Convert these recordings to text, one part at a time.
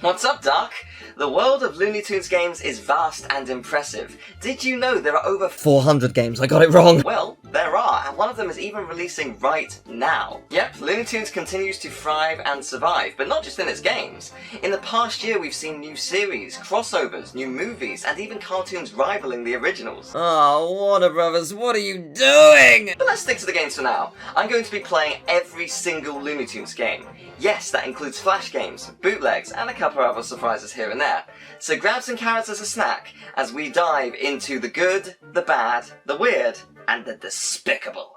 What's up, Doc? The world of Looney Tunes games is vast and impressive. Did you know there are over 400 games? I got it wrong! Well, there are, and one of them is even releasing right now. Yep, Looney Tunes continues to thrive and survive, but not just in its games. In the past year, we've seen new series, crossovers, new movies, and even cartoons rivaling the originals. Oh, Warner Brothers, what are you doing? But let's stick to the games for now. I'm going to be playing every single Looney Tunes game. Yes, that includes flash games, bootlegs, and a couple of other surprises here and there. So grab some carrots as a snack as we dive into the good, the bad, the weird, and the despicable.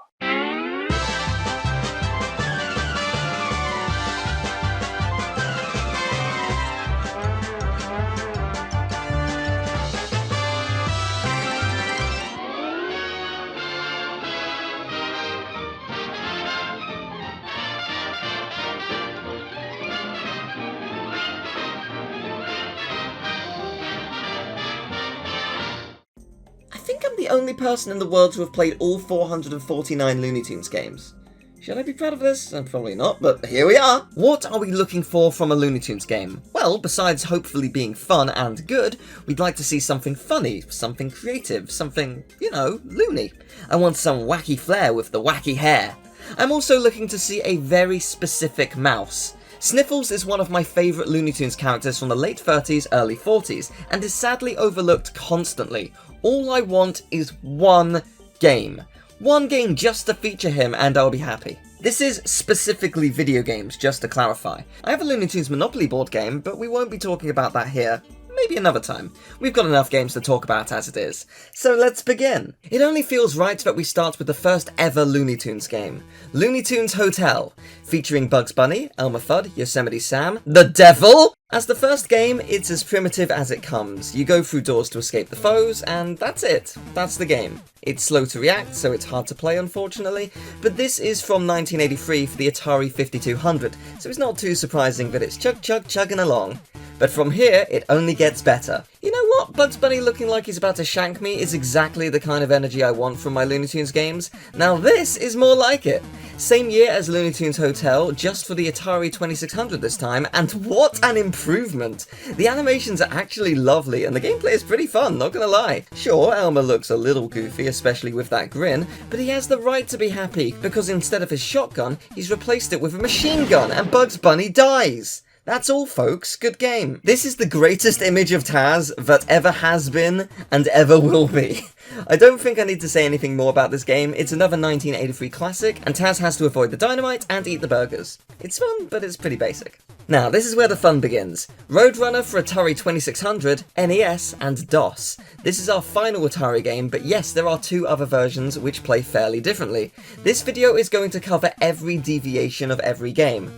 I think I'm the only person in the world to have played all 449 Looney Tunes games. Should I be proud of this? Probably not, but here we are! What are we looking for from a Looney Tunes game? Well, besides hopefully being fun and good, we'd like to see something funny, something creative, something, you know, loony. I want some wacky flair with the wacky hair. I'm also looking to see a very specific mouse. Sniffles is one of my favourite Looney Tunes characters from the late 30s, early 40s, and is sadly overlooked constantly. All I want is one game. One game just to feature him and I'll be happy. This is specifically video games, just to clarify. I have a Looney Tunes Monopoly board game, but we won't be talking about that here. Maybe another time. We've got enough games to talk about as it is. So let's begin. It only feels right that we start with the first ever Looney Tunes game. Looney Tunes Hotel, featuring Bugs Bunny, Elmer Fudd, Yosemite Sam, the Devil! As the first game, it's as primitive as it comes. You go through doors to escape the foes, and that's it. That's the game. It's slow to react, so it's hard to play unfortunately, but this is from 1983 for the Atari 5200, so it's not too surprising that it's chugging along. But from here, it only gets better. You know what? Bugs Bunny looking like he's about to shank me is exactly the kind of energy I want from my Looney Tunes games. Now this is more like it. Same year as Looney Tunes Hotel, just for the Atari 2600 this time, and what an improvement! The animations are actually lovely, and the gameplay is pretty fun, not gonna lie. Sure, Elmer looks a little goofy, especially with that grin, but he has the right to be happy, because instead of his shotgun, he's replaced it with a machine gun, and Bugs Bunny dies! That's all, folks. Good game. This is the greatest image of Taz that ever has been and ever will be. I don't think I need to say anything more about this game. It's another 1983 classic, and Taz has to avoid the dynamite and eat the burgers. It's fun, but it's pretty basic. Now, this is where the fun begins. Roadrunner for Atari 2600, NES, and DOS. This is our final Atari game, but yes, there are two other versions which play fairly differently. This video is going to cover every deviation of every game.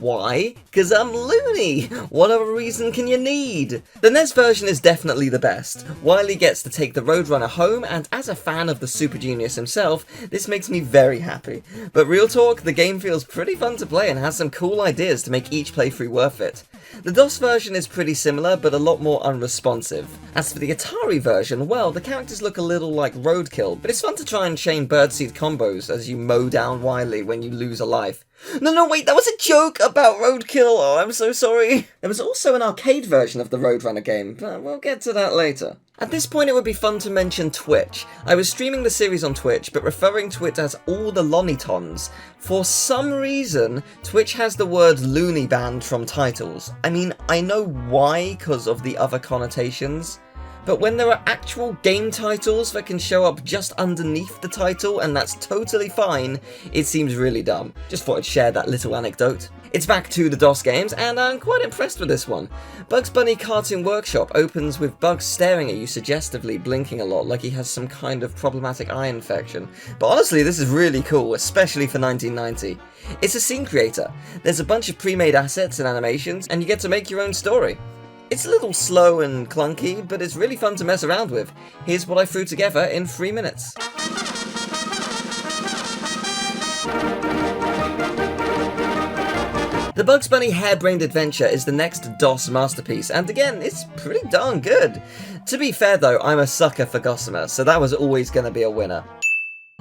Why? 'Cause I'm loony! What other reason can you need? The NES version is definitely the best. Wile gets to take the Roadrunner home, and as a fan of the Super Genius himself, this makes me very happy. But real talk, the game feels pretty fun to play and has some cool ideas to make each playthrough worth it. The DOS version is pretty similar, but a lot more unresponsive. As for the Atari version, well, the characters look a little like roadkill, but it's fun to try and chain birdseed combos as you mow down Wile when you lose a life. No, wait, that was a joke about roadkill! Oh, I'm so sorry. There was also an arcade version of the Roadrunner game, but we'll get to that later. At this point, it would be fun to mention Twitch. I was streaming the series on Twitch, but referring to it as all the Lonitons. For some reason, Twitch has the word loony banned from titles. I mean, I know why, because of the other connotations. But when there are actual game titles that can show up just underneath the title, and that's totally fine, it seems really dumb. Just thought I'd share that little anecdote. It's back to the DOS games, and I'm quite impressed with this one. Bugs Bunny Cartoon Workshop opens with Bugs staring at you suggestively, blinking a lot like he has some kind of problematic eye infection. But honestly, this is really cool, especially for 1990. It's a scene creator. There's a bunch of pre-made assets and animations, and you get to make your own story. It's a little slow and clunky, but it's really fun to mess around with. Here's what I threw together in 3 minutes. The Bugs Bunny Harebrained Adventure is the next DOS masterpiece, and again, it's pretty darn good. To be fair though, I'm a sucker for Gossamer, so that was always going to be a winner.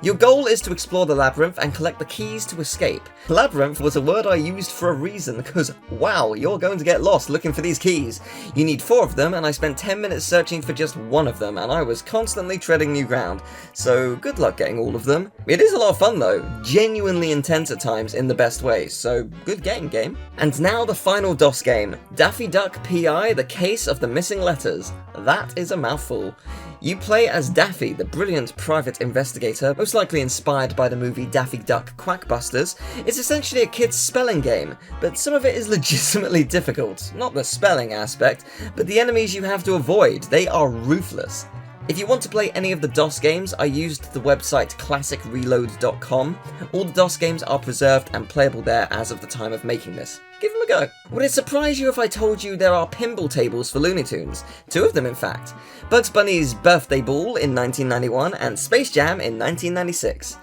Your goal is to explore the labyrinth and collect the keys to escape. Labyrinth was a word I used for a reason, because wow, you're going to get lost looking for these keys. You need 4 of them, and I spent 10 minutes searching for just 1 of them, and I was constantly treading new ground. So good luck getting all of them. It is a lot of fun though, genuinely intense at times in the best way, so good game. And now the final DOS game, Daffy Duck P.I. The Case of the Missing Letters. That is a mouthful. You play as Daffy, the brilliant private investigator, most likely inspired by the movie Daffy Duck Quackbusters. It's essentially a kid's spelling game, but some of it is legitimately difficult. Not the spelling aspect, but the enemies you have to avoid. They are ruthless. If you want to play any of the DOS games, I used the website classicreload.com. All the DOS games are preserved and playable there as of the time of making this. Give them a go. Would it surprise you if I told you there are pinball tables for Looney Tunes? 2 of them, in fact. Bugs Bunny's Birthday Ball in 1991 and Space Jam in 1996.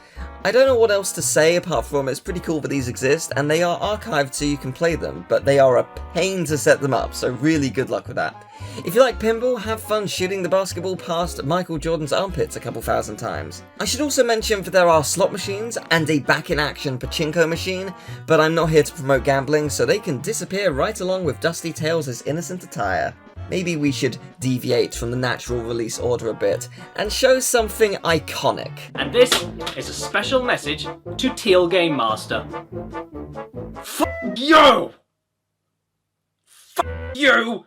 I don't know what else to say apart from it's pretty cool that these exist, and they are archived so you can play them, but they are a pain to set them up, so really good luck with that. If you like pinball, have fun shooting the basketball past Michael Jordan's armpits a couple thousand times. I should also mention that there are slot machines and a back-in-action pachinko machine, but I'm not here to promote gambling, so they can disappear right along with Dusty Tails' innocent attire. Maybe we should deviate from the natural release order a bit and show something iconic. And this is a special message to Teal Game Master. F you! F you!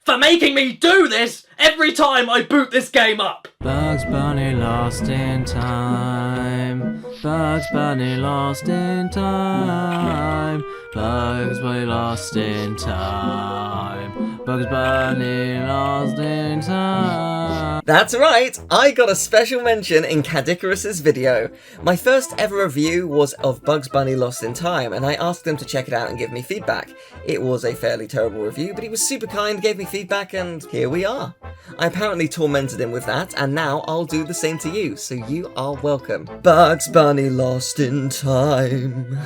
For making me do this every time I boot this game up! Bugs Bunny lost in time. Bugs Bunny lost in time. Bugs Bunny lost in time. Bugs Bunny lost in time. That's right, I got a special mention in Caddicarus' video. My first ever review was of Bugs Bunny Lost in Time, and I asked him to check it out and give me feedback. It was a fairly terrible review, but he was super kind, gave me feedback, and here we are. I apparently tormented him with that, and now I'll do the same to you, so you are welcome. Bugs Bunny Lost in Time.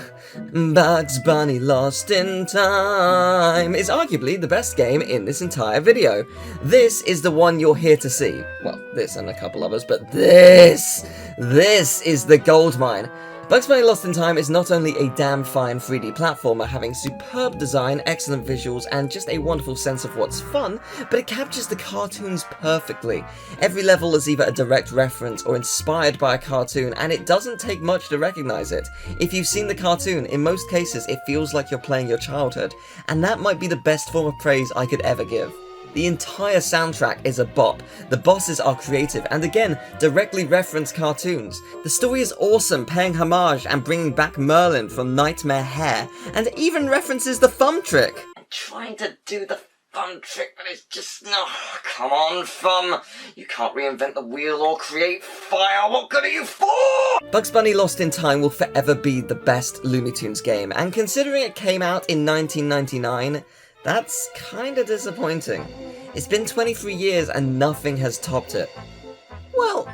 Bugs Bunny Lost in Time is arguably the best game in this entire video. This is the one you're here to see. Well, this and a couple others, but this is the goldmine. Bugs Bunny Lost in Time is not only a damn fine 3D platformer having superb design, excellent visuals, and just a wonderful sense of what's fun, but it captures the cartoons perfectly. Every level is either a direct reference or inspired by a cartoon, and it doesn't take much to recognize it. If you've seen the cartoon, in most cases it feels like you're playing your childhood, and that might be the best form of praise I could ever give. The entire soundtrack is a bop, the bosses are creative, and again, directly reference cartoons. The story is awesome, paying homage and bringing back Merlin from Nightmare Hair, and even references the thumb trick. I'm trying to do the thumb trick, but it's just, no, come on, thumb. You can't reinvent the wheel or create fire, what good are you for? Bugs Bunny Lost in Time will forever be the best Looney Tunes game, and considering it came out in 1999, that's kinda disappointing. It's been 23 years and nothing has topped it. Well,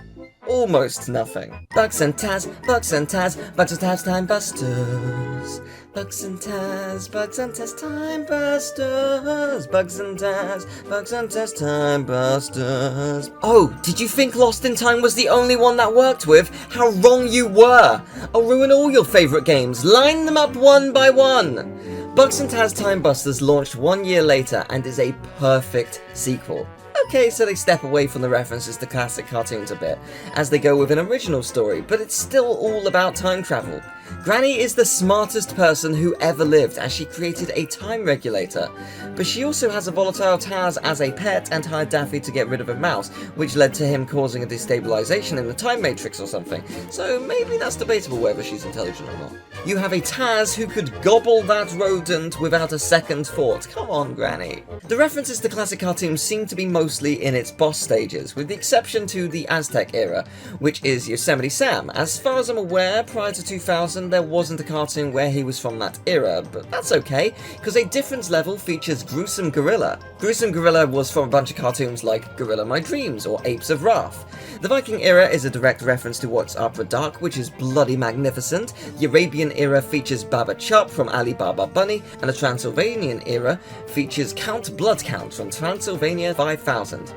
almost nothing. Bugs and Taz, Bugs and Taz, Bugs and Taz Time Busters. Bugs and Taz, Bugs and Taz Time Busters. Bugs and Taz Time Busters. Oh, did you think Lost in Time was the only one that worked with? How wrong you were! I'll ruin all your favourite games. Line them up one by one. Bugs and Taz Time Busters launched 1 year later and is a perfect sequel. Okay, so they step away from the references to classic cartoons a bit, as they go with an original story, but it's still all about time travel. Granny is the smartest person who ever lived, as she created a time regulator. But she also has a volatile Taz as a pet and hired Daffy to get rid of a mouse, which led to him causing a destabilization in the time matrix or something. So maybe that's debatable whether she's intelligent or not. You have a Taz who could gobble that rodent without a second thought. Come on, Granny. The references to classic cartoons seem to be mostly in its boss stages, with the exception to the Aztec era, which is Yosemite Sam. As far as I'm aware, prior to 2000, there wasn't a cartoon where he was from that era, but that's okay, because a difference level features Gruesome Gorilla. Gruesome Gorilla was from a bunch of cartoons like Gorilla My Dreams or Apes of Wrath. The Viking era is a direct reference to What's Opera Dark, which is bloody magnificent. The Arabian era features Baba Chup from Ali Baba Bunny, and the Transylvanian era features Count Blood Count from Transylvania 5000.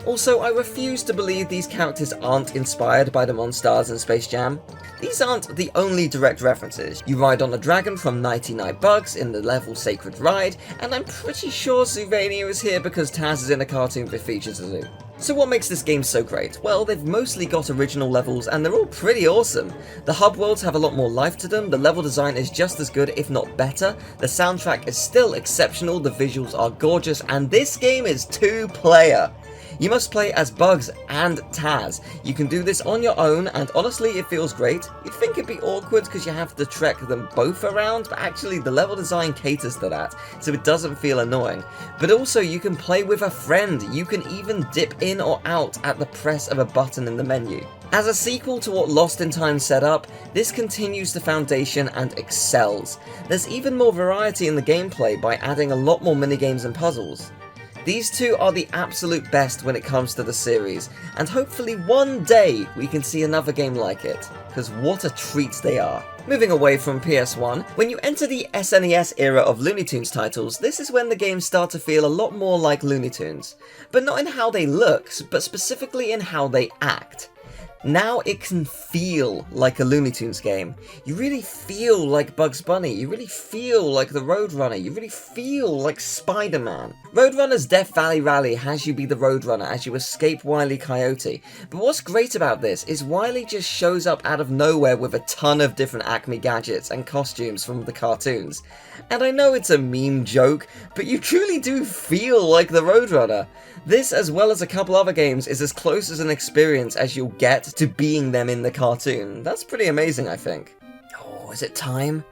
Also, I refuse to believe these characters aren't inspired by the Monstars and Space Jam. These aren't the only direct references. You ride on a dragon from 99 Bugs in the level Sacred Ride, and I'm pretty sure Zoomania is here because Taz is in a cartoon that features a zoo. So what makes this game so great? Well, they've mostly got original levels and they're all pretty awesome. The hub worlds have a lot more life to them, the level design is just as good if not better, the soundtrack is still exceptional, the visuals are gorgeous, and this game is 2-player. You must play as Bugs and Taz. You can do this on your own, and honestly, it feels great. You'd think it'd be awkward because you have to trek them both around, but actually the level design caters to that, so it doesn't feel annoying. But also, you can play with a friend. You can even dip in or out at the press of a button in the menu. As a sequel to what Lost in Time set up, this continues the foundation and excels. There's even more variety in the gameplay by adding a lot more minigames and puzzles. These two are the absolute best when it comes to the series, and hopefully one day we can see another game like it, because what a treat they are. Moving away from PS1, when you enter the SNES era of Looney Tunes titles, this is when the games start to feel a lot more like Looney Tunes. But not in how they look, but specifically in how they act. Now it can feel like a Looney Tunes game. You really feel like Bugs Bunny, you really feel like the Roadrunner, you really feel like Spider-Man. Roadrunner's Death Valley Rally has you be the Roadrunner as you escape Wile Coyote. But what's great about this is Wile just shows up out of nowhere with a ton of different ACME gadgets and costumes from the cartoons. And I know it's a meme joke, but you truly do feel like the Roadrunner. This, as well as a couple other games, is as close as an experience as you'll get to being them in the cartoon. That's pretty amazing, I think. Oh, is it time?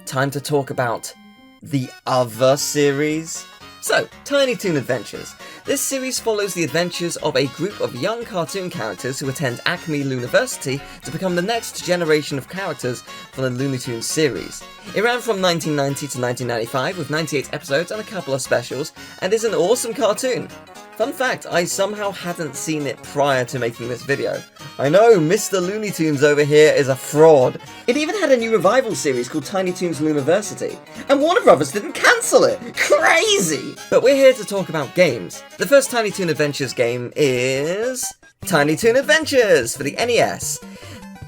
Time to talk about the other series? So, Tiny Toon Adventures. This series follows the adventures of a group of young cartoon characters who attend ACME University to become the next generation of characters from the Looney Tunes series. It ran from 1990 to 1995 with 98 episodes and a couple of specials, and is an awesome cartoon. Fun fact, I somehow hadn't seen it prior to making this video. I know, Mr. Looney Tunes over here is a fraud. It even had a new revival series called Tiny Toons Looniversity, and Warner Brothers didn't cancel it! Crazy! But we're here to talk about games. The first Tiny Toon Adventures game is Tiny Toon Adventures for the NES.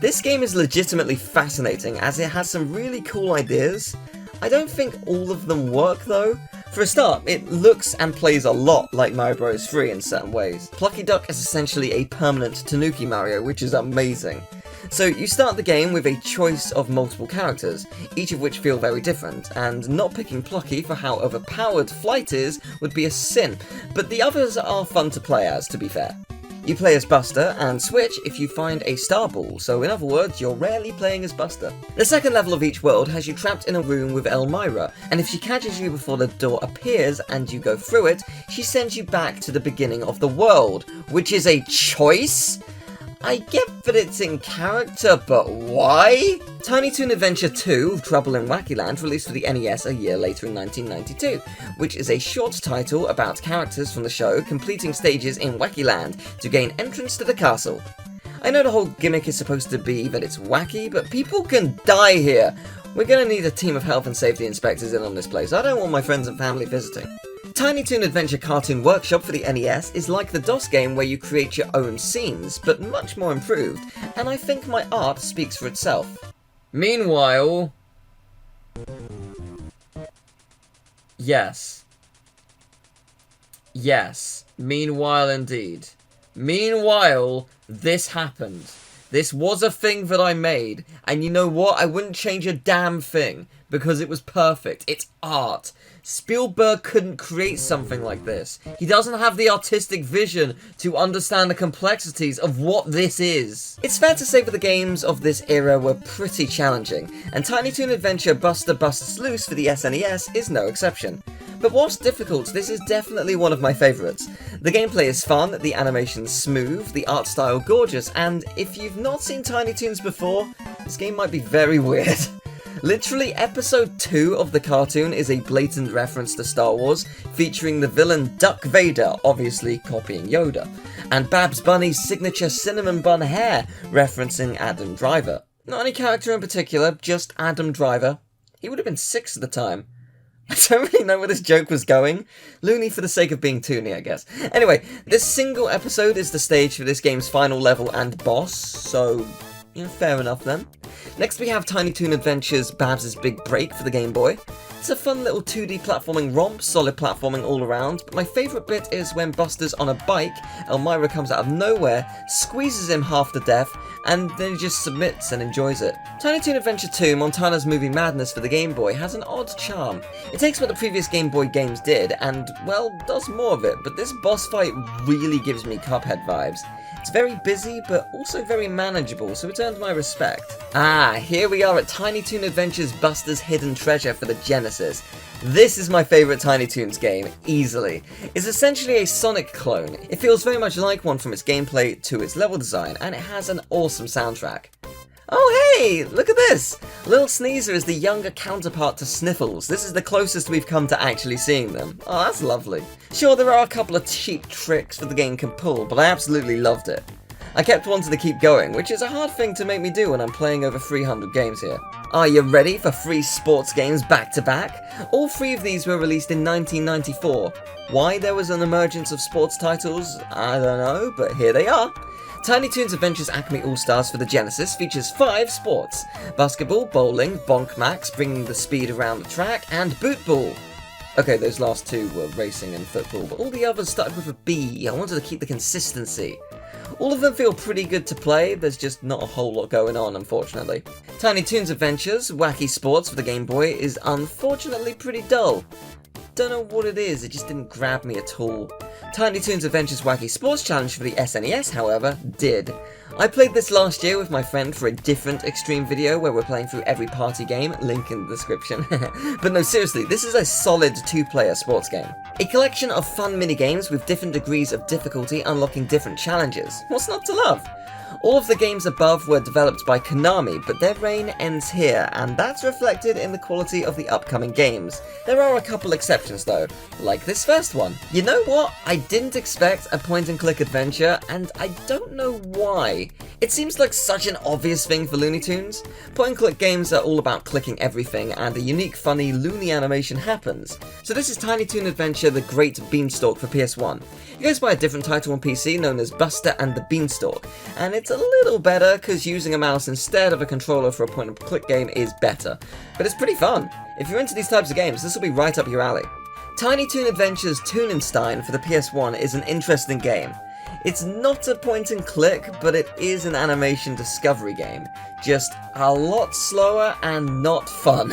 This game is legitimately fascinating as it has some really cool ideas. I don't think all of them work though. For a start, it looks and plays a lot like Mario Bros. 3 in certain ways. Plucky Duck is essentially a permanent Tanuki Mario, which is amazing. So you start the game with a choice of multiple characters, each of which feel very different, and not picking Plucky for how overpowered Flight is would be a sin, but the others are fun to play as, to be fair. You play as Buster, and switch if you find a star ball, so in other words, you're rarely playing as Buster. The second level of each world has you trapped in a room with Elmira, and if she catches you before the door appears and you go through it, she sends you back to the beginning of the world, which is a choice? I get that it's in character, but why? Tiny Toon Adventure 2 of Trouble in Wacky Land released for the NES a year later in 1992, which is a short title about characters from the show completing stages in Wacky Land to gain entrance to the castle. I know the whole gimmick is supposed to be that it's wacky, but people can die here. We're gonna need a team of health and safety inspectors in on this place. I don't want my friends and family visiting. Tiny Toon Adventure Cartoon Workshop for the NES is like the DOS game where you create your own scenes, but much more improved, and I think my art speaks for itself. Meanwhile... Yes. Yes. Meanwhile indeed. Meanwhile, this happened. This was a thing that I made, and you know what? I wouldn't change a damn thing, because it was perfect. It's art. Spielberg couldn't create something like this. He doesn't have the artistic vision to understand the complexities of what this is. It's fair to say that the games of this era were pretty challenging, and Tiny Toon Adventure Buster Busts Loose for the SNES is no exception. But whilst difficult, this is definitely one of my favourites. The gameplay is fun, the animation's smooth, the art style gorgeous, and if you've not seen Tiny Toons before, this game might be very weird. Literally, episode 2 of the cartoon is a blatant reference to Star Wars, featuring the villain Duck Vader, obviously copying Yoda, and Babs Bunny's signature cinnamon bun hair, referencing Adam Driver. Not any character in particular, just Adam Driver. He would have been 6 at the time. I don't really know where this joke was going. Looney for the sake of being toony, I guess. Anyway, this single episode is the stage for this game's final level and boss, so, you know, fair enough then. Next we have Tiny Toon Adventures Babs' Big Break for the Game Boy. It's a fun little 2D platforming romp, solid platforming all around, but my favourite bit is when Buster's on a bike, Elmira comes out of nowhere, squeezes him half to death, and then he just submits and enjoys it. Tiny Toon Adventure 2, Montana's Movie Madness for the Game Boy, has an odd charm. It takes what the previous Game Boy games did, and, well, does more of it, but this boss fight really gives me Cuphead vibes. It's very busy, but also very manageable, so it earned my respect. Here we are at Tiny Toon Adventures Buster's Hidden Treasure for the Genesis. This is my favourite Tiny Toons game, easily. It's essentially a Sonic clone. It feels very much like one from its gameplay to its level design, and it has an awesome soundtrack. Oh hey, look at this! Little Sneezer is the younger counterpart to Sniffles. This is the closest we've come to actually seeing them. Oh, that's lovely. Sure, there are a couple of cheap tricks that the game can pull, but I absolutely loved it. I kept wanting to keep going, which is a hard thing to make me do when I'm playing over 300 games here. Are you ready for 3 sports games back to back? All 3 of these were released in 1994. Why there was an emergence of sports titles, I don't know, but here they are. Tiny Toons Adventures ACME All-Stars for the Genesis features 5 sports: basketball, bowling, bonk max, bringing the speed around the track, and boot ball. Okay, those last 2 were racing and football, but all the others started with a B. I wanted to keep the consistency. All of them feel pretty good to play, there's just not a whole lot going on, unfortunately. Tiny Toons Adventures Wacky Sports for the Game Boy is unfortunately pretty dull. Don't know what it is, it just didn't grab me at all. Tiny Toons Adventures Wacky Sports Challenge for the SNES, however, did. I played this last year with my friend for a different Extreme video where we're playing through every party game, link in the description. But no, seriously, this is a solid 2-player sports game. A collection of fun minigames with different degrees of difficulty unlocking different challenges. What's not to love? All of the games above were developed by Konami, but their reign ends here, and that's reflected in the quality of the upcoming games. There are a couple exceptions though, like this first one. You know what? I didn't expect a point-and-click adventure, and I don't know why. It seems like such an obvious thing for Looney Tunes. Point-and-click games are all about clicking everything, and a unique, funny, loony animation happens. So this is Tiny Toon Adventure The Great Beanstalk for PS1. It goes by a different title on PC known as Buster and the Beanstalk, and it's a little better because using a mouse instead of a controller for a point-and-click game is better. But it's pretty fun. If you're into these types of games, this will be right up your alley. Tiny Toon Adventures Toonenstein for the PS1 is an interesting game. It's not a point-and-click, but it is an animation discovery game. Just a lot slower and not fun.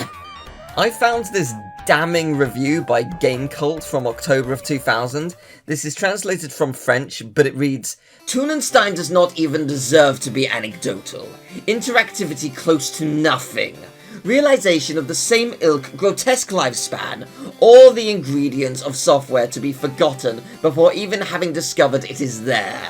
I found this damning review by Game Cult from October of 2000. This is translated from French, but it reads, "Toonenstein does not even deserve to be anecdotal. Interactivity close to nothing. Realization of the same ilk grotesque lifespan. All the ingredients of software to be forgotten before even having discovered it is there.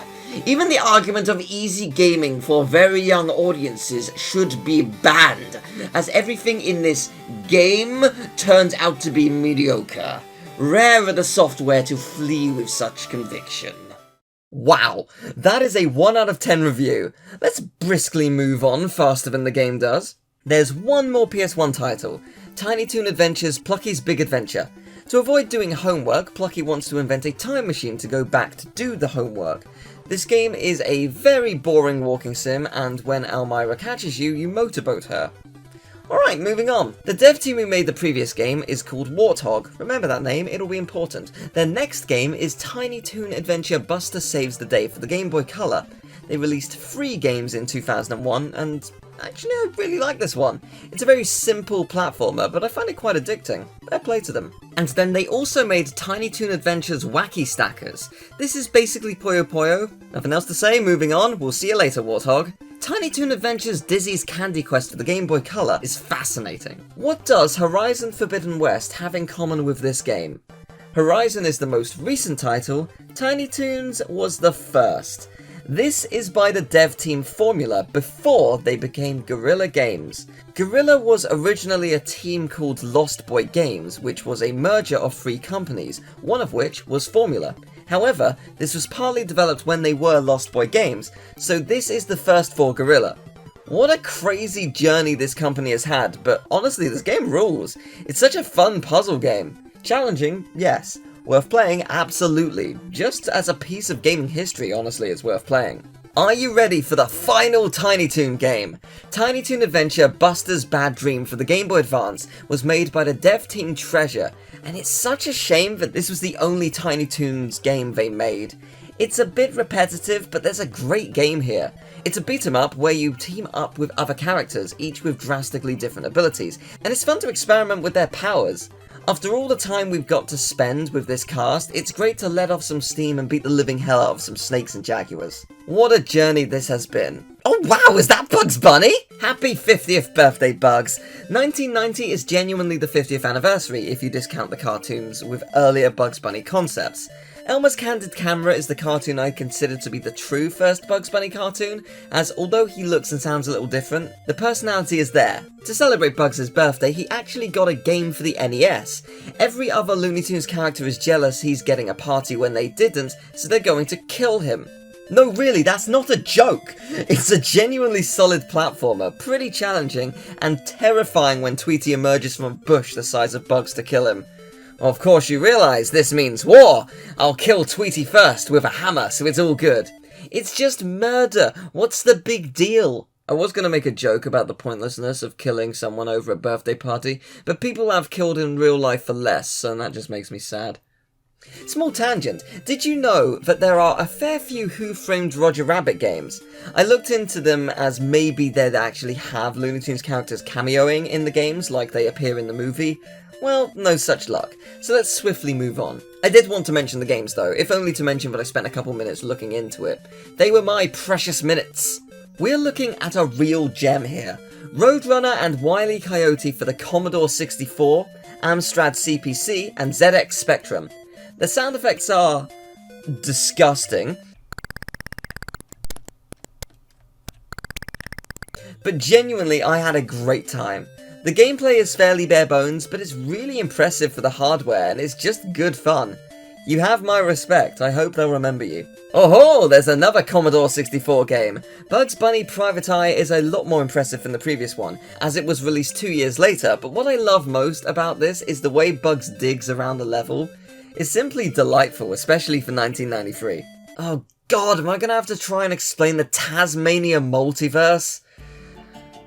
Even the argument of easy gaming for very young audiences should be banned, as everything in this game turns out to be mediocre. Rare are the software to flee with such conviction." Wow, that is a 1 out of 10 review. Let's briskly move on faster than the game does. There's one more PS1 title, Tiny Toon Adventures Plucky's Big Adventure. To avoid doing homework, Plucky wants to invent a time machine to go back to do the homework. This game is a very boring walking sim, and when Elmira catches you, you motorboat her. Alright, moving on. The dev team who made the previous game is called Warthog. Remember that name, it'll be important. Their next game is Tiny Toon Adventure Buster Saves the Day for the Game Boy Color. They released 3 games in 2001, and actually I really like this one. It's a very simple platformer, but I find it quite addicting. Fair play to them. And then they also made Tiny Toon Adventures Wacky Stackers. This is basically Puyo Puyo. Nothing else to say, moving on. We'll see you later, Warthog. Tiny Toon Adventures Dizzy's Candy Quest for the Game Boy Color is fascinating. What does Horizon Forbidden West have in common with this game? Horizon is the most recent title, Tiny Toons was the first. This is by the dev team Formula before they became Guerrilla Games. Guerrilla was originally a team called Lost Boy Games, which was a merger of 3 companies, one of which was Formula. However, this was partly developed when they were Lost Boy Games, so this is the first for Guerrilla. What a crazy journey this company has had, but honestly, this game rules. It's such a fun puzzle game. Challenging, yes. Worth playing, absolutely. Just as a piece of gaming history, honestly, it's worth playing. Are you ready for the final Tiny Toon game? Tiny Toon Adventure Buster's Bad Dream for the Game Boy Advance was made by the dev team Treasure, and it's such a shame that this was the only Tiny Toons game they made. It's a bit repetitive, but there's a great game here. It's a beat-em-up where you team up with other characters, each with drastically different abilities, and it's fun to experiment with their powers. After all the time we've got to spend with this cast, it's great to let off some steam and beat the living hell out of some snakes and jaguars. What a journey this has been. Oh wow, is that Bugs Bunny? Happy 50th birthday, Bugs. 1990 is genuinely the 50th anniversary if you discount the cartoons with earlier Bugs Bunny concepts. Elmer's Candid Camera is the cartoon I consider to be the true first Bugs Bunny cartoon, as although he looks and sounds a little different, the personality is there. To celebrate Bugs' birthday, he actually got a game for the NES. Every other Looney Tunes character is jealous he's getting a party when they didn't, so they're going to kill him. No, really, that's not a joke! It's a genuinely solid platformer, pretty challenging, and terrifying when Tweety emerges from a bush the size of Bugs to kill him. Of course you realise this means war! I'll kill Tweety first with a hammer, so it's all good. It's just murder! What's the big deal? I was going to make a joke about the pointlessness of killing someone over a birthday party, but people have killed in real life for less, so that just makes me sad. Small tangent, did you know that there are a fair few Who Framed Roger Rabbit games? I looked into them as maybe they'd actually have Looney Tunes characters cameoing in the games like they appear in the movie. Well, no such luck, so let's swiftly move on. I did want to mention the games though, if only to mention that I spent a couple minutes looking into it. They were my precious minutes. We're looking at a real gem here. Roadrunner and Wile E. Coyote for the Commodore 64, Amstrad CPC, and ZX Spectrum. The sound effects are disgusting, but genuinely I had a great time. The gameplay is fairly bare bones, but it's really impressive for the hardware, and it's just good fun. You have my respect, I hope they'll remember you. Oh ho, there's another Commodore 64 game. Bugs Bunny Private Eye is a lot more impressive than the previous one, as it was released 2 years later, but what I love most about this is the way Bugs digs around the level. It's simply delightful, especially for 1993. Oh god, am I gonna have to try and explain the TAZ-MANIA multiverse?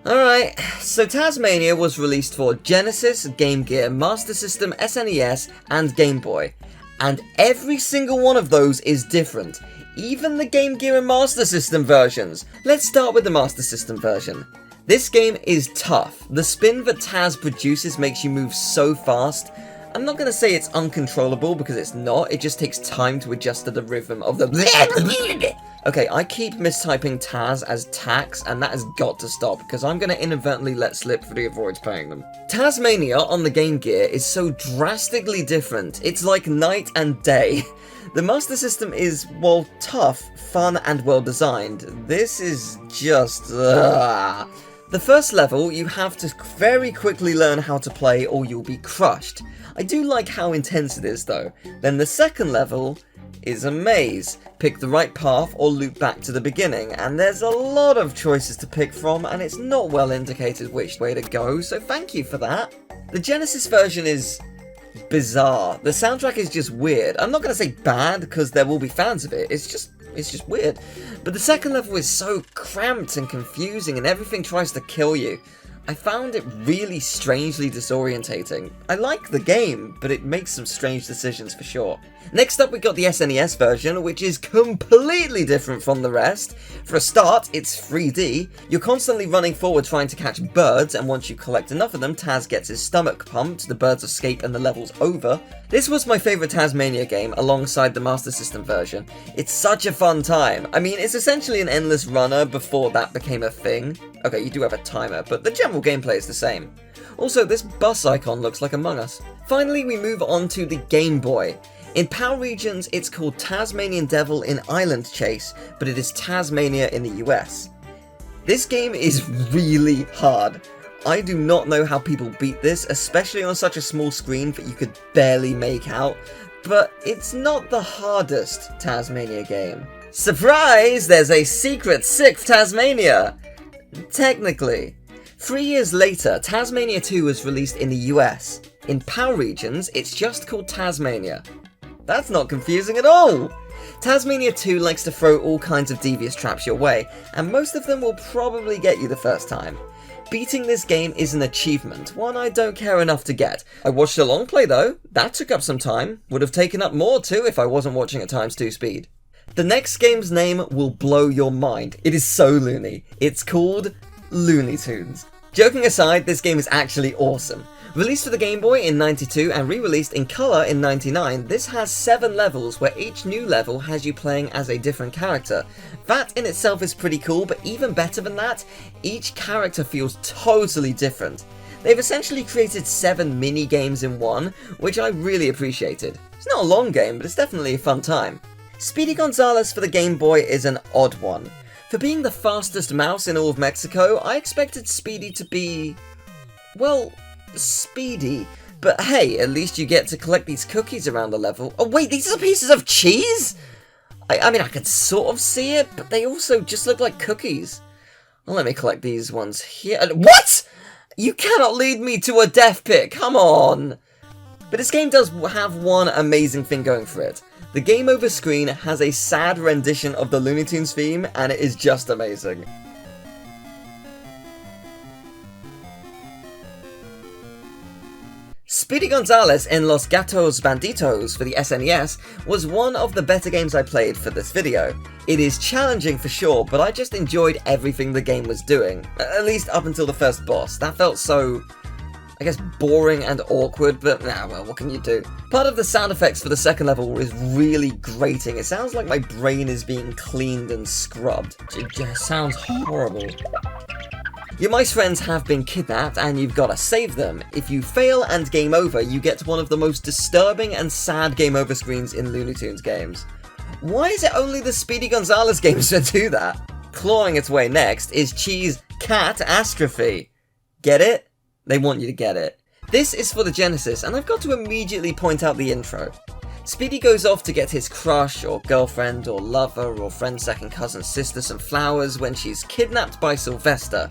Alright, so TAZ-MANIA was released for Genesis, Game Gear, Master System, SNES, and Game Boy. And every single one of those is different, even the Game Gear and Master System versions. Let's start with the Master System version. This game is tough. The spin that Taz produces makes you move so fast. I'm not going to say it's uncontrollable because it's not, it just takes time to adjust to the rhythm of the Okay, I keep mistyping Taz as Tax, and that has got to stop, because I'm going to inadvertently let slip for the avoids paying them. TAZ-MANIA on the Game Gear is so drastically different, it's like night and day. The Master System is, well, tough, fun, and well designed. This is just... The first level, you have to very quickly learn how to play or you'll be crushed. I do like how intense it is though. Then the second level is a maze. Pick the right path or loop back to the beginning, and there's a lot of choices to pick from, and it's not well indicated which way to go, so thank you for that. The Genesis version is bizarre. The soundtrack is just weird. I'm not going to say bad, because there will be fans of it, it's just weird. But the second level is so cramped and confusing, and everything tries to kill you. I found it really strangely disorientating. I like the game, but it makes some strange decisions for sure. Next up we got the SNES version, which is completely different from the rest. For a start, it's 3D. You're constantly running forward trying to catch birds, and once you collect enough of them, Taz gets his stomach pumped, the birds escape and the level's over. This was my favourite TAZ-MANIA game alongside the Master System version. It's such a fun time. I mean, it's essentially an endless runner before that became a thing. Okay, you do have a timer, but the general gameplay is the same. Also, this bus icon looks like Among Us. Finally, we move on to the Game Boy. In PAL regions, it's called Tasmanian Devil in Island Chase, but it is TAZ-MANIA in the US. This game is really hard. I do not know how people beat this, especially on such a small screen that you could barely make out, but it's not the hardest TAZ-MANIA game. Surprise! There's a secret 6th TAZ-MANIA! Technically. 3 years later, TAZ-MANIA 2 was released in the US. In PAL regions, it's just called TAZ-MANIA. That's not confusing at all! TAZ-MANIA 2 likes to throw all kinds of devious traps your way, and most of them will probably get you the first time. Beating this game is an achievement, one I don't care enough to get. I watched a long play though, that took up some time. Would have taken up more too if I wasn't watching at ×2 speed. The next game's name will blow your mind. It is so loony. It's called Looney Tunes. Joking aside, this game is actually awesome. Released for the Game Boy in '92 and re-released in colour in '99, this has 7 levels where each new level has you playing as a different character. That in itself is pretty cool, but even better than that, each character feels totally different. They've essentially created 7 mini-games in one, which I really appreciated. It's not a long game, but it's definitely a fun time. Speedy Gonzales for the Game Boy is an odd one. For being the fastest mouse in all of Mexico, I expected Speedy to be, well, speedy. But hey, at least you get to collect these cookies around the level. Oh wait, these are pieces of cheese? I mean, I could sort of see it, but they also just look like cookies. Well, let me collect these ones here. What?! You cannot lead me to a death pit, come on! But this game does have one amazing thing going for it. The game over screen has a sad rendition of the Looney Tunes theme, and it is just amazing. Speedy Gonzales in Los Gatos Bandidos for the SNES was one of the better games I played for this video. It is challenging for sure, but I just enjoyed everything the game was doing, at least up until the first boss. That felt so, I guess, boring and awkward, but well, what can you do? Part of the sound effects for the second level is really grating. It sounds like my brain is being cleaned and scrubbed. It just sounds horrible. Your mice friends have been kidnapped and you've gotta save them. If you fail and game over, you get one of the most disturbing and sad game over screens in Looney Tunes games. Why is it only the Speedy Gonzales games that do that? Clawing its way next is Cheese Cat-Astrophe. Get it? They want you to get it. This is for the Genesis, and I've got to immediately point out the intro. Speedy goes off to get his crush, or girlfriend, or lover, or friend's second cousin's sister some flowers when she's kidnapped by Sylvester.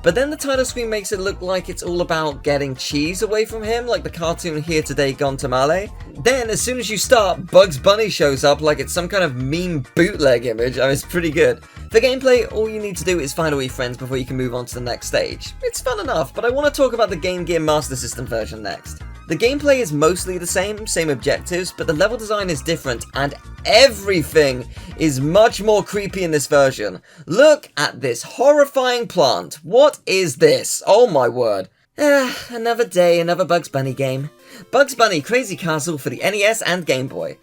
But then the title screen makes it look like it's all about getting cheese away from him, like the cartoon Here Today Gone Tamale. Then, as soon as you start, Bugs Bunny shows up like it's some kind of meme bootleg image. It's pretty good. For gameplay, all you need to do is find all your friends before you can move on to the next stage. It's fun enough, but I want to talk about the Game Gear Master System version next. The gameplay is mostly the same objectives, but the level design is different, and everything is much more creepy in this version. Look at this horrifying plant. What is this? Oh my word. Another day, another Bugs Bunny game. Bugs Bunny Crazy Castle for the NES and Game Boy.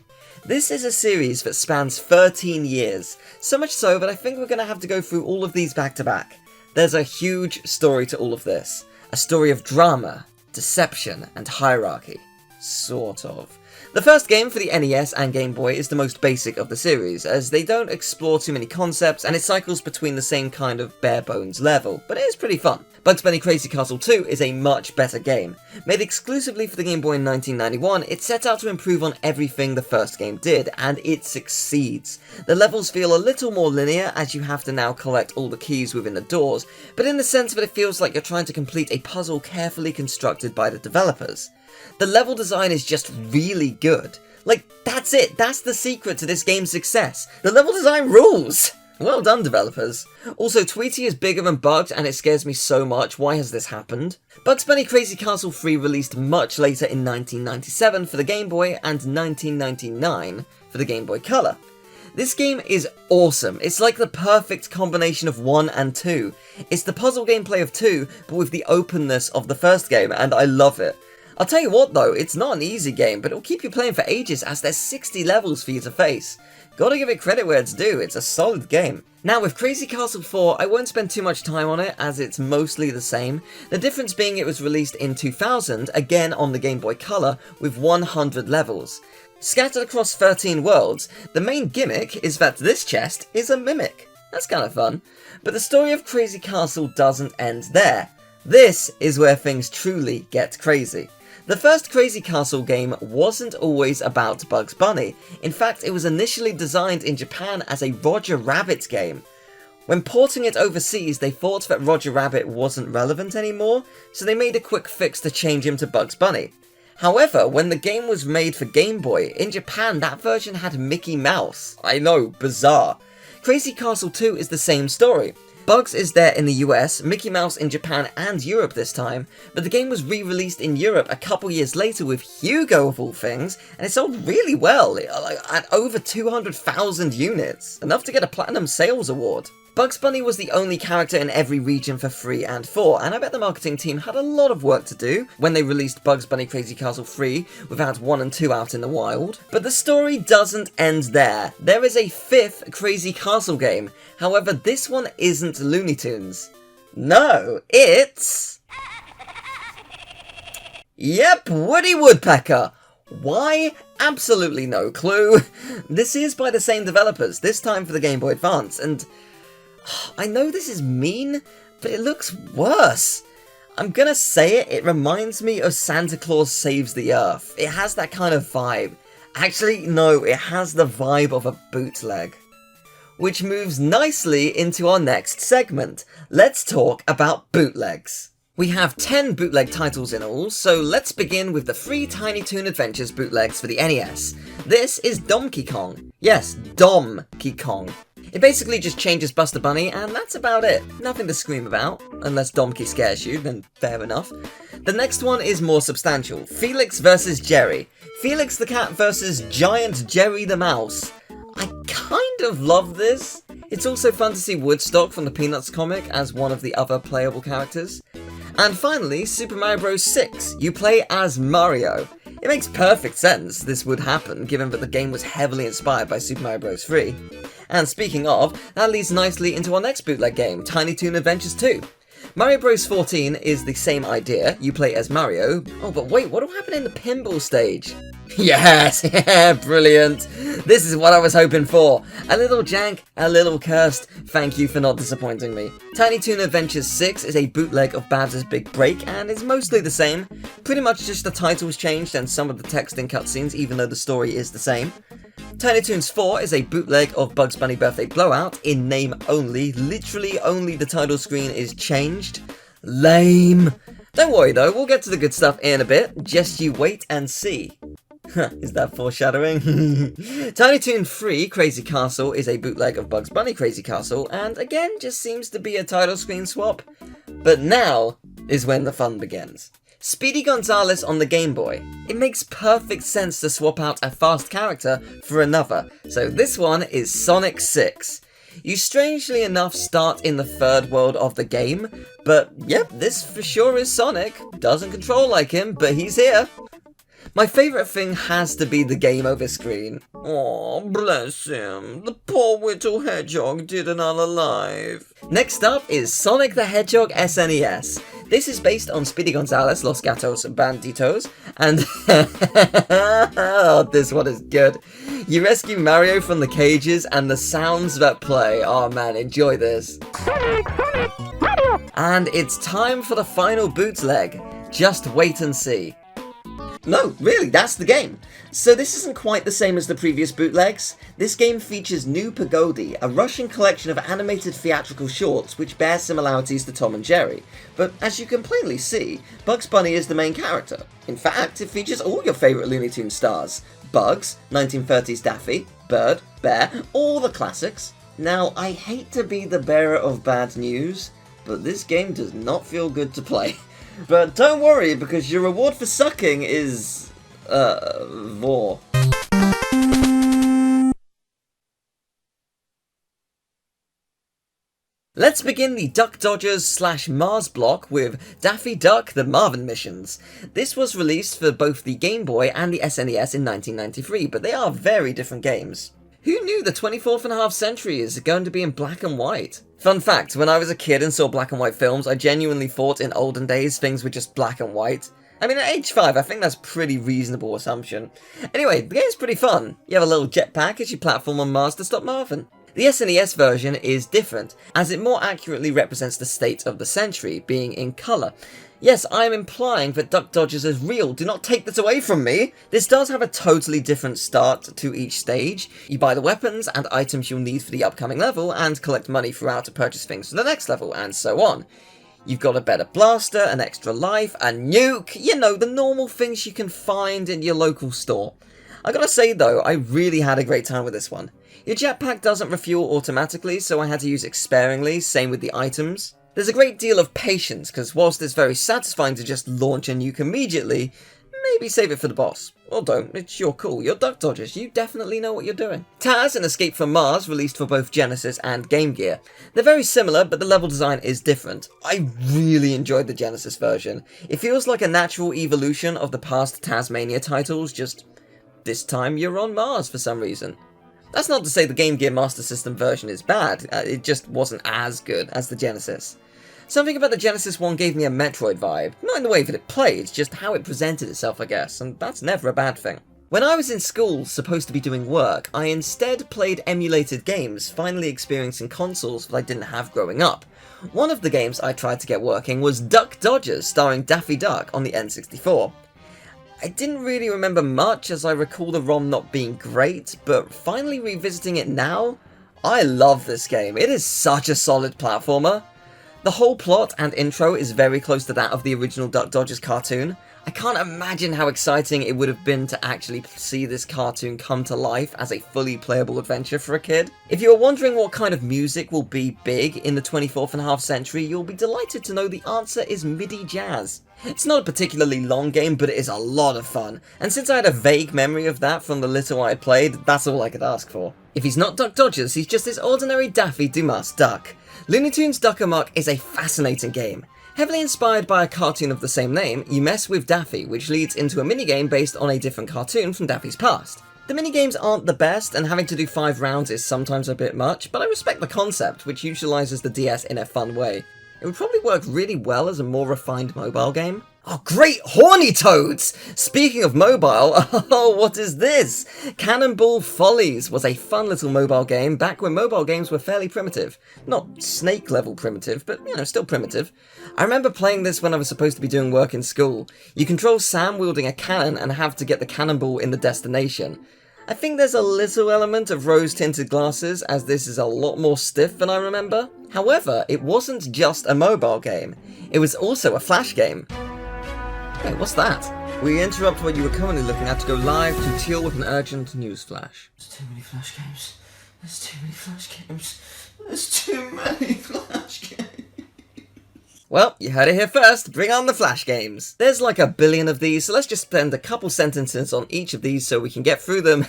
This is a series that spans 13 years, so much so that I think we're going to have to go through all of these back to back. There's a huge story to all of this. A story of drama, deception, and hierarchy. Sort of. The first game for the NES and Game Boy is the most basic of the series, as they don't explore too many concepts and it cycles between the same kind of bare bones level, but it is pretty fun. Bugs Bunny Crazy Castle 2 is a much better game. Made exclusively for the Game Boy in 1991, it set out to improve on everything the first game did, and it succeeds. The levels feel a little more linear, as you have to now collect all the keys within the doors, but in the sense that it feels like you're trying to complete a puzzle carefully constructed by the developers. The level design is just really good. Like, that's it, that's the secret to this game's success. The level design rules! Well done, developers. Also, Tweety is bigger than Bugs and it scares me so much. Why has this happened? Bugs Bunny Crazy Castle 3 released much later in 1997 for the Game Boy and 1999 for the Game Boy Color. This game is awesome. It's like the perfect combination of 1 and 2. It's the puzzle gameplay of 2, but with the openness of the first game, and I love it. I'll tell you what though, it's not an easy game, but it'll keep you playing for ages as there's 60 levels for you to face. Gotta give it credit where it's due, it's a solid game. Now with Crazy Castle 4, I won't spend too much time on it as it's mostly the same. The difference being it was released in 2000, again on the Game Boy Color, with 100 levels. Scattered across 13 worlds, the main gimmick is that this chest is a mimic. That's kind of fun. But the story of Crazy Castle doesn't end there. This is where things truly get crazy. The first Crazy Castle game wasn't always about Bugs Bunny. In fact, it was initially designed in Japan as a Roger Rabbit game. When porting it overseas, they thought that Roger Rabbit wasn't relevant anymore, so they made a quick fix to change him to Bugs Bunny. However, when the game was made for Game Boy, in Japan that version had Mickey Mouse. I know, bizarre. Crazy Castle 2 is the same story. Bugs is there in the US, Mickey Mouse in Japan and Europe this time, but the game was re-released in Europe a couple years later with Hugo of all things, and it sold really well, at over 200,000 units, enough to get a Platinum Sales Award. Bugs Bunny was the only character in every region for 3 and 4, and I bet the marketing team had a lot of work to do when they released Bugs Bunny Crazy Castle 3 without 1 and 2 out in the wild. But the story doesn't end there. There is a 5th Crazy Castle game, however this one isn't Looney Tunes. No, it's... Yep, Woody Woodpecker! Why? Absolutely no clue. This is by the same developers, this time for the Game Boy Advance, and... I know this is mean, but it looks worse. I'm gonna say it reminds me of Santa Claus Saves the Earth. It has that kind of vibe. Actually, no, it has the vibe of a bootleg. Which moves nicely into our next segment. Let's talk about bootlegs. We have 10 bootleg titles in all, so let's begin with the 3 Tiny Toon Adventures bootlegs for the NES. This is Donkey Kong. Yes, Donkey Kong. It basically just changes Buster Bunny, and that's about it. Nothing to scream about, unless Donkey scares you, then fair enough. The next one is more substantial. Felix vs. Jerry. Felix the cat versus Giant Jerry the mouse. I kind of love this. It's also fun to see Woodstock from the Peanuts comic as one of the other playable characters. And finally, Super Mario Bros. 6. You play as Mario. It makes perfect sense this would happen, given that the game was heavily inspired by Super Mario Bros. 3. And speaking of, that leads nicely into our next bootleg game, Tiny Toon Adventures 2. Mario Bros. 14 is the same idea, you play as Mario. Oh, but wait, what will happen in the pinball stage? Yes, brilliant. This is what I was hoping for. A little jank, a little cursed. Thank you for not disappointing me. Tiny Toon Adventures 6 is a bootleg of Babs' Big Break and is mostly the same. Pretty much just the titles changed and some of the text in cutscenes, even though the story is the same. Tiny Toons 4 is a bootleg of Bugs Bunny Birthday Blowout, in name only. Literally only the title screen is changed. Lame. Don't worry though, we'll get to the good stuff in a bit. Just you wait and see. Is that foreshadowing? Tiny Toon 3 Crazy Castle is a bootleg of Bugs Bunny Crazy Castle, and again just seems to be a title screen swap. But now is when the fun begins. Speedy Gonzales on the Game Boy. It makes perfect sense to swap out a fast character for another, so this one is Sonic 6. You strangely enough start in the third world of the game, but yep, this for sure is Sonic. Doesn't control like him, but he's here. My favourite thing has to be the game over screen. Aw, bless him. The poor little hedgehog didn't unalive. Next up is Sonic the Hedgehog SNES. This is based on Speedy Gonzales, Los Gatos, Bandidos, and oh, this one is good. You rescue Mario from the cages and the sounds that play. Oh man, enjoy this. And it's time for the final bootleg. Just wait and see. No, really, that's the game. So this isn't quite the same as the previous bootlegs. This game features New Pagodi, a Russian collection of animated theatrical shorts which bear similarities to Tom and Jerry. But as you can plainly see, Bugs Bunny is the main character. In fact, it features all your favourite Looney Tunes stars. Bugs, 1930s Daffy, Bird, Bear, all the classics. Now, I hate to be the bearer of bad news, but this game does not feel good to play. But don't worry, because your reward for sucking is... Vor. Let's begin the Duck Dodgers / Mars block with Daffy Duck the Marvin missions. This was released for both the Game Boy and the SNES in 1993, but they are very different games. Who knew the 24th and a half century is going to be in black and white? Fun fact, when I was a kid and saw black and white films, I genuinely thought in olden days things were just black and white. I mean, at age 5, I think that's a pretty reasonable assumption. Anyway, the game's pretty fun. You have a little jetpack as you platform on Mars to stop Marvin. The SNES version is different, as it more accurately represents the state of the century, being in colour. Yes, I am implying that Duck Dodgers is real. Do not take this away from me. This does have a totally different start to each stage. You buy the weapons and items you'll need for the upcoming level and collect money throughout to purchase things for the next level, and so on. You've got a better blaster, an extra life, a nuke, you know, the normal things you can find in your local store. I gotta say though, I really had a great time with this one. Your jetpack doesn't refuel automatically, so I had to use it sparingly, same with the items. There's a great deal of patience, because whilst it's very satisfying to just launch a nuke immediately, maybe save it for the boss. Or don't, it's your call, you're Duck Dodgers, you definitely know what you're doing. Taz and Escape from Mars released for both Genesis and Game Gear. They're very similar, but the level design is different. I really enjoyed the Genesis version. It feels like a natural evolution of the past TAZ-MANIA titles, just this time you're on Mars for some reason. That's not to say the Game Gear Master System version is bad, it just wasn't as good as the Genesis. Something about the Genesis one gave me a Metroid vibe, not in the way that it played, just how it presented itself I guess, and that's never a bad thing. When I was in school, supposed to be doing work, I instead played emulated games, finally experiencing consoles that I didn't have growing up. One of the games I tried to get working was Duck Dodgers, starring Daffy Duck on the N64. I didn't really remember much, as I recall the ROM not being great, but finally revisiting it now, I love this game. It is such a solid platformer. The whole plot and intro is very close to that of the original Duck Dodgers cartoon. I can't imagine how exciting it would have been to actually see this cartoon come to life as a fully playable adventure for a kid. If you are wondering what kind of music will be big in the 24th century, you'll be delighted to know the answer is MIDI jazz. It's not a particularly long game, but it is a lot of fun, and since I had a vague memory of that from the little I played, that's all I could ask for. If he's not Duck Dodgers, he's just this ordinary Daffy Dumas duck. Looney Tunes Duck Amuck is a fascinating game. Heavily inspired by a cartoon of the same name, you mess with Daffy, which leads into a minigame based on a different cartoon from Daffy's past. The minigames aren't the best, and having to do 5 rounds is sometimes a bit much, but I respect the concept, which utilises the DS in a fun way. It would probably work really well as a more refined mobile game. Oh, great horny toads! Speaking of mobile, oh, what is this? Cannonball Follies was a fun little mobile game back when mobile games were fairly primitive. Not Snake level primitive, but, you know, still primitive. I remember playing this when I was supposed to be doing work in school. You control Sam wielding a cannon and have to get the cannonball in the destination. I think there's a little element of rose-tinted glasses, as this is a lot more stiff than I remember. However, it wasn't just a mobile game. It was also a flash game. Wait, what's that? We interrupt what you were currently looking at to go live to Teal with an urgent news flash. There's too many flash games. There's too many flash games. There's too many flash games. Well, you heard it here first, bring on the flash games. There's like a billion of these, so let's just spend a couple sentences on each of these so we can get through them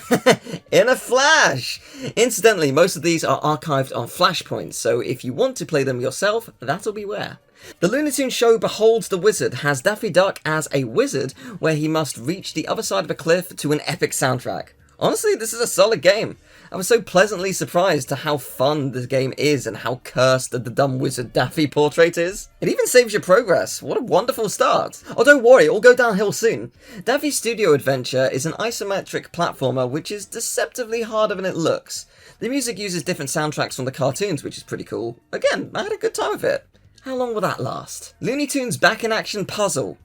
in a flash! Incidentally, most of these are archived on Flashpoint, so if you want to play them yourself, that'll be where. The Looney Tunes show Behold the Wizard has Daffy Duck as a wizard, where he must reach the other side of a cliff to an epic soundtrack. Honestly, this is a solid game. I was so pleasantly surprised to how fun this game is and how cursed the dumb wizard Daffy portrait is. It even saves your progress. What a wonderful start. Oh, don't worry, it'll go downhill soon. Daffy's Studio Adventure is an isometric platformer which is deceptively harder than it looks. The music uses different soundtracks from the cartoons, which is pretty cool. Again, I had a good time with it. How long will that last? Looney Tunes Back in Action Puzzle.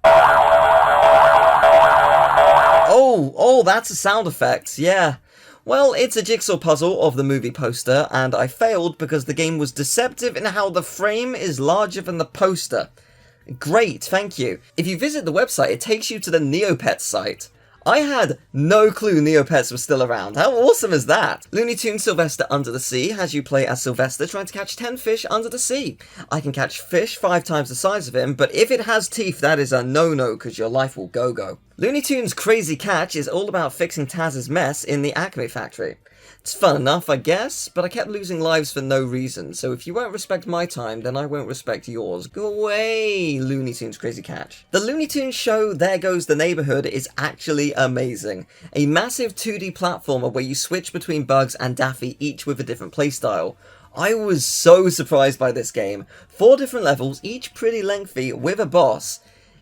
Oh, that's a sound effect, yeah. Well, it's a jigsaw puzzle of the movie poster, and I failed because the game was deceptive in how the frame is larger than the poster. Great, thank you. If you visit the website, it takes you to the Neopets site. I had no clue Neopets was still around. How awesome is that? Looney Tunes Sylvester Under the Sea has you play as Sylvester trying to catch 10 fish under the sea. I can catch fish 5 times the size of him, but if it has teeth, that is a no-no, because your life will go-go. Looney Tunes Crazy Catch is all about fixing Taz's mess in the ACME factory. It's fun enough, I guess, but I kept losing lives for no reason, so if you won't respect my time, then I won't respect yours. Go away, Looney Tunes Crazy Catch. The Looney Tunes show There Goes the Neighborhood is actually amazing. A massive 2D platformer where you switch between Bugs and Daffy, each with a different playstyle. I was so surprised by this game. 4 different levels, each pretty lengthy, with a boss.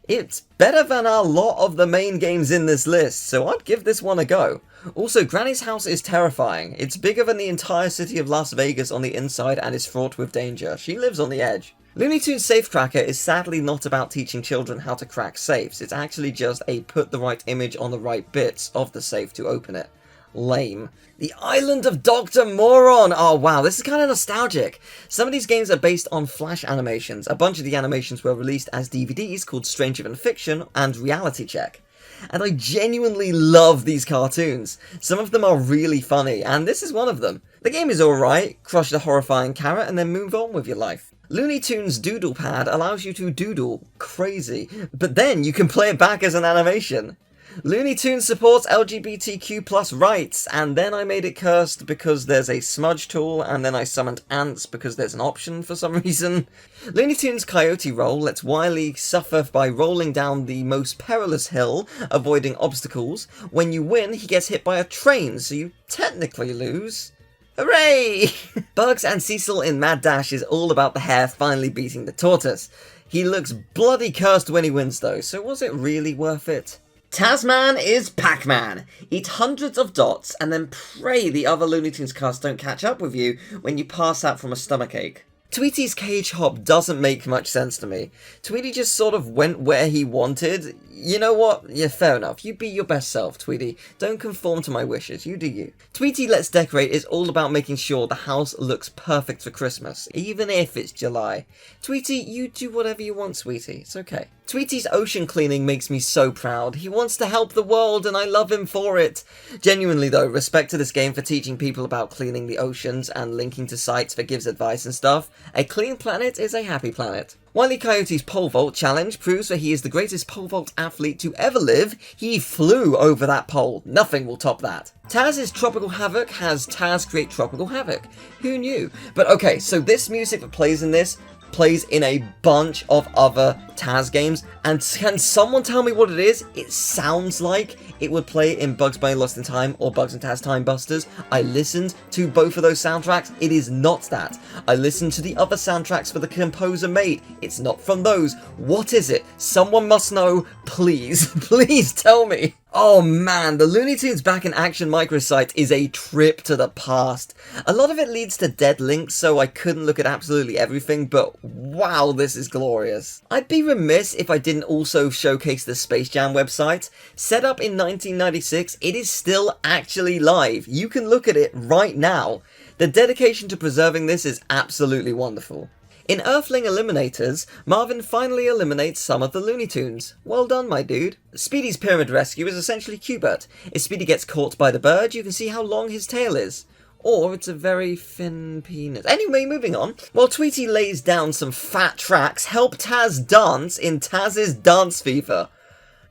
It's better than a lot of the main games in this list, so I'd give this one a go. Also, Granny's house is terrifying. It's bigger than the entire city of Las Vegas on the inside and is fraught with danger. She lives on the edge. Looney Tunes Safecracker is sadly not about teaching children how to crack safes, it's actually just a put the right image on the right bits of the safe to open it. Lame. The Island of Dr. Moron! Oh wow, this is kind of nostalgic. Some of these games are based on Flash animations. A bunch of the animations were released as DVDs called Stranger Than Fiction and Reality Check. And I genuinely love these cartoons. Some of them are really funny, and this is one of them. The game is alright, crush the horrifying carrot and then move on with your life. Looney Tunes Doodle Pad allows you to doodle crazy, but then you can play it back as an animation. Looney Tunes supports LGBTQ+ rights, and then I made it cursed because there's a smudge tool, and then I summoned ants because there's an option for some reason. Looney Tunes Coyote Roll lets Wile suffer by rolling down the most perilous hill, avoiding obstacles. When you win, he gets hit by a train, so you technically lose. Hooray! Bugs and Cecil in Mad Dash is all about the hare finally beating the tortoise. He looks bloody cursed when he wins though, so was it really worth it? Taz-Man is Pac-Man. Eat hundreds of dots and then pray the other Looney Tunes cast don't catch up with you when you pass out from a stomachache. Tweety's cage hop doesn't make much sense to me. Tweety just sort of went where he wanted. You know what? Yeah, fair enough. You be your best self, Tweety. Don't conform to my wishes. You do you. Tweety Let's Decorate is all about making sure the house looks perfect for Christmas, even if it's July. Tweety, you do whatever you want, sweetie. It's okay. Tweety's ocean cleaning makes me so proud. He wants to help the world and I love him for it. Genuinely though, respect to this game for teaching people about cleaning the oceans and linking to sites that gives advice and stuff. A clean planet is a happy planet. Wile E. Coyote's pole vault challenge proves that he is the greatest pole vault athlete to ever live. He flew over that pole. Nothing will top that. Taz's Tropical Havoc has Taz create Tropical Havoc. Who knew? But okay, so this music that plays in this plays in a bunch of other Taz games, and can someone tell me what it is? It sounds like it would play in Bugs Bunny Lost in Time or Bugs and Taz Time Busters. I listened to both of those soundtracks. It is not that. I listened to the other soundtracks for the composer made. It's not from those. What is it? Someone must know. Please, please tell me. Oh man, the Looney Tunes Back in Action microsite is a trip to the past. A lot of it leads to dead links, so I couldn't look at absolutely everything, but wow, this is glorious. I'd be remiss if I didn't also showcase the Space Jam website. Set up in 1996, it is still actually live. You can look at it right now. The dedication to preserving this is absolutely wonderful. In Earthling Eliminators, Marvin finally eliminates some of the Looney Tunes. Well done, my dude. Speedy's Pyramid Rescue is essentially Q*bert. If Speedy gets caught by the bird, you can see how long his tail is. Or it's a very thin penis. Anyway, moving on. While Tweety lays down some fat tracks, help Taz dance in Taz's Dance Fever.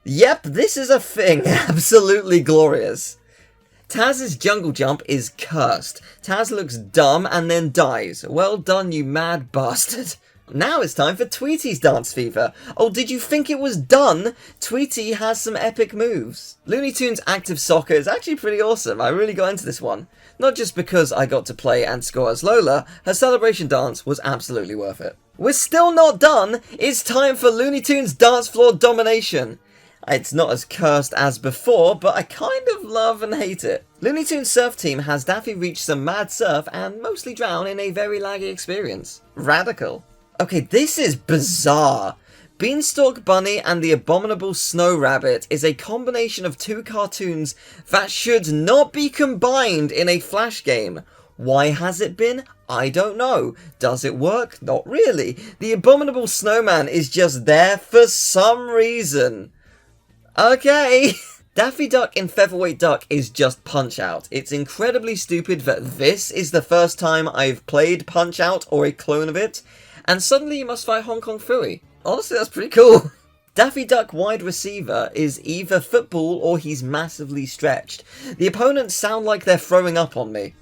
Yep, this is a thing. Absolutely glorious. Taz's Jungle Jump is cursed. Taz looks dumb and then dies. Well done, you mad bastard. Now it's time for Tweety's Dance Fever. Oh, did you think it was done? Tweety has some epic moves. Looney Tunes Active Soccer is actually pretty awesome. I really got into this one. Not just because I got to play and score as Lola, her celebration dance was absolutely worth it. We're still not done. It's time for Looney Tunes Dance Floor Domination. It's not as cursed as before, but I kind of love and hate it. Looney Tunes Surf Team has Daffy reach some mad surf and mostly drown in a very laggy experience. Radical. Okay, this is bizarre. Beanstalk Bunny and the Abominable Snow Rabbit is a combination of two cartoons that should not be combined in a Flash game. Why has it been? I don't know. Does it work? Not really. The Abominable Snowman is just there for some reason. Okay. Daffy Duck in Featherweight Duck is just Punch-Out. It's incredibly stupid that this is the first time I've played Punch-Out or a clone of it, and suddenly you must fight Hong Kong Phooey. Honestly, that's pretty cool. Daffy Duck wide receiver is either football or he's massively stretched. The opponents sound like they're throwing up on me.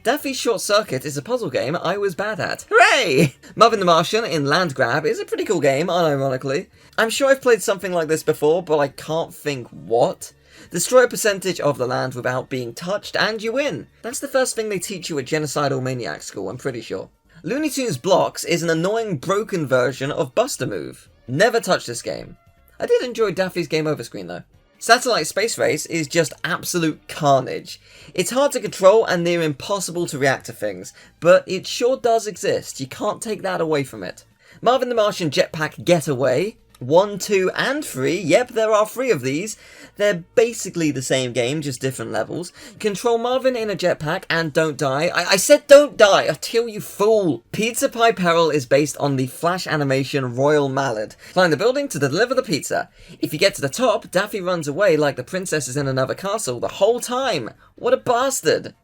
Daffy Short Circuit is a puzzle game I was bad at. Hooray! Marvin the Martian in Land Grab is a pretty cool game, unironically. I'm sure I've played something like this before, but I can't think what. Destroy a percentage of the land without being touched and you win. That's the first thing they teach you at Genocidal Maniac School, I'm pretty sure. Looney Tunes Blocks is an annoying broken version of Buster Move. Never touched this game. I did enjoy Daffy's game over screen though. Satellite Space Race is just absolute carnage. It's hard to control and near impossible to react to things, but it sure does exist. You can't take that away from it. Marvin the Martian Jetpack Getaway. 1, 2, and 3. Yep, there are 3 of these. They're basically the same game, just different levels. Control Marvin in a jetpack and don't die. I said don't die, until you fool. Pizza Pie Peril is based on the Flash animation Royal Mallard. Climb the building to deliver the pizza. If you get to the top, Daffy runs away like the princess is in another castle the whole time. What a bastard.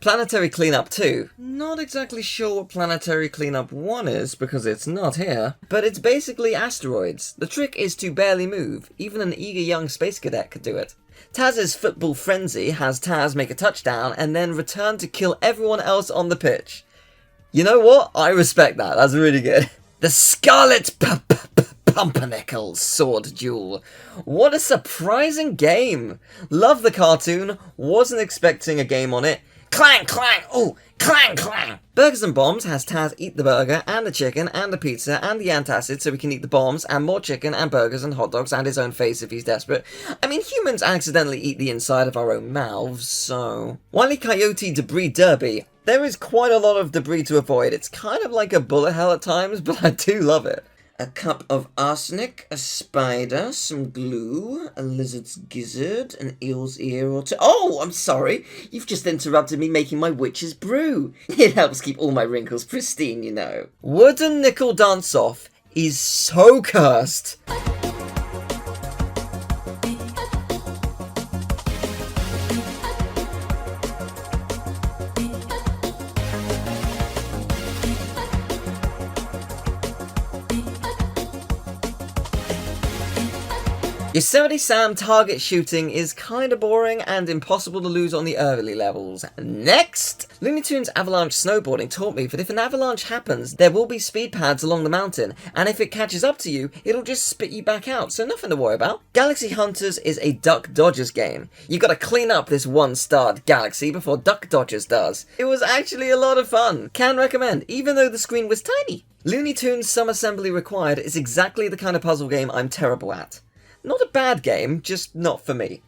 Planetary Cleanup 2. Not exactly sure what Planetary Cleanup 1 is, because it's not here, but it's basically asteroids. The trick is to barely move. Even an eager young space cadet could do it. Taz's Football Frenzy has Taz make a touchdown and then return to kill everyone else on the pitch. You know what? I respect that. That's really good. The Scarlet Pumpernickel Sword Duel. What a surprising game. Love the cartoon. Wasn't expecting a game on it. Clang, clang, oh, clang, clang. Burgers and Bombs has Taz eat the burger and the chicken and the pizza and the antacid so he can eat the bombs and more chicken and burgers and hot dogs and his own face if he's desperate. I mean, humans accidentally eat the inside of our own mouths, so... Wile E. Coyote Debris Derby. There is quite a lot of debris to avoid. It's kind of like a bullet hell at times, but I do love it. A cup of arsenic, a spider, some glue, a lizard's gizzard, an eel's ear or two. Oh, I'm sorry. You've just interrupted me making my witch's brew. It helps keep all my wrinkles pristine, you know. Wooden Nickel Dance-Off is so cursed. Yosemite Sam target shooting is kinda boring and impossible to lose on the early levels. Next! Looney Tunes Avalanche Snowboarding taught me that if an avalanche happens, there will be speed pads along the mountain, and if it catches up to you, it'll just spit you back out, so nothing to worry about. Galaxy Hunters is a Duck Dodgers game. You gotta clean up this one-starred galaxy before Duck Dodgers does. It was actually a lot of fun. Can recommend, even though the screen was tiny. Looney Tunes Some Assembly Required is exactly the kind of puzzle game I'm terrible at. Not a bad game, just not for me.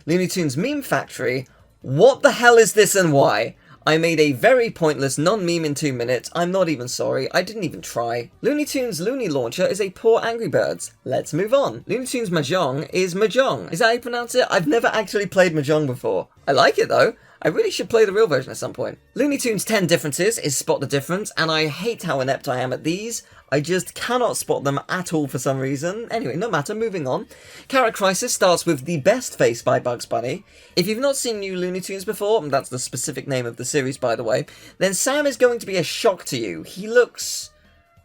Looney Tunes Meme Factory. What the hell is this and why? I made a very pointless non-meme in 2 minutes. I'm not even sorry. I didn't even try. Looney Tunes Looney Launcher is a poor Angry Birds. Let's move on. Looney Tunes Mahjong is Mahjong. Is that how you pronounce it? I've never actually played Mahjong before. I like it though. I really should play the real version at some point. Looney Tunes 10 Differences is Spot the Difference, and I hate how inept I am at these. I just cannot spot them at all for some reason. Anyway, no matter, moving on. Carrot Crisis starts with The Best Face by Bugs Bunny. If you've not seen New Looney Tunes before, and that's the specific name of the series by the way, then Sam is going to be a shock to you. He looks...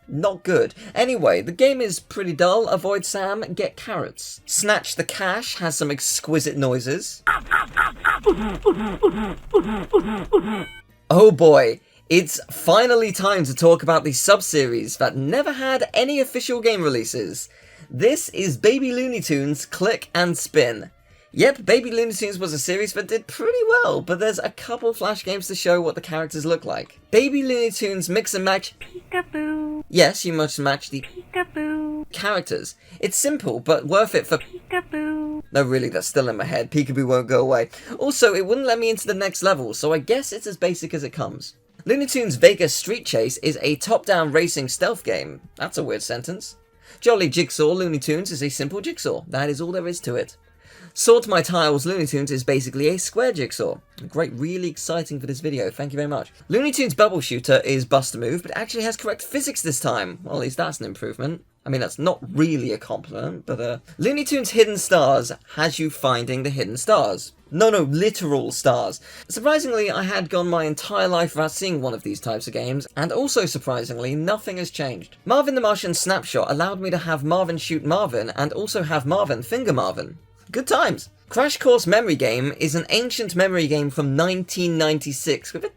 not good. Anyway, the game is pretty dull. Avoid Sam, get carrots. Snatch the Cash has some exquisite noises. Oh boy, it's finally time to talk about the sub-series that never had any official game releases. This is Baby Looney Tunes Click and Spin. Yep, Baby Looney Tunes was a series that did pretty well, but there's a couple Flash games to show what the characters look like. Baby Looney Tunes Mix and Match... Peekaboo. Yes, you must match the... Peekaboo. Characters. It's simple, but worth it for... Peekaboo. No, really, that's still in my head. Peekaboo won't go away. Also, it wouldn't let me into the next level, so I guess it's as basic as it comes. Looney Tunes Vegas Street Chase is a top-down racing stealth game. That's a weird sentence. Jolly Jigsaw Looney Tunes is a simple jigsaw. That is all there is to it. Sort My Tiles Looney Tunes is basically a square jigsaw. Great, really exciting for this video, thank you very much. Looney Tunes Bubble Shooter is Bust a Move, but it actually has correct physics this time. Well, at least that's an improvement. I mean, that's not really a compliment, but Looney Tunes Hidden Stars has you finding the hidden stars. No, literal stars. Surprisingly, I had gone my entire life without seeing one of these types of games, and also surprisingly, nothing has changed. Marvin the Martian Snapshot allowed me to have Marvin shoot Marvin, and also have Marvin finger Marvin. Good times. Crash Course Memory Game is an ancient memory game from 1996 with a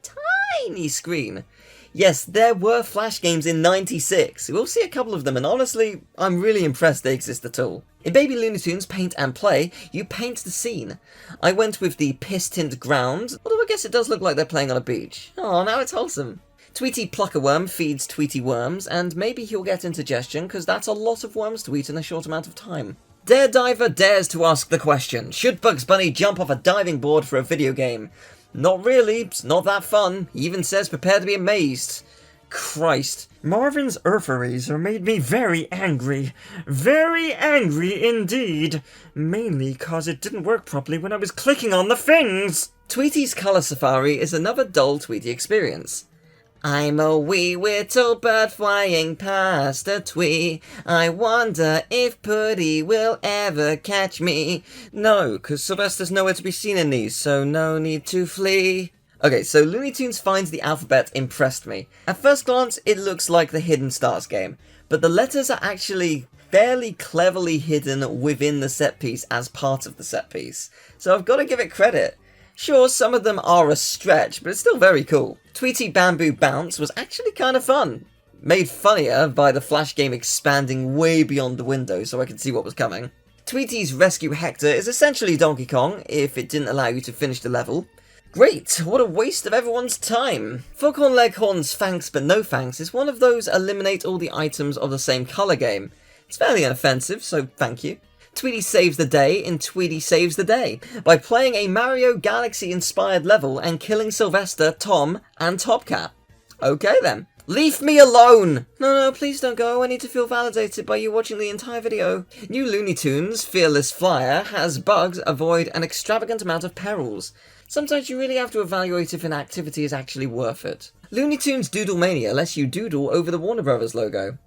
tiny screen. Yes, there were Flash games in 96. We'll see a couple of them, and honestly, I'm really impressed they exist at all. In Baby Looney Tunes Paint and Play, you paint the scene. I went with the piss-tint ground, although I guess it does look like they're playing on a beach. Oh, now it's wholesome. Tweety Pluck a Worm feeds Tweety worms, and maybe he'll get indigestion, because that's a lot of worms to eat in a short amount of time. Darediver dares to ask the question, should Bugs Bunny jump off a diving board for a video game? Not really, it's not that fun. He even says prepare to be amazed. Christ. Marvin's Eartheries made me very angry. Very angry indeed. Mainly cause it didn't work properly when I was clicking on the things. Tweety's Colour Safari is another dull Tweety experience. I'm a wee little bird flying past a twee. I wonder if Putty will ever catch me. No, because Sylvester's nowhere to be seen in these, so no need to flee. Okay, so Looney Tunes Finds the Alphabet impressed me. At first glance, it looks like the Hidden Stars game, but the letters are actually fairly cleverly hidden within the set piece as part of the set piece. So I've got to give it credit. Sure, some of them are a stretch, but it's still very cool. Tweety Bamboo Bounce was actually kind of fun. Made funnier by the Flash game expanding way beyond the window so I could see what was coming. Tweety's Rescue Hector is essentially Donkey Kong, if it didn't allow you to finish the level. Great, what a waste of everyone's time. Foghorn Leghorn's Thanks But No Thanks is one of those eliminate all the items of the same colour game. It's fairly inoffensive, so thank you. Tweety saves the day in Tweety Saves the Day by playing a Mario Galaxy-inspired level and killing Sylvester, Tom, and Topcat. Okay then. Leave me alone! No, please don't go. I need to feel validated by you watching the entire video. New Looney Tunes, Fearless Flyer, has bugs avoid an extravagant amount of perils. Sometimes you really have to evaluate if an activity is actually worth it. Looney Tunes Doodle-Mania lets you doodle over the Warner Brothers logo.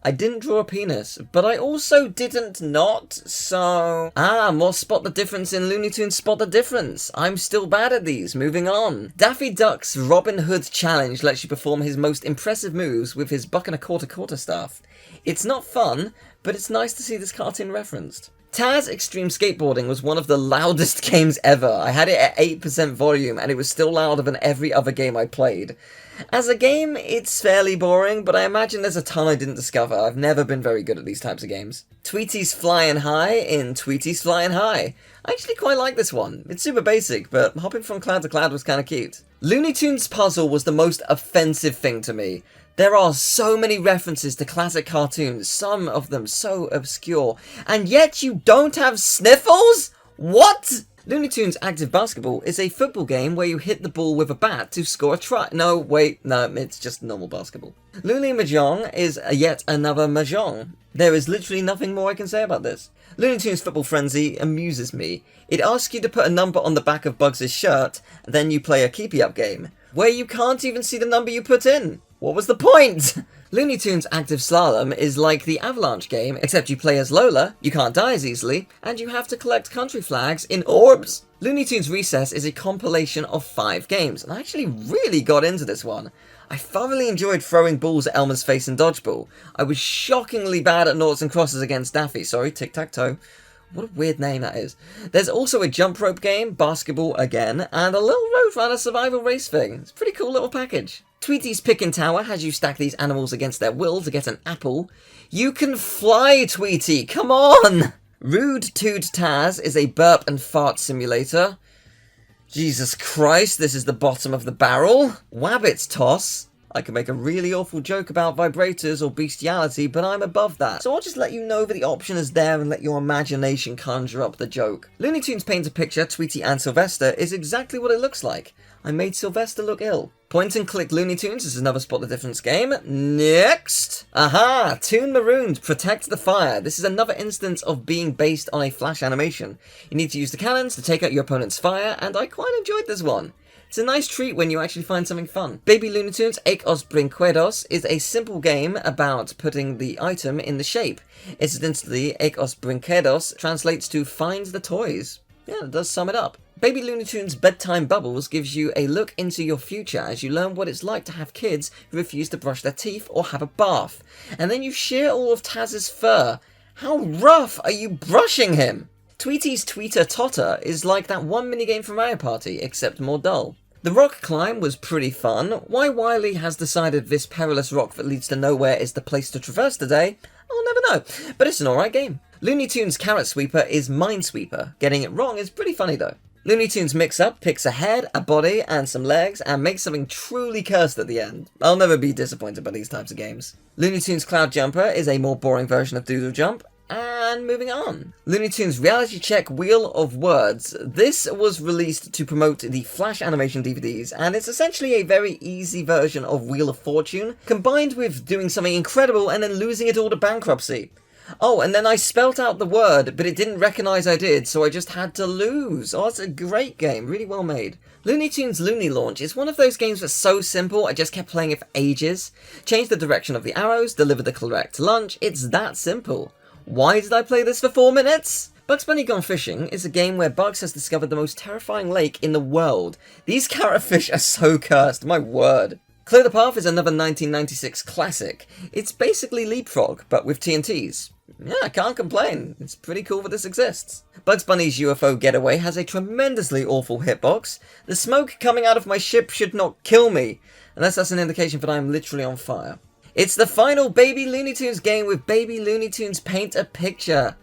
I didn't draw a penis, but I also didn't not, so... more Spot the Difference in Looney Tunes Spot the Difference. I'm still bad at these, moving on. Daffy Duck's Robin Hood Challenge lets you perform his most impressive moves with his buck and a quarter staff. It's not fun, but it's nice to see this cartoon referenced. Taz Extreme Skateboarding was one of the loudest games ever. I had it at 8% volume and it was still louder than every other game I played. As a game, it's fairly boring, but I imagine there's a ton I didn't discover. I've never been very good at these types of games. Tweety's Flying High in Tweety's Flying High. I actually quite like this one. It's super basic, but hopping from cloud to cloud was kind of cute. Looney Tunes Puzzle was the most offensive thing to me. There are so many references to classic cartoons, some of them so obscure, and yet you don't have sniffles? What? Looney Tunes Active Basketball is a football game where you hit the ball with a bat to score a try. No, wait, no, it's just normal basketball. Looney Mahjong is yet another Mahjong. There is literally nothing more I can say about this. Looney Tunes Football Frenzy amuses me. It asks you to put a number on the back of Bugs' shirt, then you play a keepy-up game, where you can't even see the number you put in. What was the point? Looney Tunes Active Slalom is like the Avalanche game, except you play as Lola, you can't die as easily, and you have to collect country flags in orbs. Looney Tunes Recess is a compilation of 5 games, and I actually really got into this one. I thoroughly enjoyed throwing balls at Elmer's face in Dodgeball. I was shockingly bad at noughts and crosses against Daffy, sorry, tic-tac-toe. What a weird name that is. There's also a jump rope game, basketball again, and a little Roadrunner survival race thing. It's a pretty cool little package. Tweety's Pickin' Tower has you stack these animals against their will to get an apple. You can fly, Tweety, come on! Rude Tood Taz is a burp and fart simulator. Jesus Christ, this is the bottom of the barrel. Wabbit's Toss. I could make a really awful joke about vibrators or bestiality, but I'm above that. So I'll just let you know that the option is there and let your imagination conjure up the joke. Looney Tunes Paint a Picture, Tweety and Sylvester is exactly what it looks like. I made Sylvester look ill. Point and Click Looney Tunes is another Spot the Difference game. Next! Aha! Toon Marooned, Protect the Fire. This is another instance of being based on a flash animation. You need to use the cannons to take out your opponent's fire, and I quite enjoyed this one. It's a nice treat when you actually find something fun. Baby Looney Tunes Ek os Brinquedos is a simple game about putting the item in the shape. Incidentally, Ek os Brinquedos translates to Find the Toys. Yeah, it does sum it up. Baby Looney Tunes Bedtime Bubbles gives you a look into your future as you learn what it's like to have kids who refuse to brush their teeth or have a bath. And then you shear all of Taz's fur. How rough are you brushing him? Tweety's Tweeter Totter is like that one minigame from Mario Party, except more dull. The rock climb was pretty fun. Why Wile has decided this perilous rock that leads to nowhere is the place to traverse today, I'll never know, but it's an alright game. Looney Tunes Carrot Sweeper is Minesweeper. Getting it wrong is pretty funny though. Looney Tunes Mix Up picks a head, a body, and some legs, and makes something truly cursed at the end. I'll never be disappointed by these types of games. Looney Tunes Cloud Jumper is a more boring version of Doodle Jump. And moving on. Looney Tunes Reality Check Wheel of Words. This was released to promote the Flash animation DVDs, and it's essentially a very easy version of Wheel of Fortune, combined with doing something incredible and then losing it all to bankruptcy. Oh, and then I spelt out the word, but it didn't recognise I did, so I just had to lose. Oh, it's a great game, really well made. Looney Tunes Looney Launch is one of those games that's so simple, I just kept playing it for ages. Change the direction of the arrows, deliver the correct lunch, it's that simple. Why did I play this for 4 minutes? Bugs Bunny Gone Fishing is a game where Bugs has discovered the most terrifying lake in the world. These carrot fish are so cursed, my word. Clear the Path is another 1996 classic. It's basically Leapfrog, but with TNTs. Yeah, I can't complain. It's pretty cool that this exists. Bugs Bunny's UFO Getaway has a tremendously awful hitbox. The smoke coming out of my ship should not kill me, unless that's an indication that I'm literally on fire. It's the final Baby Looney Tunes game with Baby Looney Tunes Paint a Picture.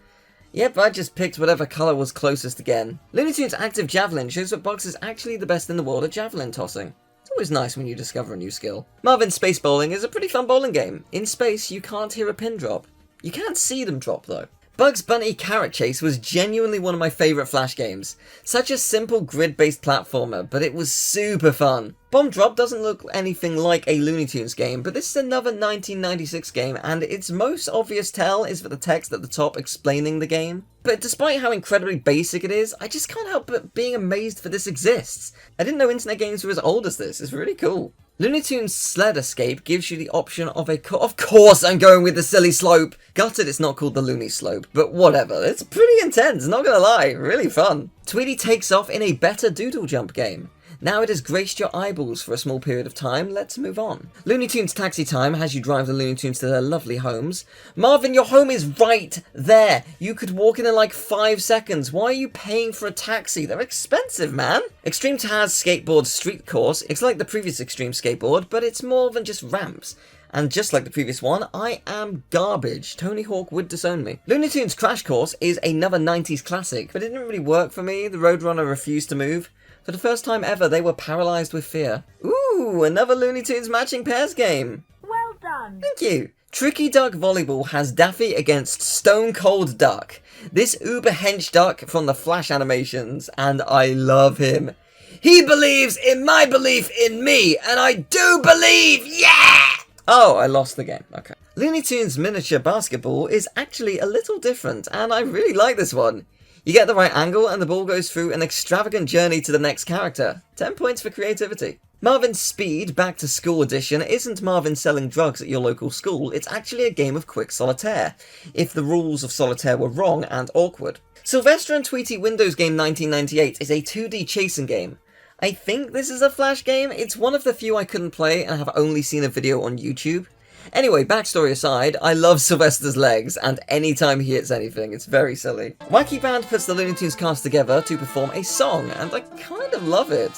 Yep, I just picked whatever colour was closest again. Looney Tunes Active Javelin shows that Bugs is actually the best in the world at javelin tossing. It's always nice when you discover a new skill. Marvin Space Bowling is a pretty fun bowling game. In space, you can't hear a pin drop. You can't see them drop though. Bugs Bunny Carrot Chase was genuinely one of my favourite Flash games. Such a simple grid-based platformer, but it was super fun. Bomb Drop doesn't look anything like a Looney Tunes game, but this is another 1996 game, and its most obvious tell is for the text at the top explaining the game. But despite how incredibly basic it is, I just can't help but being amazed that this exists. I didn't know internet games were as old as this, it's really cool. Looney Tunes Sled Escape gives you the option of of course I'm going with the silly slope! Gutted it's not called the Looney Slope, but whatever, it's pretty intense, not gonna lie, really fun. Tweety takes off in a better doodle jump game. Now it has graced your eyeballs for a small period of time, let's move on. Looney Tunes Taxi Time has you drive the Looney Tunes to their lovely homes. Marvin, your home is right there! You could walk in like 5 seconds. Why are you paying for a taxi? They're expensive, man! Extreme Taz Skateboard Street Course. It's like the previous Extreme Skateboard, but it's more than just ramps. And just like the previous one, I am garbage. Tony Hawk would disown me. Looney Tunes Crash Course is another 90s classic, but it didn't really work for me. The Roadrunner refused to move. For the first time ever, they were paralysed with fear. Ooh, another Looney Tunes Matching Pairs game. Well done. Thank you. Tricky Duck Volleyball has Daffy against Stone Cold Duck. This uber hench duck from the Flash animations, and I love him. He believes in my belief in me, and I do believe, yeah! Oh, I lost the game, okay. Looney Tunes Miniature Basketball is actually a little different, and I really like this one. You get the right angle and the ball goes through an extravagant journey to the next character. 10 points for creativity. Marvin's Speed Back to School Edition isn't Marvin selling drugs at your local school, it's actually a game of quick solitaire, if the rules of solitaire were wrong and awkward. Sylvester and Tweety Windows Game 1998 is a 2D chasing game. I think this is a Flash game, it's one of the few I couldn't play and have only seen a video on YouTube. Anyway, backstory aside, I love Sylvester's legs, and anytime he hits anything, it's very silly. Wacky Band puts the Looney Tunes cast together to perform a song, and I kind of love it.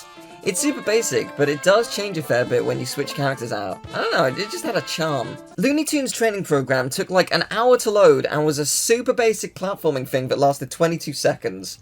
It's super basic, but it does change a fair bit when you switch characters out. I don't know, it just had a charm. Looney Tunes Training Program took like an hour to load and was a super basic platforming thing that lasted 22 seconds.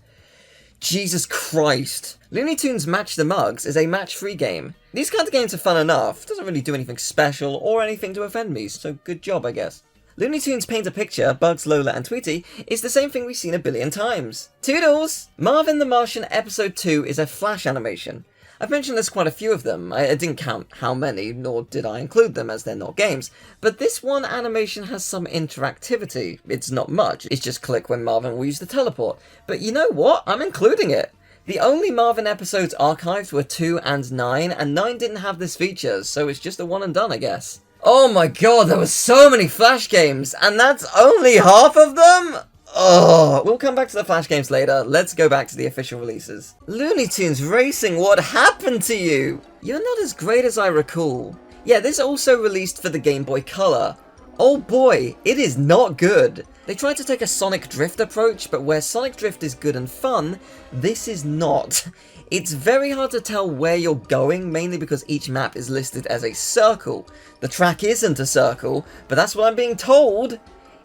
Jesus Christ. Looney Tunes Match the Mugs is a match-free game. These kinds of games are fun enough, doesn't really do anything special or anything to offend me, so good job I guess. Looney Tunes Paint a Picture, Bugs, Lola and Tweety is the same thing we've seen a billion times. Toodles! Marvin the Martian Episode 2 is a Flash animation. I've mentioned there's quite a few of them. I didn't count how many, nor did I include them as they're not games, but this one animation has some interactivity. It's not much, it's just click when Marvin will use the teleport. But you know what? I'm including it! The only Marvin episodes archived were 2 and 9, and 9 didn't have this feature, so it's just a one and done, I guess. Oh my god, there were so many Flash games, and that's only half of them?! Oh, we'll come back to the Flash games later. Let's go back to the official releases. Looney Tunes Racing, what happened to you? You're not as great as I recall. Yeah, this also released for the Game Boy Color. Oh boy, it is not good. They tried to take a Sonic Drift approach, but where Sonic Drift is good and fun, this is not. It's very hard to tell where you're going, mainly because each map is listed as a circle. The track isn't a circle, but that's what I'm being told.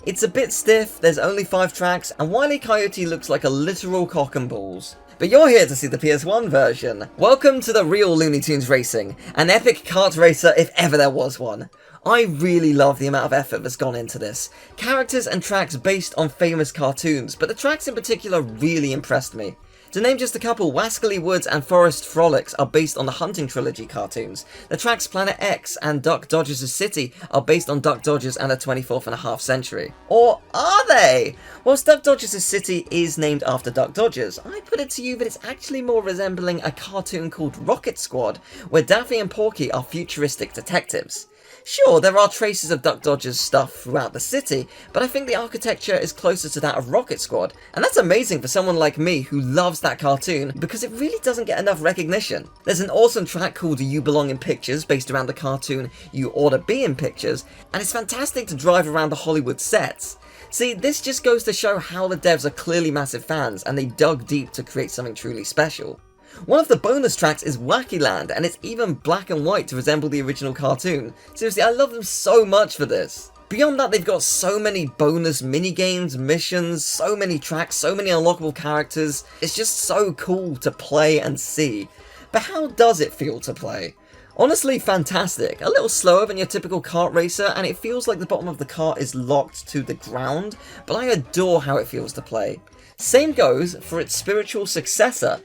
It's a bit stiff, there's only 5 tracks, and Wile E. Coyote looks like a literal cock and balls. But you're here to see the PS1 version. Welcome to the real Looney Tunes Racing, an epic kart racer if ever there was one. I really love the amount of effort that's gone into this. Characters and tracks based on famous cartoons, but the tracks in particular really impressed me. To name just a couple, Wascally Woods and Forest Frolics are based on the Hunting Trilogy cartoons. The tracks Planet X and Duck Dodgers' City are based on Duck Dodgers and the 24th and a half century. Or are they? Whilst Duck Dodgers' City is named after Duck Dodgers, I put it to you that it's actually more resembling a cartoon called Rocket Squad, where Daffy and Porky are futuristic detectives. Sure, there are traces of Duck Dodgers stuff throughout the city, but I think the architecture is closer to that of Rocket Squad, and that's amazing for someone like me who loves that cartoon, because it really doesn't get enough recognition. There's an awesome track called You Belong in Pictures, based around the cartoon You Oughta Be in Pictures, and it's fantastic to drive around the Hollywood sets. See, this just goes to show how the devs are clearly massive fans, and they dug deep to create something truly special. One of the bonus tracks is Wacky Land, and it's even black and white to resemble the original cartoon. Seriously, I love them so much for this. Beyond that, they've got so many bonus minigames, missions, so many tracks, so many unlockable characters. It's just so cool to play and see. But how does it feel to play? Honestly, fantastic. A little slower than your typical kart racer, and it feels like the bottom of the kart is locked to the ground, but I adore how it feels to play. Same goes for its spiritual successor.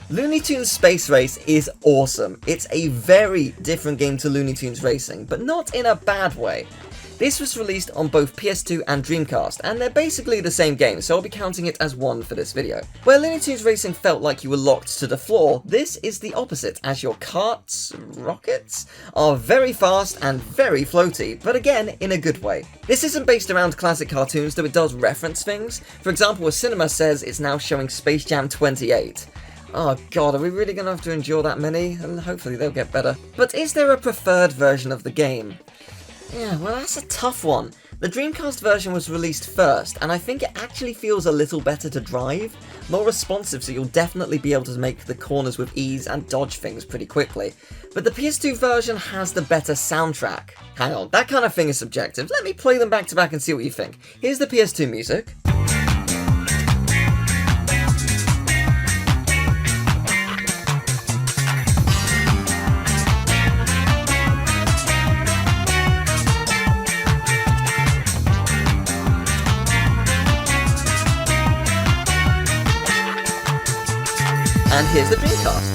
Looney Tunes Space Race is awesome. It's a very different game to Looney Tunes Racing, but not in a bad way. This was released on both PS2 and Dreamcast, and they're basically the same game, so I'll be counting it as one for this video. Where Looney Tunes Racing felt like you were locked to the floor, this is the opposite, as your rockets, are very fast and very floaty, but again, in a good way. This isn't based around classic cartoons, though it does reference things. For example, a cinema says it's now showing Space Jam 28. Oh god, are we really going to have to endure that many? And hopefully they'll get better. But is there a preferred version of the game? Yeah, well that's a tough one. The Dreamcast version was released first, and I think it actually feels a little better to drive. More responsive, so you'll definitely be able to make the corners with ease and dodge things pretty quickly. But the PS2 version has the better soundtrack. Hang on, that kind of thing is subjective. Let me play them back to back and see what you think. Here's the PS2 music. And here's the Dreamcast.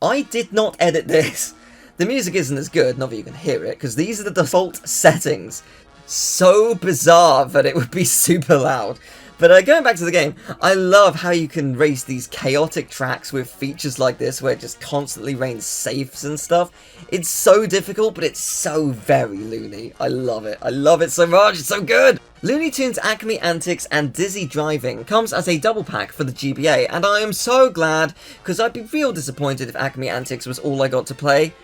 I did not edit this. The music isn't as good, not that you can hear it, because these are the default settings. So bizarre that it would be super loud. But going back to the game, I love how you can race these chaotic tracks with features like this where it just constantly rains safes and stuff. It's so difficult, but it's so very Looney. I love it. I love it so much. It's so good. Looney Tunes ACME Antics and Dizzy Driving comes as a double pack for the GBA, and I am so glad, because I'd be real disappointed if ACME Antics was all I got to play.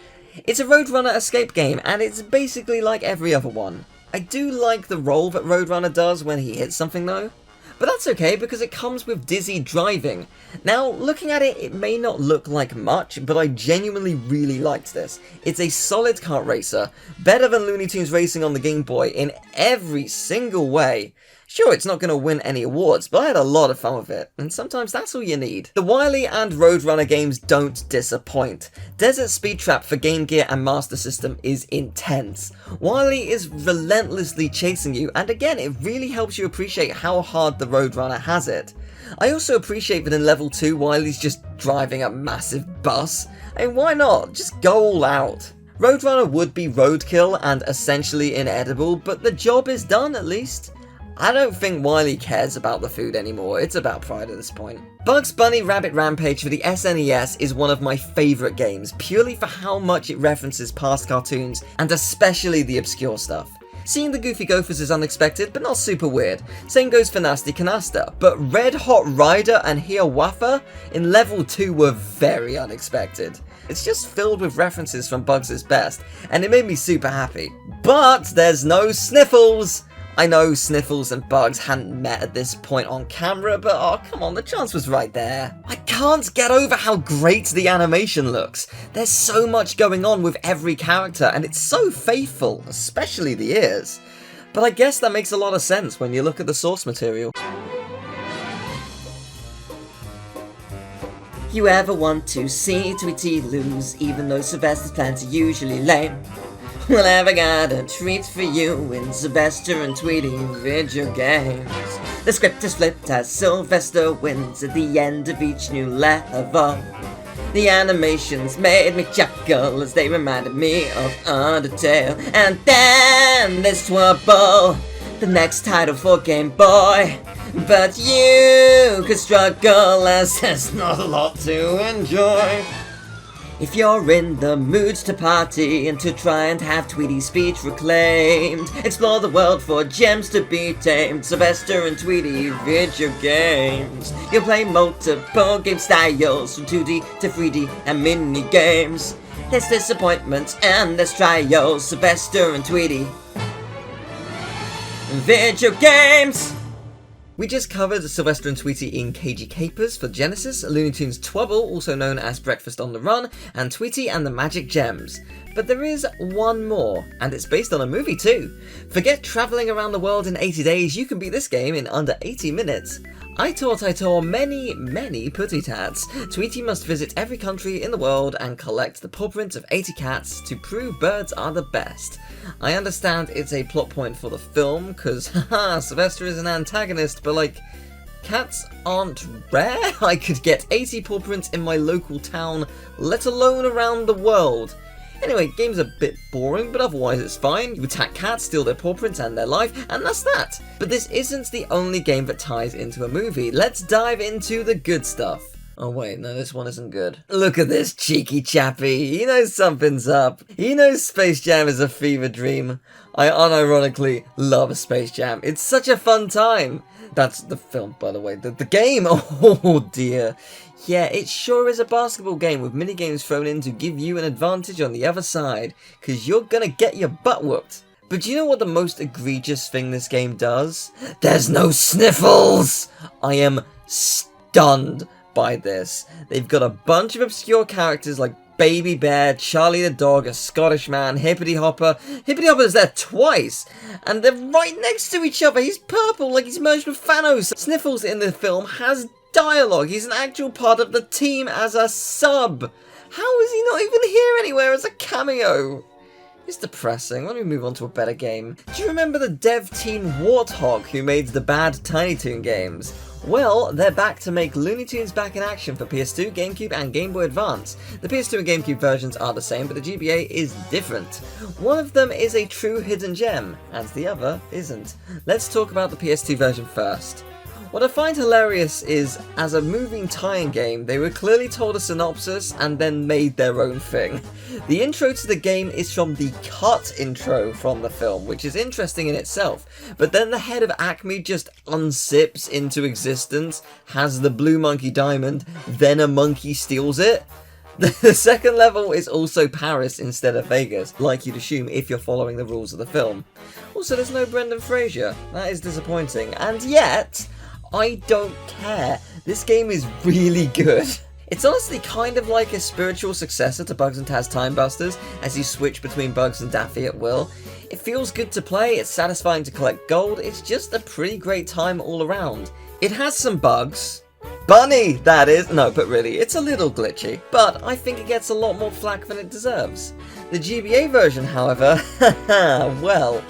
It's a Roadrunner escape game, and it's basically like every other one. I do like the roll that Roadrunner does when he hits something though. But that's okay, because it comes with Dizzy Driving. Now, looking at it, it may not look like much, but I genuinely really liked this. It's a solid kart racer, better than Looney Tunes Racing on the Game Boy in every single way. Sure, it's not going to win any awards, but I had a lot of fun with it, and sometimes that's all you need. The Wile and Roadrunner games don't disappoint. Desert Speedtrap for Game Gear and Master System is intense. Wile is relentlessly chasing you, and again, it really helps you appreciate how hard the Roadrunner has it. I also appreciate that in level 2, Wile's just driving a massive bus. I mean, why not? Just go all out. Roadrunner would be roadkill and essentially inedible, but the job is done at least. I don't think Wile cares about the food anymore, it's about pride at this point. Bugs Bunny Rabbit Rampage for the SNES is one of my favourite games, purely for how much it references past cartoons, and especially the obscure stuff. Seeing the Goofy Gophers is unexpected, but not super weird. Same goes for Nasty Canasta, but Red Hot Rider and Hiawatha in level 2 were very unexpected. It's just filled with references from Bugs' Best, and it made me super happy. But there's no Sniffles! I know Sniffles and Bugs hadn't met at this point on camera, but oh come on, the chance was right there. I can't get over how great the animation looks. There's so much going on with every character, and it's so faithful, especially the ears. But I guess that makes a lot of sense when you look at the source material. You ever want to see Tweety lose, even though Sylvester's plans are usually lame? Well, I've got a treat for you in Sylvester and Tweety video games. The script is flipped as Sylvester wins at the end of each new level. The animations made me chuckle as they reminded me of Undertale. And then there's Trouble, the next title for Game Boy. But you could struggle as there's not a lot to enjoy. If you're in the mood to party and to try and have Tweety's speech reclaimed, explore the world for gems to be tamed, Sylvester and Tweety video games. You'll play multiple game styles from 2D to 3D and mini games. There's disappointments and there's trials, Sylvester and Tweety video games. We just covered Sylvester and Tweety in Cagey Capers for Genesis, Looney Tunes Twubble, also known as Breakfast on the Run, and Tweety and the Magic Gems. But there is one more, and it's based on a movie too. Forget travelling around the world in 80 days, you can beat this game in under 80 minutes. I taught many putty tats. Tweety must visit every country in the world and collect the paw prints of 80 cats to prove birds are the best. I understand it's a plot point for the film, because haha, Sylvester is an antagonist, but like, cats aren't rare? I could get 80 paw prints in my local town, let alone around the world. Anyway, game's a bit boring, but otherwise it's fine. You attack cats, steal their paw prints and their life, and that's that. But this isn't the only game that ties into a movie. Let's dive into the good stuff. Oh wait, no, this one isn't good. Look at this cheeky chappy. He knows something's up. He knows Space Jam is a fever dream. I unironically love Space Jam. It's such a fun time. That's the film, by the way. The game, oh dear. Yeah, it sure is a basketball game with minigames thrown in to give you an advantage on the other side, because you're gonna get your butt whooped. But do you know what the most egregious thing this game does? There's no sniffles! I am stunned by this. They've got a bunch of obscure characters like Baby Bear, Charlie the Dog, a Scottish man, Hippity Hopper. Hippity Hopper's there twice, and they're right next to each other. He's purple, like he's merged with Thanos. Sniffles in the film has dialogue. He's an actual part of the team as a sub. How is he not even here anywhere as a cameo? It's depressing. Let me move on to a better game. Do you remember the dev team Warthog who made the bad Tiny Toon games? Well, they're back to make Looney Tunes back in action for PS2, GameCube, and Game Boy Advance. The PS2 and GameCube versions are the same, but the GBA is different. One of them is a true hidden gem, and the other isn't. Let's talk about the PS2 version first. What I find hilarious is, as a moving tie-in game, they were clearly told a synopsis and then made their own thing. The intro to the game is from the cut intro from the film, which is interesting in itself, but then the head of ACME just unzips into existence, has the blue monkey diamond, then a monkey steals it. The second level is also Paris instead of Vegas, like you'd assume if you're following the rules of the film. Also, there's no Brendan Fraser. That is disappointing, and yet I don't care. This game is really good. It's honestly kind of like a spiritual successor to Bugs and Taz Time Busters, as you switch between Bugs and Daffy at will. It feels good to play, it's satisfying to collect gold, it's just a pretty great time all around. It has some bugs. Bunny, that is! No, but really, it's a little glitchy, but I think it gets a lot more flack than it deserves. The GBA version, however, well,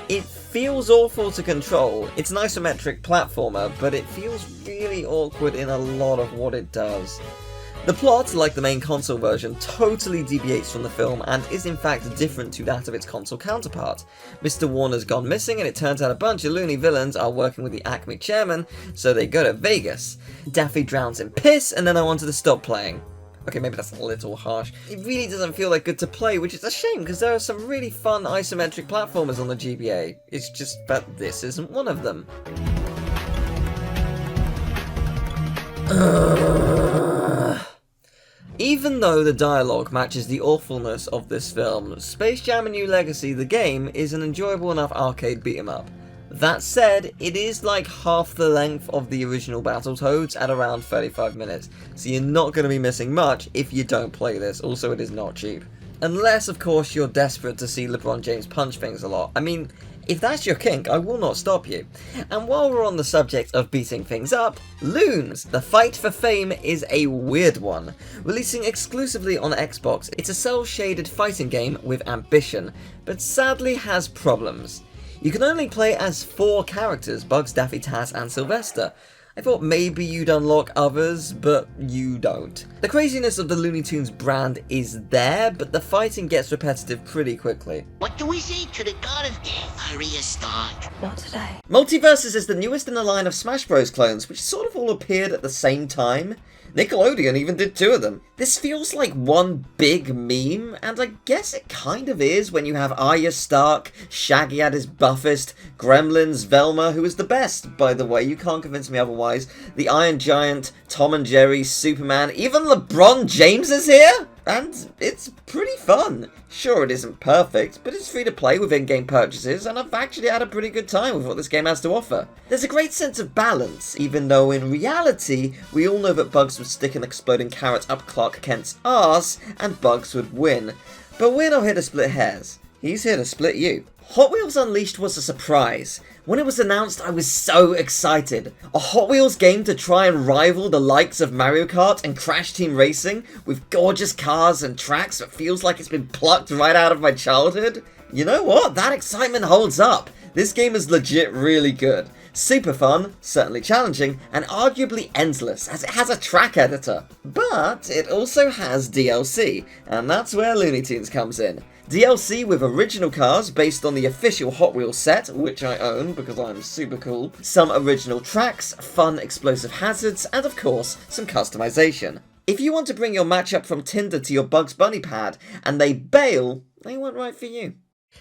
it feels awful to control. It's an isometric platformer, but it feels really awkward in a lot of what it does. The plot, like the main console version, totally deviates from the film and is in fact different to that of its console counterpart. Mr. Warner's gone missing and it turns out a bunch of loony villains are working with the ACME chairman, so they go to Vegas. Daffy drowns in piss and then I wanted to stop playing. Okay, maybe that's a little harsh. It really doesn't feel like good to play, which is a shame because there are some really fun isometric platformers on the GBA. It's just that this isn't one of them. Even though the dialogue matches the awfulness of this film, Space Jam: A New Legacy, the game, is an enjoyable enough arcade beat-em-up. That said, it is like half the length of the original Battletoads at around 35 minutes, so you're not going to be missing much if you don't play this. Also, it is not cheap. Unless, of course, you're desperate to see LeBron James punch things a lot. I mean, If that's your kink, I will not stop you. And while we're on the subject of beating things up, Loons, the fight for fame is a weird one. Releasing exclusively on Xbox, it's a cel-shaded fighting game with ambition, but sadly has problems. You can only play as 4 characters, Bugs, Daffy, Taz and Sylvester. I thought maybe you'd unlock others, but you don't. The craziness of the Looney Tunes brand is there, but the fighting gets repetitive pretty quickly. What do we say to the god of death? Hurry a start. Not today. Multiversus is the newest in the line of Smash Bros clones, which sort of all appeared at the same time. Nickelodeon even did 2 of them. This feels like one big meme, and I guess it kind of is when you have Arya Stark, Shaggy at his buffest, Gremlins, Velma, who is the best, by the way, you can't convince me otherwise, the Iron Giant, Tom and Jerry, Superman, even LeBron James is here? And it's pretty fun. Sure, it isn't perfect, but it's free to play with in-game purchases, and I've actually had a pretty good time with what this game has to offer. There's a great sense of balance, even though in reality, we all know that Bugs would stick an exploding carrot up Clark Kent's arse, and Bugs would win. But we're not here to split hairs. He's here to split you. Hot Wheels Unleashed was a surprise. When it was announced, I was so excited. A Hot Wheels game to try and rival the likes of Mario Kart and Crash Team Racing, with gorgeous cars and tracks that feels like it's been plucked right out of my childhood? You know what? That excitement holds up. This game is legit really good. Super fun, certainly challenging, and arguably endless, as it has a track editor. But it also has DLC, and that's where Looney Tunes comes in. DLC with original cars based on the official Hot Wheels set, which I own because I'm super cool, some original tracks, fun explosive hazards, and of course, some customization. If you want to bring your matchup from Tinder to your Bugs Bunny pad, and they bail, they weren't right for you.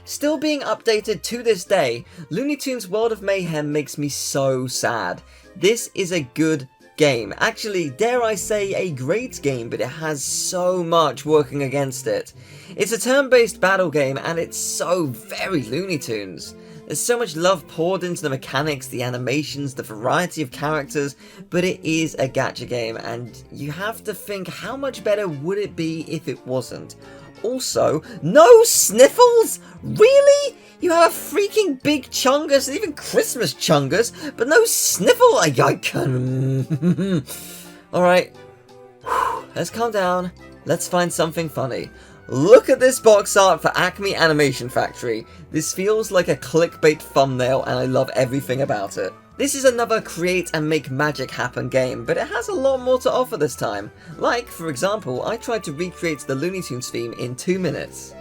Still being updated to this day, Looney Tunes World of Mayhem makes me so sad. This is a good game. Actually, dare I say a great game, but it has so much working against it. It's a turn-based battle game, and it's so very Looney Tunes. There's so much love poured into the mechanics, the animations, the variety of characters, but it is a gacha game, and you have to think how much better would it be if it wasn't. Also, no sniffles? Really? You have a freaking big Chungus, and even Christmas Chungus, but no sniffle? I can... Alright, let's calm down. Let's find something funny. Look at this box art for ACME Animation Factory. This feels like a clickbait thumbnail, and I love everything about it. This is another create and make magic happen game, but it has a lot more to offer this time. Like, for example, I tried to recreate the Looney Tunes theme in 2 minutes.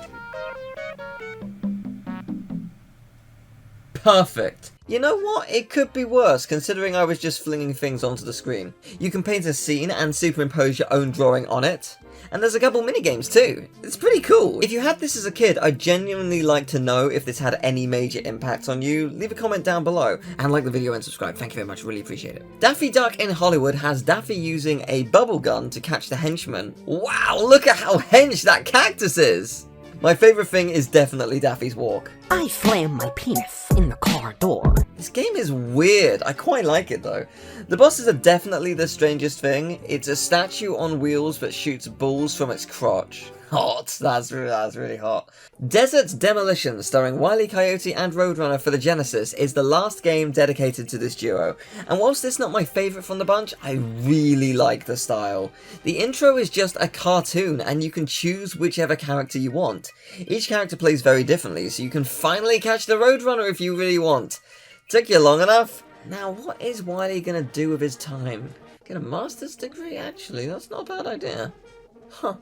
Perfect. You know what? It could be worse, considering I was just flinging things onto the screen. You can paint a scene and superimpose your own drawing on it. And there's a couple minigames too. It's pretty cool. If you had this as a kid, I'd genuinely like to know if this had any major impact on you. Leave a comment down below, and like the video and subscribe. Thank you very much, really appreciate it. Daffy Duck in Hollywood has Daffy using a bubble gun to catch the henchman. Wow, look at how hench that cactus is! My favourite thing is definitely Daffy's walk. I slam my penis in the car door. This game is weird. I quite like it though. The bosses are definitely the strangest thing. It's a statue on wheels that shoots balls from its crotch. Hot. That's really hot. Desert Demolition, starring Wile, Coyote and Roadrunner for the Genesis, is the last game dedicated to this duo. And whilst it's not my favourite from the bunch, I really like the style. The intro is just a cartoon, and you can choose whichever character you want. Each character plays very differently, so you can finally catch the Roadrunner if you really want. Took you long enough? Now, what is Wile gonna do with his time? Get a master's degree? Actually, that's not a bad idea. Huh.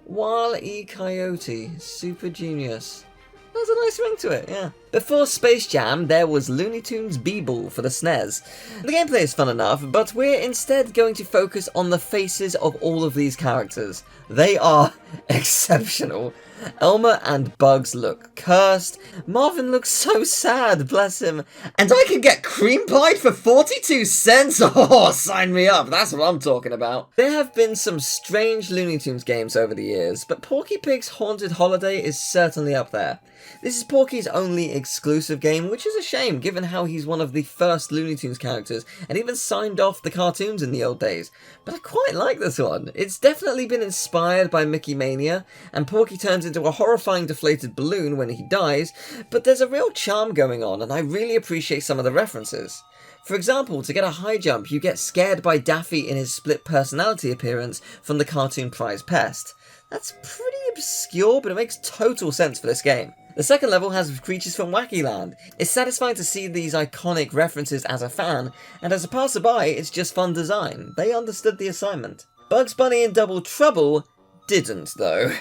Wile E. Coyote, super genius. There's a nice ring to it, yeah. Before Space Jam, there was Looney Tunes B-Ball for the SNES. The gameplay is fun enough, but we're instead going to focus on the faces of all of these characters. They are exceptional. Elmer and Bugs look cursed. Marvin looks so sad, bless him. And I can get cream pie for 42 cents? Oh, sign me up, that's what I'm talking about. There have been some strange Looney Tunes games over the years, but Porky Pig's Haunted Holiday is certainly up there. This is Porky's only exclusive game, which is a shame given how he's one of the first Looney Tunes characters and even signed off the cartoons in the old days. But I quite like this one. It's definitely been inspired by Mickey Mania, and Porky turns into a horrifying deflated balloon when he dies, but there's a real charm going on, and I really appreciate some of the references. For example, to get a high jump, you get scared by Daffy in his split personality appearance from the cartoon Prize Pest. That's pretty obscure, but it makes total sense for this game. The second level has creatures from Wacky Land. It's satisfying to see these iconic references as a fan, and as a passerby, it's just fun design. They understood the assignment. Bugs Bunny in Double Trouble didn't, though.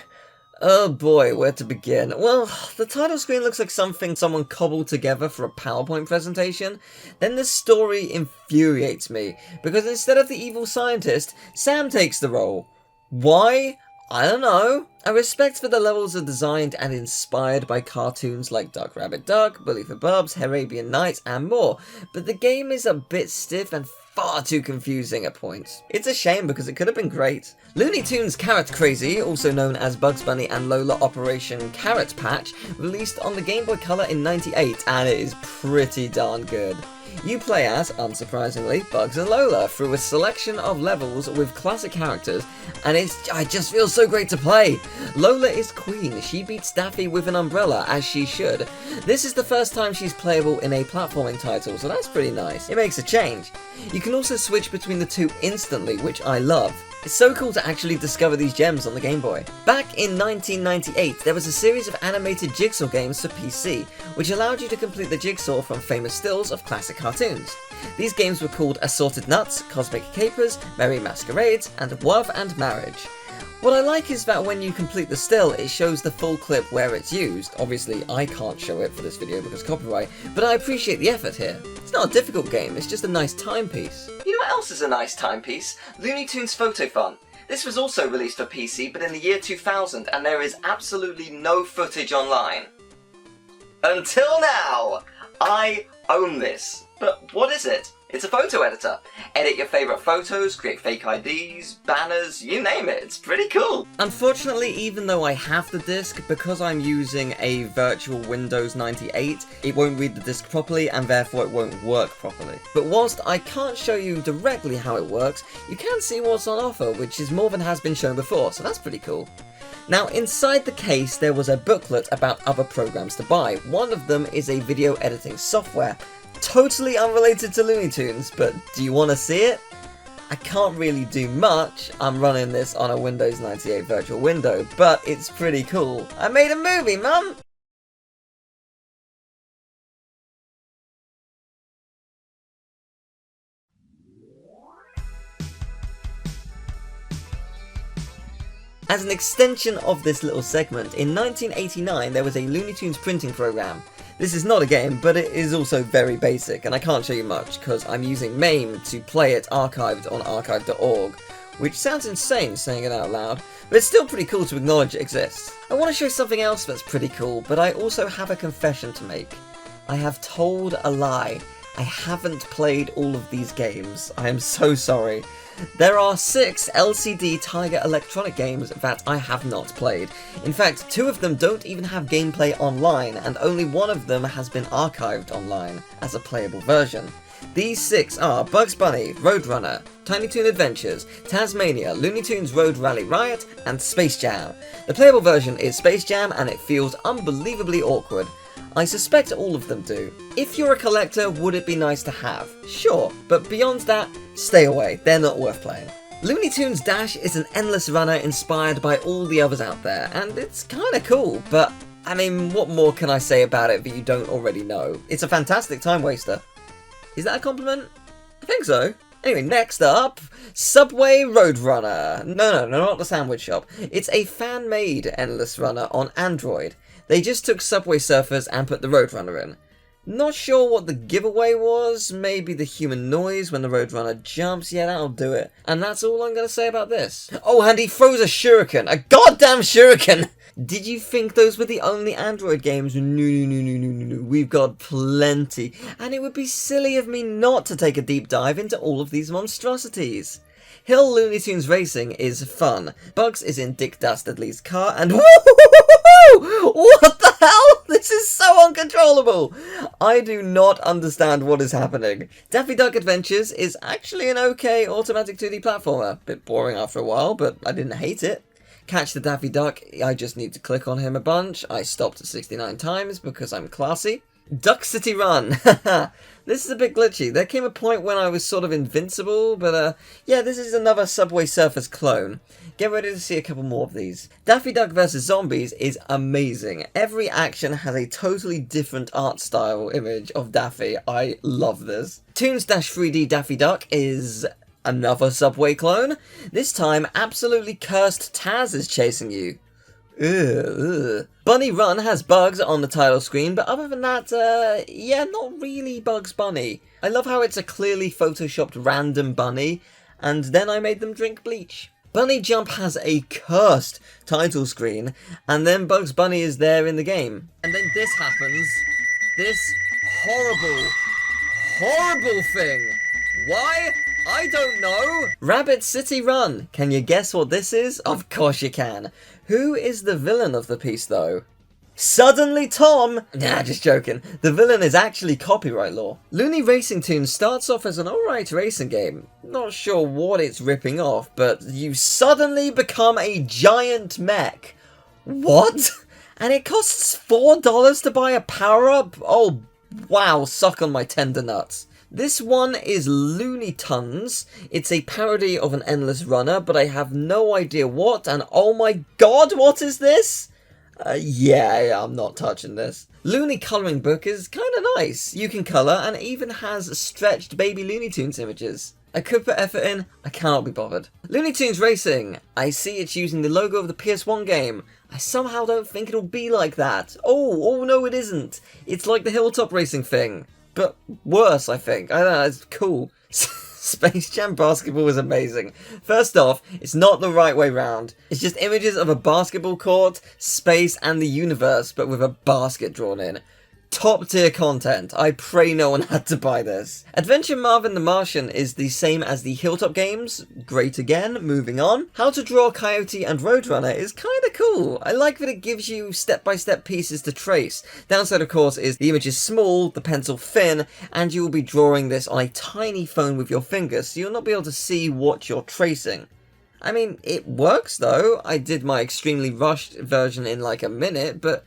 Oh boy, where to begin? Well, the title screen looks like something someone cobbled together for a PowerPoint presentation. Then the story infuriates me, because instead of the evil scientist, Sam takes the role. Why? I don't know. I respect for the levels are designed and inspired by cartoons like Duck Rabbit Duck, Bully for Bubs, Arabian Nights, and more, but the game is a bit stiff and far too confusing at points. It's a shame because it could have been great. Looney Tunes Carrot Crazy, also known as Bugs Bunny and Lola Operation Carrot Patch, released on the Game Boy Color in '98, and it is pretty darn good. You play as, unsurprisingly, Bugs and Lola through a selection of levels with classic characters, and it just feels so great to play. Lola is queen. She beats Daffy with an umbrella, as she should. This is the first time she's playable in a platforming title, so that's pretty nice. It makes a change. You can also switch between the two instantly, which I love. It's so cool to actually discover these gems on the Game Boy. Back in 1998, there was a series of animated jigsaw games for PC, which allowed you to complete the jigsaw from famous stills of classic cartoons. These games were called Assorted Nuts, Cosmic Capers, Merry Masquerades, and Love and Marriage. What I like is that when you complete the still, it shows the full clip where it's used. Obviously, I can't show it for this video because copyright, but I appreciate the effort here. It's not a difficult game, it's just a nice timepiece. You know what else is a nice timepiece? Looney Tunes Photo Fun. This was also released for PC, but in the year 2000, and there is absolutely no footage online. Until now! I own this. But what is it? It's a photo editor. Edit your favourite photos, create fake IDs, banners, you name it. It's pretty cool. Unfortunately, even though I have the disc, because I'm using a virtual Windows 98, it won't read the disc properly and therefore it won't work properly. But whilst I can't show you directly how it works, you can see what's on offer, which is more than has been shown before, so that's pretty cool. Now, inside the case, there was a booklet about other programs to buy. One of them is a video editing software. Totally unrelated to Looney Tunes, but do you want to see it? I can't really do much. I'm running this on a Windows 98 virtual window, but it's pretty cool. I made a movie, Mum! As an extension of this little segment, in 1989 there was a Looney Tunes printing program. This is not a game, but it is also very basic, and I can't show you much because I'm using MAME to play it archived on archive.org, which sounds insane saying it out loud, but it's still pretty cool to acknowledge it exists. I want to show something else that's pretty cool, but I also have a confession to make. I have told a lie. I haven't played all of these games. I am so sorry. There are 6 LCD Tiger Electronic games that I have not played. In fact, 2 of them don't even have gameplay online, and only 1 of them has been archived online as a playable version. These 6 are Bugs Bunny, Roadrunner, Tiny Toon Adventures, TAZ-MANIA, Looney Tunes Road Rally Riot, and Space Jam. The playable version is Space Jam, and it feels unbelievably awkward. I suspect all of them do. If you're a collector, would it be nice to have? Sure, but beyond that, stay away, they're not worth playing. Looney Tunes Dash is an endless runner inspired by all the others out there, and it's kinda cool, but I mean, what more can I say about it that you don't already know? It's a fantastic time waster. Is that a compliment? I think so. Anyway, next up, Subway Roadrunner. No, not the sandwich shop. It's a fan-made endless runner on Android. They just took Subway Surfers and put the Roadrunner in. Not sure what the giveaway was, maybe the human noise when the Roadrunner jumps, yeah, that'll do it. And that's all I'm gonna say about this. Oh, and he throws a shuriken, a goddamn shuriken! Did you think those were the only Android games? No, we've got plenty. And it would be silly of me not to take a deep dive into all of these monstrosities. Hill Looney Tunes Racing is fun. Bugs is in Dick Dastardly's car and what the hell? This is so uncontrollable! I do not understand what is happening. Daffy Duck Adventures is actually an okay automatic 2D platformer. Bit boring after a while, but I didn't hate it. Catch the Daffy Duck, I just need to click on him a bunch. I stopped at 69 times because I'm classy. Duck City Run. This is a bit glitchy. There came a point when I was sort of invincible, but yeah, this is another Subway Surfers clone. Get ready to see a couple more of these. Daffy Duck vs Zombies is amazing. Every action has a totally different art style image of Daffy. I love this. Toon's 3D Daffy Duck is another Subway clone. This time, absolutely cursed Taz is chasing you. Ugh. Bunny Run has bugs on the title screen, but other than that, yeah, not really Bugs Bunny. I love how it's a clearly photoshopped random bunny, and then I made them drink bleach. Bunny Jump has a cursed title screen, and then Bugs Bunny is there in the game. And then this happens. This horrible thing. Why? I don't know. Rabbit City Run. Can you guess what this is? Of course you can. Who is the villain of the piece, though? Suddenly Tom! Nah, just joking. The villain is actually copyright law. Looney Racing Toon starts off as an alright racing game. Not sure what it's ripping off, but you suddenly become a giant mech. What? And it costs $4 to buy a power-up? Oh, wow, suck on my tender nuts. This one is Looney Tunes. It's a parody of an endless runner, but I have no idea what, and oh my god, what is this? Yeah, I'm not touching this. Looney Colouring Book is kinda nice. You can colour, and it even has stretched baby Looney Tunes images. I could put effort in, I cannot be bothered. Looney Tunes Racing. I see it's using the logo of the PS1 game. I somehow don't think it'll be like that. Oh no it isn't. It's like the Hilltop Racing thing. But worse, I think. I don't know, it's cool. Space Jam Basketball is amazing. First off, it's not the right way round. It's just images of a basketball court, space, and the universe, but with a basket drawn in. Top tier content. I pray no one had to buy this. Adventure Marvin the Martian is the same as the Hilltop games. Great again. Moving on. How to Draw Coyote and Roadrunner is kinda cool. I like that it gives you step-by-step pieces to trace. Downside, of course, is the image is small, the pencil thin, and you will be drawing this on a tiny phone with your fingers, so you'll not be able to see what you're tracing. I mean, it works though. I did my extremely rushed version in like a minute, but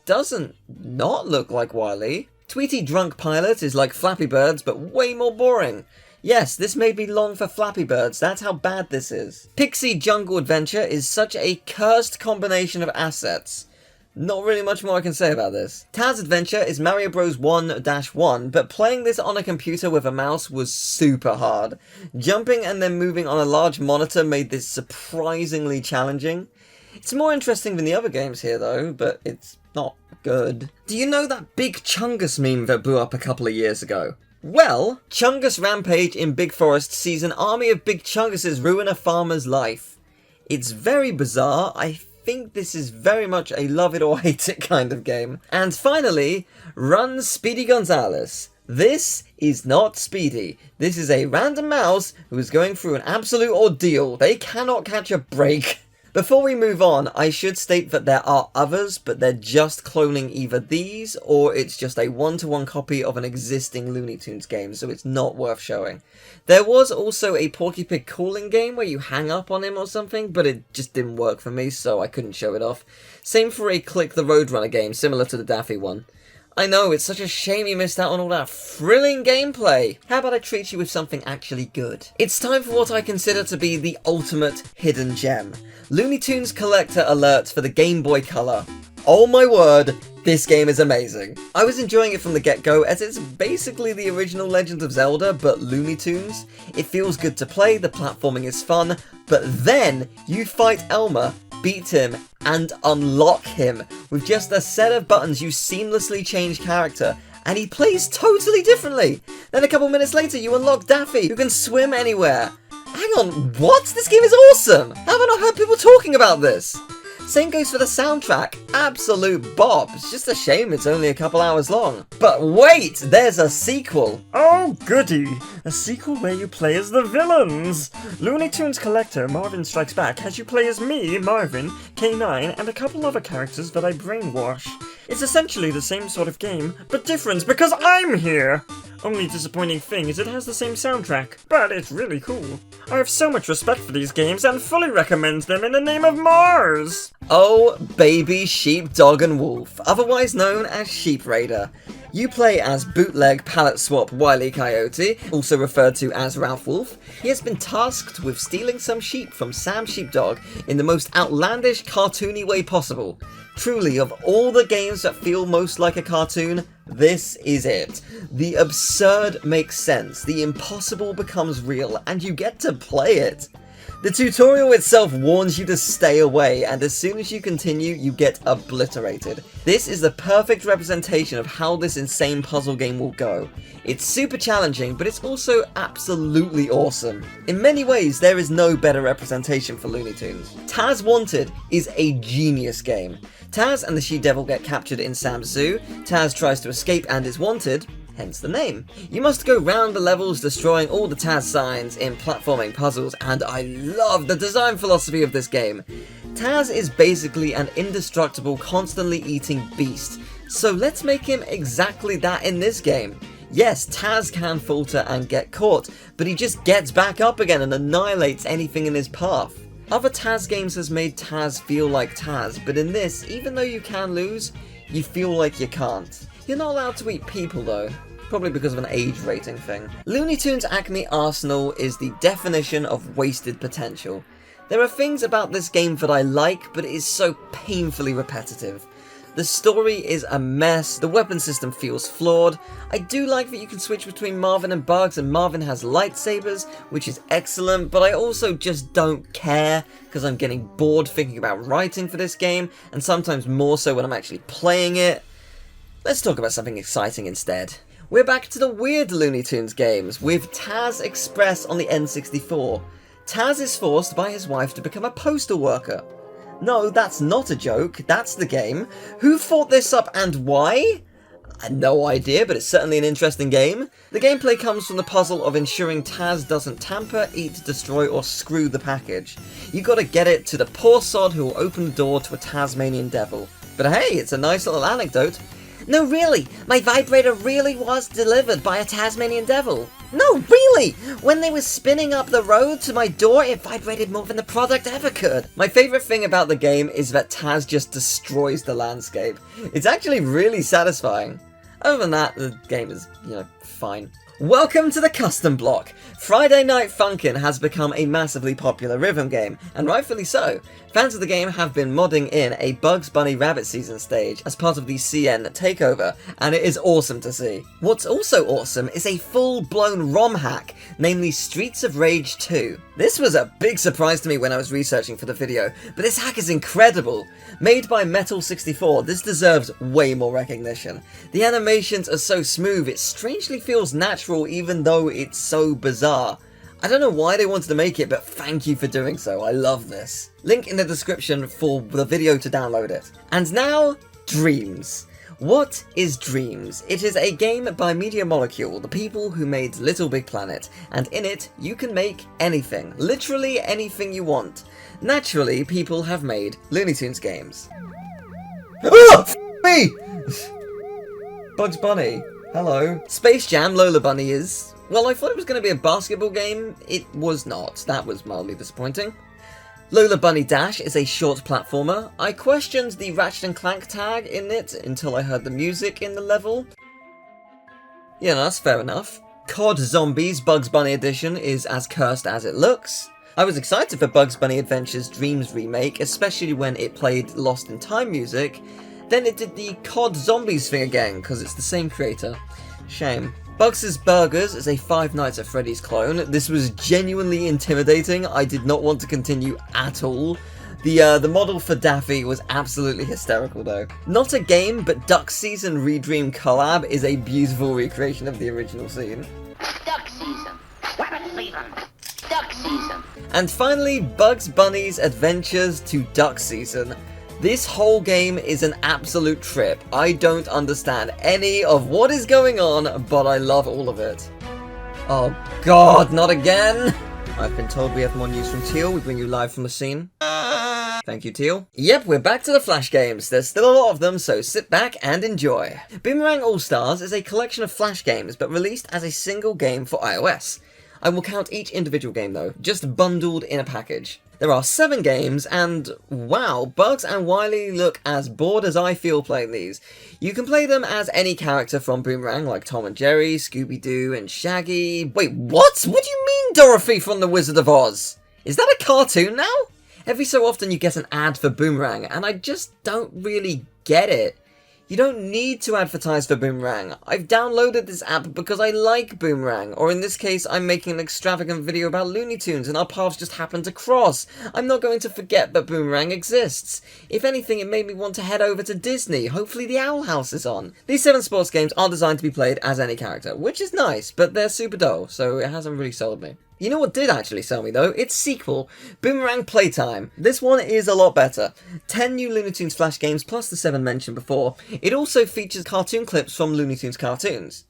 doesn't not look like Wile. Tweety Drunk Pilot is like Flappy Birds, but way more boring. Yes, this made me long for Flappy Birds, that's how bad this is. Pixie Jungle Adventure is such a cursed combination of assets. Not really much more I can say about this. Taz Adventure is Mario Bros 1-1, but playing this on a computer with a mouse was super hard. Jumping and then moving on a large monitor made this surprisingly challenging. It's more interesting than the other games here though, but it's not good. Do you know that big Chungus meme that blew up a couple of years ago? Well, Chungus Rampage in Big Forest sees an army of big Chunguses ruin a farmer's life. It's very bizarre. I think this is very much a love it or hate it kind of game. And finally, Run Speedy Gonzales. This is not Speedy. This is a random mouse who is going through an absolute ordeal. They cannot catch a break. Before we move on, I should state that there are others, but they're just cloning either these, or it's just a one-to-one copy of an existing Looney Tunes game, so it's not worth showing. There was also a Porky Pig calling game where you hang up on him or something, but it just didn't work for me, so I couldn't show it off. Same for a Click the Roadrunner game, similar to the Daffy one. I know, it's such a shame you missed out on all that thrilling gameplay. How about I treat you with something actually good? It's time for what I consider to be the ultimate hidden gem. Looney Tunes Collector Alert for the Game Boy Color. Oh my word, this game is amazing. I was enjoying it from the get-go as it's basically the original Legend of Zelda, but Looney Tunes. It feels good to play, the platforming is fun, but then you fight Elmer, beat him, and unlock him. With just a set of buttons, you seamlessly change character, and he plays totally differently. Then a couple minutes later, you unlock Daffy, who can swim anywhere. Hang on, what? This game is awesome! How have I not heard people talking about this? Same goes for the soundtrack. Absolute bop. It's just a shame it's only a couple hours long. But wait, there's a sequel. Oh, goody! A sequel where you play as the villains! Looney Tunes Collector Marvin Strikes Back has you play as me, Marvin, K9, and a couple other characters that I brainwash. It's essentially the same sort of game, but different because I'm here! Only disappointing thing is it has the same soundtrack, but it's really cool. I have so much respect for these games and fully recommend them in the name of Mars! Oh, baby sheep, dog and wolf, otherwise known as Sheep Raider. You play as bootleg palette swap Wile Coyote, also referred to as Ralph Wolf. He has been tasked with stealing some sheep from Sam Sheepdog in the most outlandish, cartoony way possible. Truly, of all the games that feel most like a cartoon, this is it. The absurd makes sense, the impossible becomes real, and you get to play it. The tutorial itself warns you to stay away, and as soon as you continue, you get obliterated. This is the perfect representation of how this insane puzzle game will go. It's super challenging, but it's also absolutely awesome. In many ways, there is no better representation for Looney Tunes. Taz Wanted is a genius game. Taz and the she-devil get captured in Sam's zoo, Taz tries to escape and is wanted, hence the name. You must go round the levels destroying all the Taz signs in platforming puzzles, and I love the design philosophy of this game. Taz is basically an indestructible, constantly eating beast, so let's make him exactly that in this game. Yes, Taz can falter and get caught, but he just gets back up again and annihilates anything in his path. Other Taz games has made Taz feel like Taz, but in this, even though you can lose, you feel like you can't. You're not allowed to eat people though, probably because of an age rating thing. Looney Tunes ACME Arsenal is the definition of wasted potential. There are things about this game that I like, but it is so painfully repetitive. The story is a mess, the weapon system feels flawed. I do like that you can switch between Marvin and Bugs, and Marvin has lightsabers, which is excellent, but I also just don't care, because I'm getting bored thinking about writing for this game, and sometimes more so when I'm actually playing it. Let's talk about something exciting instead. We're back to the weird Looney Tunes games, with Taz Express on the N64. Taz is forced by his wife to become a postal worker. No, that's not a joke, that's the game. Who thought this up and why? I have no idea, but it's certainly an interesting game. The gameplay comes from the puzzle of ensuring Taz doesn't tamper, eat, destroy, or screw the package. You gotta get it to the poor sod who will open the door to a Tasmanian devil. But hey, it's a nice little anecdote. No, really, my vibrator really was delivered by a Tasmanian devil. No, really! When they were spinning up the road to my door, it vibrated more than the product ever could. My favourite thing about the game is that Taz just destroys the landscape. It's actually really satisfying. Other than that, the game is, fine. Welcome to the Custom Block! Friday Night Funkin' has become a massively popular rhythm game, and rightfully so. Fans of the game have been modding in a Bugs Bunny Rabbit Season stage as part of the CN takeover, and it is awesome to see. What's also awesome is a full-blown ROM hack, namely Streets of Rage 2. This was a big surprise to me when I was researching for the video, but this hack is incredible. Made by Metal64, this deserves way more recognition. The animations are so smooth, it strangely feels natural even though it's so bizarre. I don't know why they wanted to make it, but thank you for doing so, I love this. Link in the description for the video to download it. And now, Dreams. What is Dreams? It is a game by Media Molecule, the people who made Little Big Planet, and in it, you can make anything, literally anything you want. Naturally, people have made Looney Tunes games. Oh, me! Bugs Bunny, hello. Space Jam Lola Bunny is... Well, I thought it was going to be a basketball game. It was not. That was mildly disappointing. Lola Bunny Dash is a short platformer. I questioned the Ratchet & Clank tag in it until I heard the music in the level. Yeah, no, that's fair enough. COD Zombies Bugs Bunny Edition is as cursed as it looks. I was excited for Bugs Bunny Adventures Dreams remake, especially when it played Lost in Time music. Then it did the COD Zombies thing again, because it's the same creator. Shame. Bugs' Burgers is a Five Nights at Freddy's clone. This was genuinely intimidating. I did not want to continue at all. The model for Daffy was absolutely hysterical though. Not a game, but Duck Season Redream collab is a beautiful recreation of the original scene. Duck season. Rabbit season. Duck season. And finally, Bugs Bunny's Adventures to Duck Season. This whole game is an absolute trip. I don't understand any of what is going on, but I love all of it. Oh god, not again! I've been told we have more news from Teal. We bring you live from the scene. Thank you, Teal. Yep, we're back to the Flash games. There's still a lot of them, so sit back and enjoy. Boomerang All-Stars is a collection of Flash games, but released as a single game for iOS. I will count each individual game though, just bundled in a package. There are 7 games, and wow, Bugs and Wile look as bored as I feel playing these. You can play them as any character from Boomerang, like Tom and Jerry, Scooby-Doo, and Shaggy. Wait, what? What do you mean Dorothy from The Wizard of Oz? Is that a cartoon now? Every so often you get an ad for Boomerang, and I just don't really get it. You don't need to advertise for Boomerang. I've downloaded this app because I like Boomerang, or in this case, I'm making an extravagant video about Looney Tunes and our paths just happen to cross. I'm not going to forget that Boomerang exists. If anything, it made me want to head over to Disney. Hopefully the Owl House is on. These 7 sports games are designed to be played as any character, which is nice, but they're super dull, so it hasn't really sold me. You know what did actually sell me though? Its sequel, Boomerang Playtime. This one is a lot better. 10 new Looney Tunes Flash games plus the 7 mentioned before. It also features cartoon clips from Looney Tunes cartoons.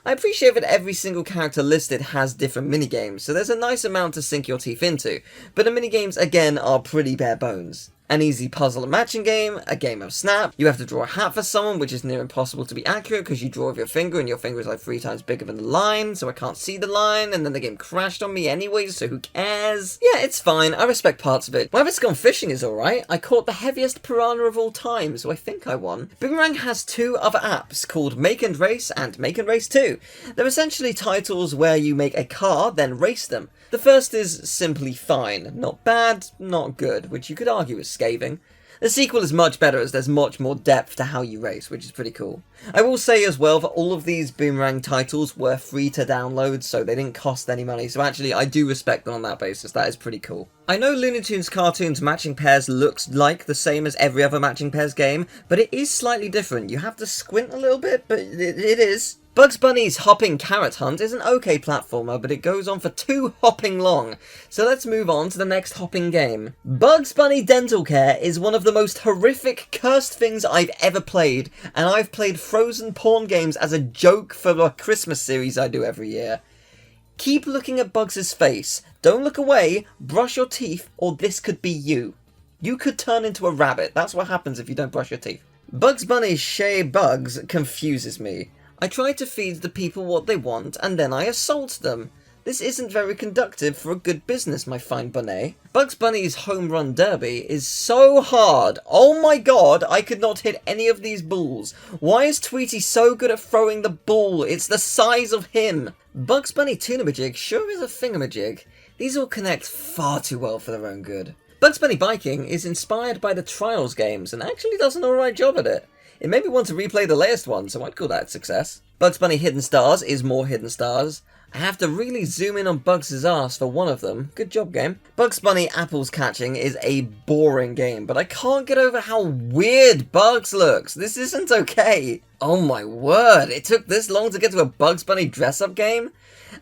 I appreciate that every single character listed has different minigames, so there's a nice amount to sink your teeth into, but the minigames again are pretty bare bones. An easy puzzle and matching game, a game of Snap, you have to draw a hat for someone, which is near impossible to be accurate because you draw with your finger and your finger is like 3 times bigger than the line, so I can't see the line, and then the game crashed on me anyway, so who cares? Yeah, it's fine, I respect parts of it. Rabbit's Gone Fishing is alright. I caught the heaviest piranha of all time, so I think I won. Boomerang has 2 other apps called Make and Race and Make and Race 2. They're essentially titles where you make a car, then race them. The first is simply fine. Not bad, not good, which you could argue is scathing. The sequel is much better as there's much more depth to how you race, which is pretty cool. I will say as well that all of these Boomerang titles were free to download, so they didn't cost any money, so actually I do respect them on that basis. That is pretty cool. I know Looney Tunes Cartoons Matching Pairs looks like the same as every other Matching Pairs game, but it is slightly different. You have to squint a little bit, but it is. Bugs Bunny's Hopping Carrot Hunt is an okay platformer, but it goes on for too hopping long. So let's move on to the next hopping game. Bugs Bunny Dental Care is one of the most horrific, cursed things I've ever played, and I've played frozen porn games as a joke for the Christmas series I do every year. Keep looking at Bugs' face. Don't look away, brush your teeth, or this could be you. You could turn into a rabbit. That's what happens if you don't brush your teeth. Bugs Bunny's Shea Bugs confuses me. I try to feed the people what they want, and then I assault them. This isn't very conductive for a good business, my fine Bunny. Bugs Bunny's Home Run Derby is so hard. Oh my god, I could not hit any of these balls. Why is Tweety so good at throwing the ball? It's the size of him. Bugs Bunny Toonamajig sure is a thingamajig. These all connect far too well for their own good. Bugs Bunny Biking is inspired by the Trials games, and actually does an alright job at it. It made me want to replay the latest one, so I'd call that a success. Bugs Bunny Hidden Stars is more Hidden Stars. I have to really zoom in on Bugs' ass for one of them. Good job, game. Bugs Bunny Apples Catching is a boring game, but I can't get over how weird Bugs looks. This isn't okay. Oh my word, it took this long to get to a Bugs Bunny dress-up game?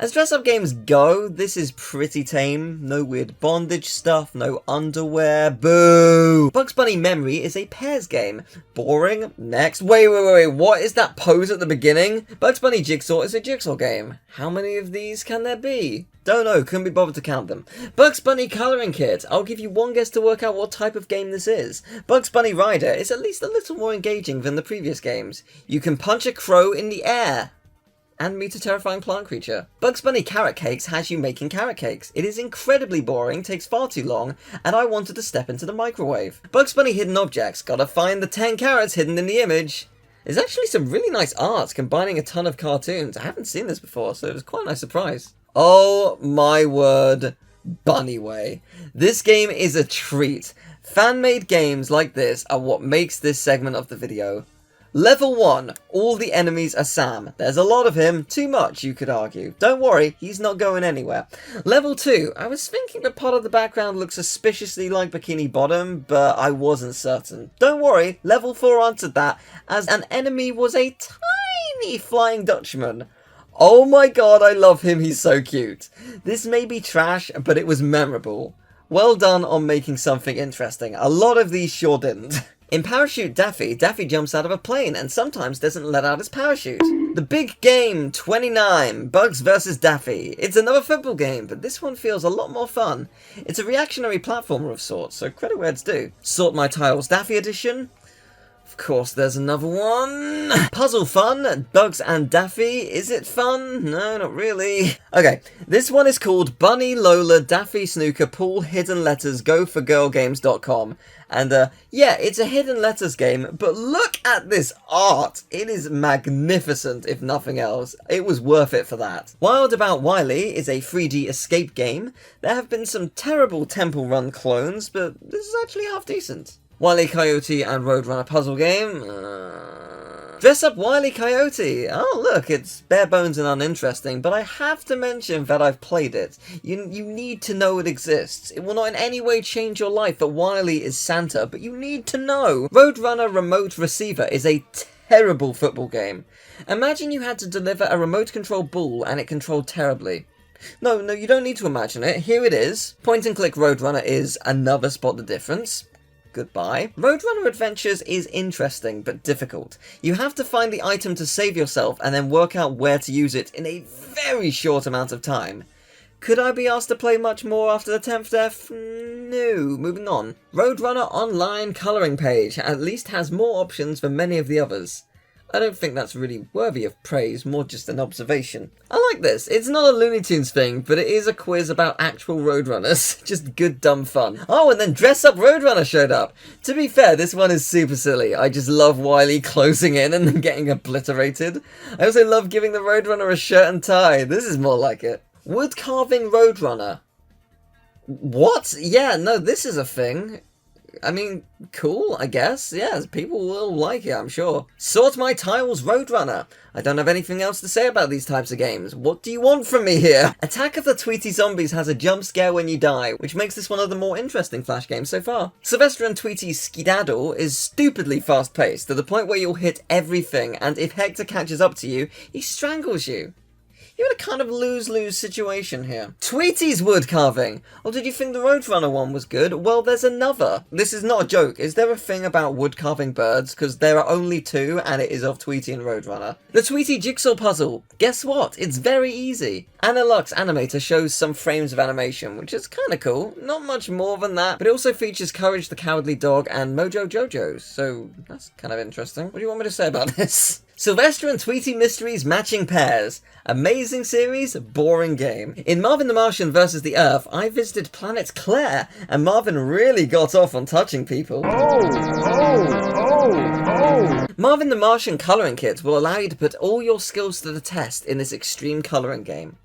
As dress-up games go, this is pretty tame. No weird bondage stuff, no underwear, boo! Bugs Bunny Memory is a pairs game. Boring. Next. Wait, what is that pose at the beginning? Bugs Bunny Jigsaw is a jigsaw game. How many of these can there be? Don't know, couldn't be bothered to count them. Bugs Bunny Colouring Kit. I'll give you one guess to work out what type of game this is. Bugs Bunny Rider is at least a little more engaging than the previous games. You can punch a crow in the air and meet a terrifying plant creature. Bugs Bunny Carrot Cakes has you making carrot cakes. It is incredibly boring, takes far too long, and I wanted to step into the microwave. Bugs Bunny Hidden Objects. Gotta find the 10 carrots hidden in the image. There's actually some really nice art combining a ton of cartoons. I haven't seen this before, so it was quite a nice surprise. Oh my word, Bunnyway. This game is a treat. Fan-made games like this are what makes this segment of the video. Level 1, all the enemies are Sam. There's a lot of him, too much you could argue. Don't worry, he's not going anywhere. Level 2, I was thinking that part of the background looked suspiciously like Bikini Bottom, but I wasn't certain. Don't worry, level 4 answered that, as an enemy was a tiny Flying Dutchman. Oh my god, I love him, he's so cute. This may be trash, but it was memorable. Well done on making something interesting. A lot of these sure didn't. In Parachute Daffy, Daffy jumps out of a plane and sometimes doesn't let out his parachute. The Big Game 29, Bugs vs Daffy. It's another football game, but this one feels a lot more fun. It's a reactionary platformer of sorts, so credit where it's due. Sort My Tiles Daffy Edition. Of course, there's another one. Puzzle fun, Bugs and Daffy. Is it fun? No, not really. Okay, this one is called Bunny Lola Daffy Snooker Pool Hidden Letters GoForGirlGames.com. And yeah, it's a hidden letters game, but look at this art. It is magnificent, if nothing else. It was worth it for that. Wild About Wiley is a 3D escape game. There have been some terrible Temple Run clones, but this is actually half decent. Wile Coyote and Roadrunner puzzle game. Dress Up Wile Coyote. Oh look, it's bare bones and uninteresting, but I have to mention that I've played it. You need to know it exists. It will not in any way change your life that Wile is Santa, but you need to know. Roadrunner Remote Receiver is a terrible football game. Imagine you had to deliver a remote control ball and it controlled terribly. No, you don't need to imagine it. Here it is. Point and click Roadrunner is another spot the difference. Goodbye. Roadrunner Adventures is interesting, but difficult. You have to find the item to save yourself and then work out where to use it in a very short amount of time. Could I be asked to play much more after the 10th death? No. Moving on. Roadrunner Online Colouring Page at least has more options than many of the others. I don't think that's really worthy of praise, more just an observation. I like this. It's not a Looney Tunes thing, but it is a quiz about actual Roadrunners. Just good dumb fun. Oh, and then Dress Up Roadrunner showed up. To be fair, this one is super silly. I just love Wile closing in and then getting obliterated. I also love giving the Roadrunner a shirt and tie. This is more like it. Wood Carving Roadrunner. What? Yeah, no, this is a thing. I mean, cool, I guess. Yeah, people will like it, I'm sure. Sort My Tiles Roadrunner. I don't have anything else to say about these types of games. What do you want from me here? Attack of the Tweety Zombies has a jump scare when you die, which makes this one of the more interesting Flash games so far. Sylvester and Tweety's Skedaddle is stupidly fast-paced, to the point where you'll hit everything, and if Hector catches up to you, he strangles you. You're in a kind of lose-lose situation here. Tweety's wood carving! Or did you think the Roadrunner one was good? Well, there's another. This is not a joke. Is there a thing about wood carving birds? Because there are only two, and it is of Tweety and Roadrunner. The Tweety Jigsaw Puzzle. Guess what? It's very easy. Anna Lux Animator shows some frames of animation, which is kind of cool. Not much more than that, but it also features Courage the Cowardly Dog and Mojo Jojo, so that's kind of interesting. What do you want me to say about this? Sylvester and Tweety Mysteries Matching Pairs. Amazing series, boring game. In Marvin the Martian vs. the Earth, I visited planet Claire, and Marvin really got off on touching people. Marvin the Martian colouring kit will allow you to put all your skills to the test in this extreme colouring game.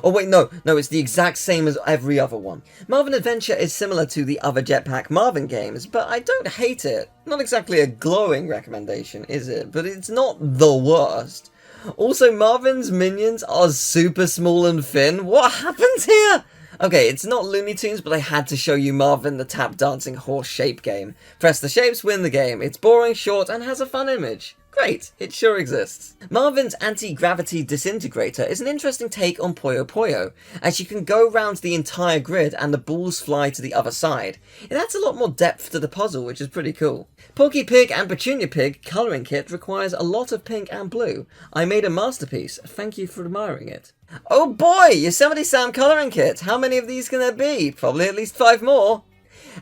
Oh wait, no, it's the exact same as every other one. Marvin Adventure is similar to the other Jetpack Marvin games, but I don't hate it. Not exactly a glowing recommendation, is it? But it's not the worst. Also, Marvin's minions are super small and thin. What happens here? Okay, it's not Looney Tunes, but I had to show you Marvin the tap dancing horse shape game. Press the shapes, win the game. It's boring, short, and has a fun image. Great, it sure exists. Marvin's Anti-Gravity Disintegrator is an interesting take on Puyo Puyo, as you can go round the entire grid and the balls fly to the other side. It adds a lot more depth to the puzzle, which is pretty cool. Porky Pig and Petunia Pig colouring kit requires a lot of pink and blue. I made a masterpiece, thank you for admiring it. Oh boy, Yosemite Sam colouring kit! How many of these can there be? Probably at least 5 more.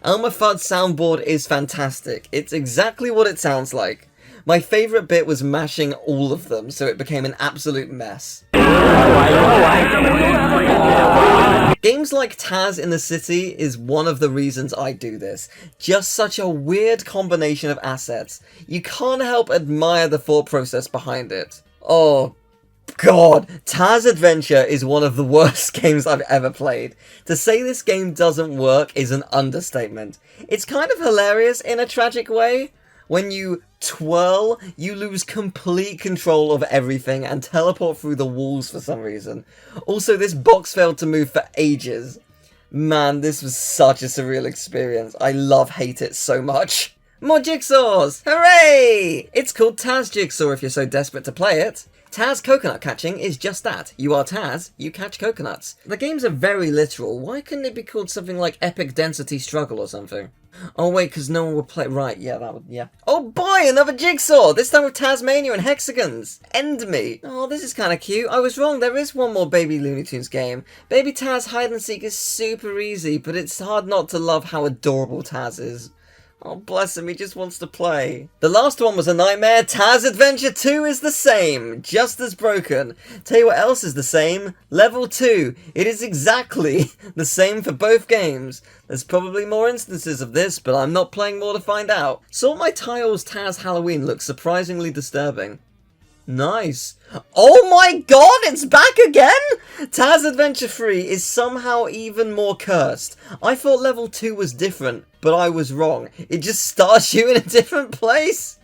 Elmer Fudd's soundboard is fantastic. It's exactly what it sounds like. My favourite bit was mashing all of them, so it became an absolute mess. Games like Taz in the City is one of the reasons I do this. Just such a weird combination of assets. You can't help admire the thought process behind it. Oh god, Taz Adventure is one of the worst games I've ever played. To say this game doesn't work is an understatement. It's kind of hilarious in a tragic way. When you twirl, you lose complete control of everything and teleport through the walls for some reason. Also, this box failed to move for ages. Man, this was such a surreal experience. I hate it so much. More jigsaws! Hooray! It's called Taz Jigsaw if you're so desperate to play it. Taz coconut catching is just that. You are Taz, you catch coconuts. The games are very literal. Why couldn't it be called something like Epic Density Struggle or something? Oh wait, because no one would play. Right, yeah, that would, yeah. Oh boy, another jigsaw! This time with TAZ-MANIA and hexagons! End me! Oh, this is kind of cute. I was wrong, there is one more Baby Looney Tunes game. Baby Taz hide and seek is super easy, but it's hard not to love how adorable Taz is. Oh, bless him, he just wants to play. The last one was a nightmare. Taz Adventure 2 is the same, just as broken. Tell you what else is the same. Level 2. It is exactly the same for both games. There's probably more instances of this, but I'm not playing more to find out. Sort My Tiles Taz Halloween looks surprisingly disturbing. Nice. Oh my god, it's back again? Taz Adventure 3 is somehow even more cursed. I thought level 2 was different, but I was wrong. It just starts you in a different place.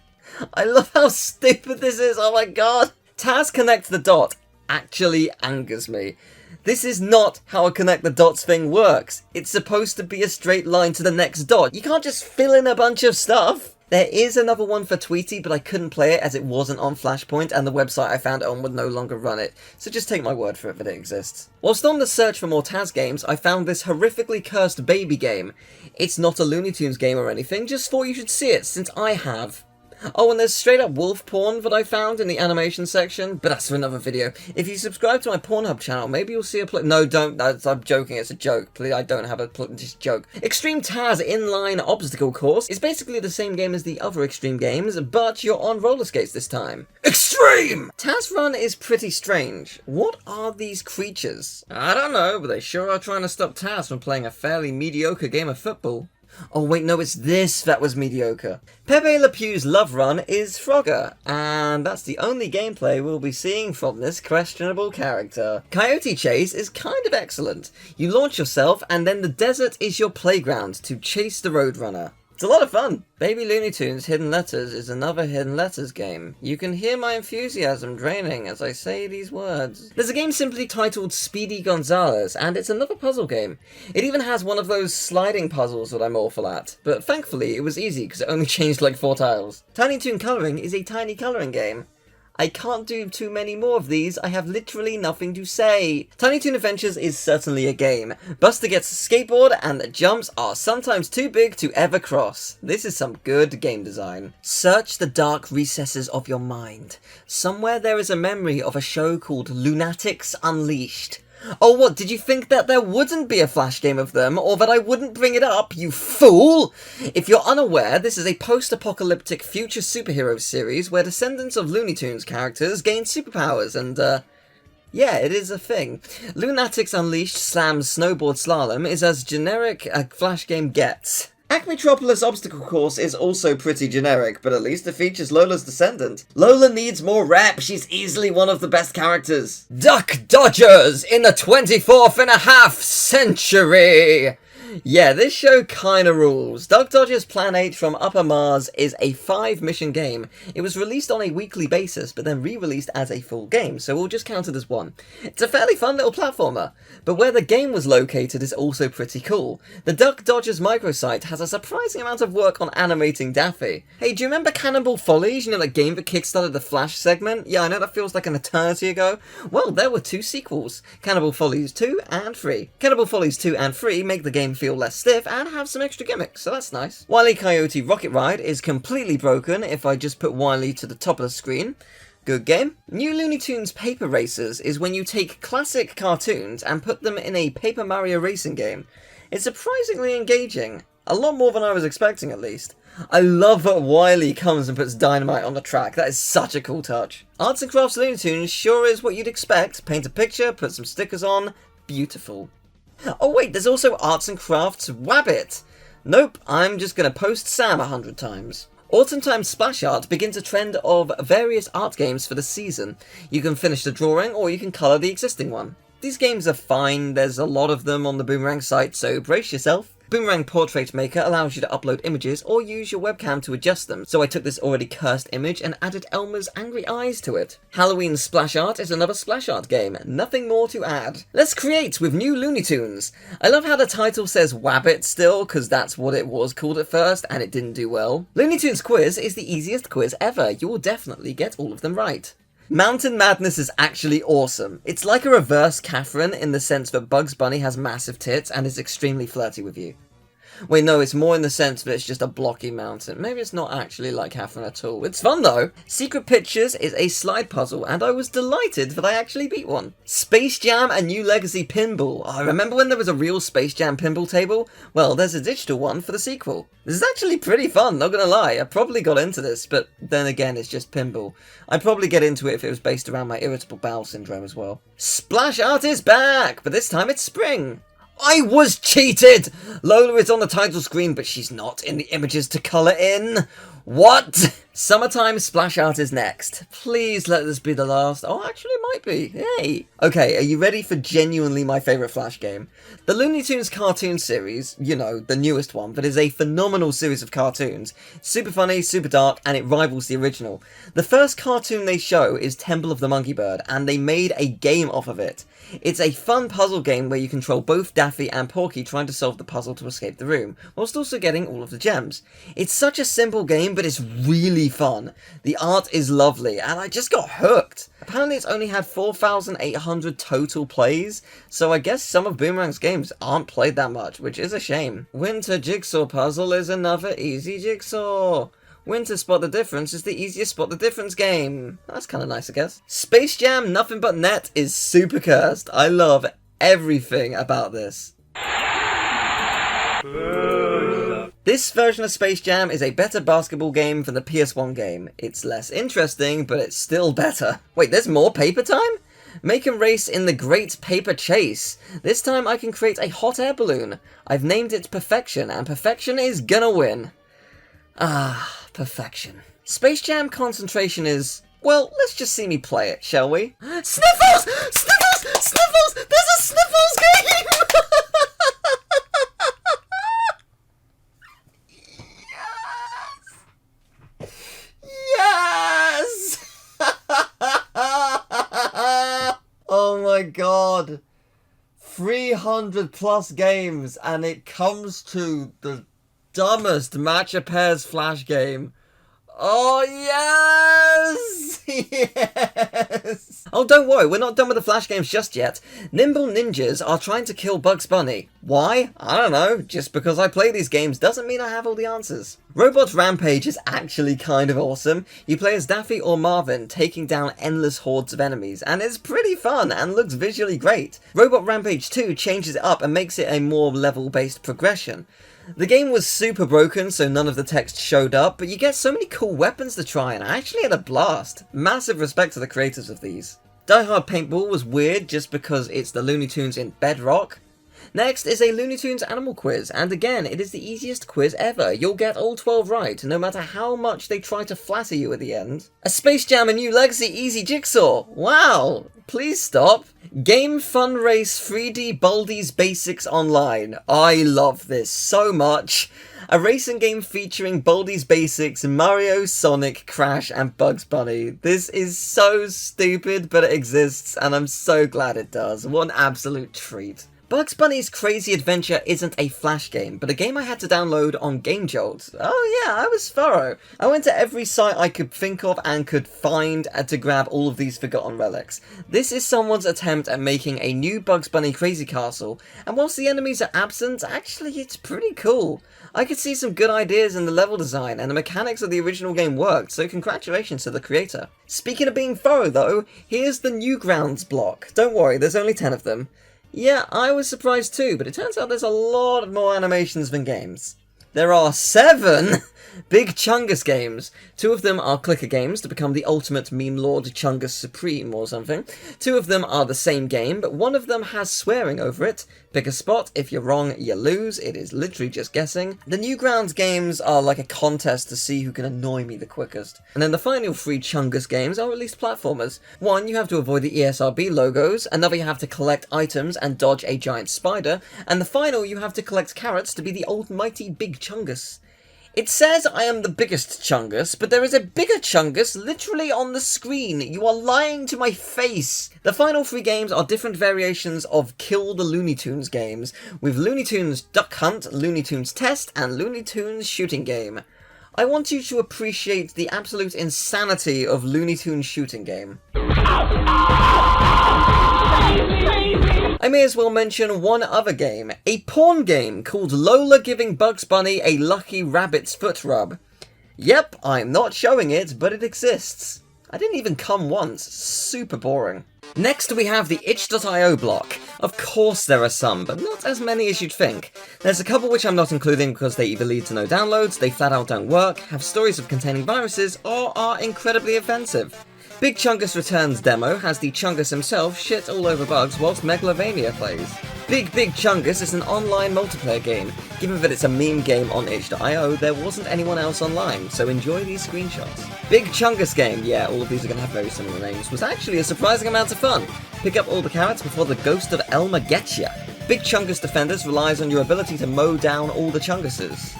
I love how stupid this is, oh my god. Taz Connect the Dot actually angers me. This is not how a connect the dots thing works. It's supposed to be a straight line to the next dot. You can't just fill in a bunch of stuff. There is another one for Tweety, but I couldn't play it as it wasn't on Flashpoint, and the website I found it on would no longer run it, so just take my word for it that it exists. Whilst on the search for more Taz games, I found this horrifically cursed baby game. It's not a Looney Tunes game or anything, just thought you should see it, since I have. Oh, and there's straight up wolf porn that I found in the animation section, but that's for another video. If you subscribe to my Pornhub channel, maybe you'll see a No, don't. I'm joking. It's a joke. Please, I don't have a just joke. Extreme Taz Inline Obstacle Course is basically the same game as the other Extreme games, but you're on roller skates this time. Extreme! Taz Run is pretty strange. What are these creatures? I don't know, but they sure are trying to stop Taz from playing a fairly mediocre game of football. Oh wait, no, it's this that was mediocre. Pepe Le Pew's Love Run is Frogger, and that's the only gameplay we'll be seeing from this questionable character. Coyote Chase is kind of excellent. You launch yourself, and then the desert is your playground to chase the Roadrunner. It's a lot of fun. Baby Looney Tunes Hidden Letters is another Hidden Letters game. You can hear my enthusiasm draining as I say these words. There's a game simply titled Speedy Gonzales, and it's another puzzle game. It even has one of those sliding puzzles that I'm awful at, but thankfully it was easy because it only changed like 4 tiles. Tiny Toon Colouring is a tiny colouring game. I can't do too many more of these, I have literally nothing to say. Tiny Toon Adventures is certainly a game. Buster gets a skateboard and the jumps are sometimes too big to ever cross. This is some good game design. Search the dark recesses of your mind. Somewhere there is a memory of a show called Lunatics Unleashed. Oh, what, did you think that there wouldn't be a Flash game of them, or that I wouldn't bring it up, you fool? If you're unaware, this is a post-apocalyptic future superhero series where descendants of Looney Tunes characters gain superpowers, and, yeah, it is a thing. Lunatics Unleashed slams Snowboard Slalom is as generic a Flash game gets. Acmetropolis Obstacle Course is also pretty generic, but at least it features Lola's descendant. Lola needs more rep, she's easily one of the best characters. Duck Dodgers in the 24.5 century! Yeah, this show kinda rules. Duck Dodgers Plan 8 from Upper Mars is a 5-mission game. It was released on a weekly basis, but then re-released as a full game, so we'll just count it as one. It's a fairly fun little platformer, but where the game was located is also pretty cool. The Duck Dodgers microsite has a surprising amount of work on animating Daffy. Hey, do you remember Cannonball Follies? You know, that game that kickstarted the Flash segment? Yeah, I know that feels like an eternity ago. Well, there were 2 sequels, Cannonball Follies 2 and 3. Cannonball Follies 2 and 3 make the game feel less stiff and have some extra gimmicks, so that's nice. Wile E. Coyote Rocket Ride is completely broken if I just put Wile E to the top of the screen. Good game. New Looney Tunes Paper Racers is when you take classic cartoons and put them in a Paper Mario racing game. It's surprisingly engaging. A lot more than I was expecting, at least. I love that Wile E comes and puts dynamite on the track. That is such a cool touch. Arts and Crafts Looney Tunes sure is what you'd expect. Paint a picture, put some stickers on. Beautiful. Oh wait, there's also Arts and Crafts Wabbit. Nope, I'm just gonna post Sam 100 times. Autumn Time Splash Art begins a trend of various art games for the season. You can finish the drawing or you can colour the existing one. These games are fine, there's a lot of them on the Boomerang site, so brace yourself. Boomerang Portrait Maker allows you to upload images or use your webcam to adjust them, so I took this already cursed image and added Elmer's angry eyes to it. Halloween Splash Art is another splash art game, nothing more to add. Let's create with new Looney Tunes. I love how the title says Wabbit still, because that's what it was called at first, and it didn't do well. Looney Tunes Quiz is the easiest quiz ever, you will definitely get all of them right. Mountain Madness is actually awesome. It's like a reverse Catherine in the sense that Bugs Bunny has massive tits and is extremely flirty with you. Wait, no, it's more in the sense that it's just a blocky mountain. Maybe it's not actually like Catherine at all. It's fun though. Secret Pictures is a slide puzzle, and I was delighted that I actually beat one. Space Jam and New Legacy Pinball. I remember when there was a real Space Jam pinball table? Well, there's a digital one for the sequel. This is actually pretty fun, not gonna lie. I probably got into this, but then again, it's just pinball. I'd probably get into it if it was based around my irritable bowel syndrome as well. Splash Art is back, but this time it's spring. I was cheated! Lola is on the title screen, but she's not in the images to colour in. What? Summertime Splash Art is next. Please let this be the last. Oh, actually it might be. Hey. Okay, are you ready for genuinely my favourite Flash game? The Looney Tunes cartoon series, you know, the newest one, that is a phenomenal series of cartoons. Super funny, super dark, and it rivals the original. The first cartoon they show is Temple of the Monkeybird, and they made a game off of it. It's a fun puzzle game where you control both Daffy and Porky trying to solve the puzzle to escape the room, whilst also getting all of the gems. It's such a simple game, but it's really fun. The art is lovely, and I just got hooked. Apparently it's only had 4,800 total plays, so I guess some of Boomerang's games aren't played that much, which is a shame. Winter Jigsaw Puzzle is another easy jigsaw. Winter Spot the Difference is the easiest Spot the Difference game. That's kind of nice, I guess. Space Jam Nothing But Net is super cursed. I love everything about this. This version of Space Jam is a better basketball game than the PS1 game. It's less interesting, but it's still better. Wait, there's more paper time? Make 'em race in the Great Paper Chase. This time I can create a hot air balloon. I've named it Perfection, and Perfection is gonna win. Ah, perfection. Space Jam Concentration is... well, let's just see me play it, shall we? Sniffles! Sniffles! Sniffles! There's a Sniffles game! Yes! Oh my god. 300 plus games, and it comes to the dumbest match-a-pairs Flash game. Oh, yes! Yes! Oh, don't worry, we're not done with the Flash games just yet. Nimble Ninjas are trying to kill Bugs Bunny. Why? I don't know. Just because I play these games doesn't mean I have all the answers. Robot Rampage is actually kind of awesome. You play as Daffy or Marvin, taking down endless hordes of enemies, and it's pretty fun and looks visually great. Robot Rampage 2 changes it up and makes it a more level-based progression. The game was super broken, so none of the text showed up, but you get so many cool weapons to try, and I actually had a blast. Massive respect to the creators of these. Die Hard Paintball was weird just because it's the Looney Tunes in Bedrock. Next is a Looney Tunes animal quiz, and again, it is the easiest quiz ever. You'll get all 12 right, no matter how much they try to flatter you at the end. A Space Jam and New Legacy Easy Jigsaw. Wow! Please stop. Game Fun Race 3D Baldi's Basics Online. I love this so much. A racing game featuring Baldi's Basics, Mario, Sonic, Crash, and Bugs Bunny. This is so stupid, but it exists, and I'm so glad it does. What an absolute treat. Bugs Bunny's Crazy Adventure isn't a Flash game, but a game I had to download on Game Jolt. Oh yeah, I was thorough. I went to every site I could think of and could find to grab all of these forgotten relics. This is someone's attempt at making a new Bugs Bunny Crazy Castle, and whilst the enemies are absent, actually it's pretty cool. I could see some good ideas in the level design, and the mechanics of the original game worked, so congratulations to the creator. Speaking of being thorough though, here's the Newgrounds block. Don't worry, there's only 10 of them. Yeah, I was surprised too, but it turns out there's a lot more animations than games. There are 7 big Chungus games. 2 of them are clicker games to become the ultimate meme lord Chungus Supreme or something. 2 of them are the same game, but one of them has swearing over it. Pick a spot, if you're wrong, you lose. It is literally just guessing. The Newgrounds games are like a contest to see who can annoy me the quickest. And then the final 3 Chungus games are at least platformers. 1, you have to avoid the ESRB logos. Another, you have to collect items and dodge a giant spider. And the final, you have to collect carrots to be the almighty Big Chungus. It says I am the biggest Chungus, but there is a bigger Chungus literally on the screen. You are lying to my face. The final 3 games are different variations of Kill the Looney Tunes games, with Looney Tunes Duck Hunt, Looney Tunes Test, and Looney Tunes Shooting Game. I want you to appreciate the absolute insanity of Looney Tunes shooting game. I may as well mention one other game, a porn game called Lola Giving Bugs Bunny a Lucky Rabbit's Foot Rub. Yep, I'm not showing it, but it exists. I didn't even come once, super boring. Next we have the itch.io block. Of course there are some, but not as many as you'd think. There's a couple which I'm not including because they either lead to no downloads, they flat out don't work, have stories of containing viruses, or are incredibly offensive. Big Chungus Returns demo has the Chungus himself shit all over bugs whilst Megalovania plays. Big Chungus is an online multiplayer game. Given that it's a meme game on itch.io, there wasn't anyone else online, so enjoy these screenshots. Big Chungus game, yeah, all of these are going to have very similar names, was actually a surprising amount of fun. Pick up all the carrots before the ghost of Elmer gets ya. Big Chungus Defenders relies on your ability to mow down all the Chunguses.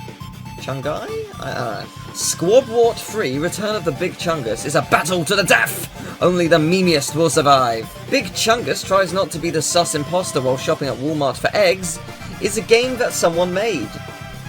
Chungai? I don't know. Squad Wart 3 Return of the Big Chungus is a battle to the death! Only the memeiest will survive. Big Chungus tries not to be the sus imposter while shopping at Walmart for eggs is a game that someone made.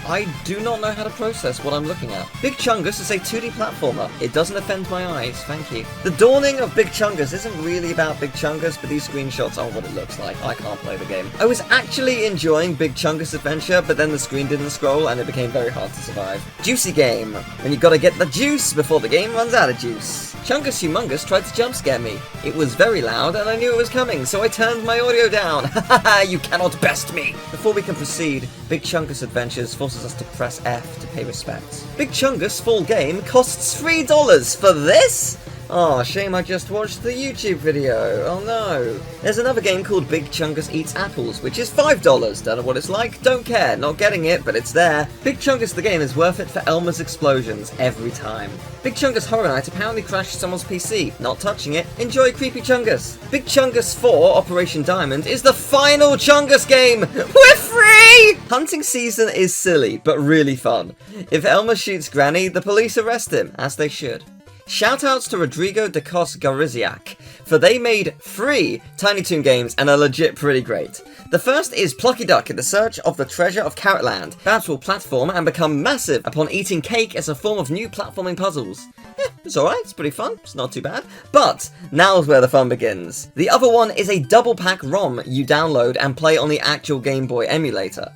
I do not know how to process what I'm looking at. Big Chungus is a 2D platformer. It doesn't offend my eyes, thank you. The dawning of Big Chungus isn't really about Big Chungus, but these screenshots are what it looks like. I can't play the game. I was actually enjoying Big Chungus Adventure, but then the screen didn't scroll and it became very hard to survive. Juicy game. When you gotta get the juice before the game runs out of juice. Chungus Humongous tried to jump scare me. It was very loud and I knew it was coming, so I turned my audio down. Haha, you cannot best me! Before we can proceed, Big Chungus Adventures forces us to press F to pay respects. Big Chungus full game costs $3 for this? Oh, shame I just watched the YouTube video. Oh no. There's another game called Big Chungus Eats Apples, which is $5. Don't know what it's like, don't care, not getting it, but it's there. Big Chungus the game is worth it for Elmer's explosions every time. Big Chungus Horror Night apparently crashed someone's PC. Not touching it. Enjoy Creepy Chungus. Big Chungus 4 Operation Diamond is the final Chungus game! We're free! Hunting season is silly, but really fun. If Elmer shoots Granny, the police arrest him, as they should. Shoutouts to Rodrigo de Cos Gariziak, for they made 3 Tiny Toon games and are legit pretty great. The first is Plucky Duck in the Search of the Treasure of Carrotland. Babs will platform and become massive upon eating cake as a form of new platforming puzzles. Yeah, it's alright, it's pretty fun, it's not too bad. But, now's where the fun begins. The other one is a double pack ROM you download and play on the actual Game Boy emulator.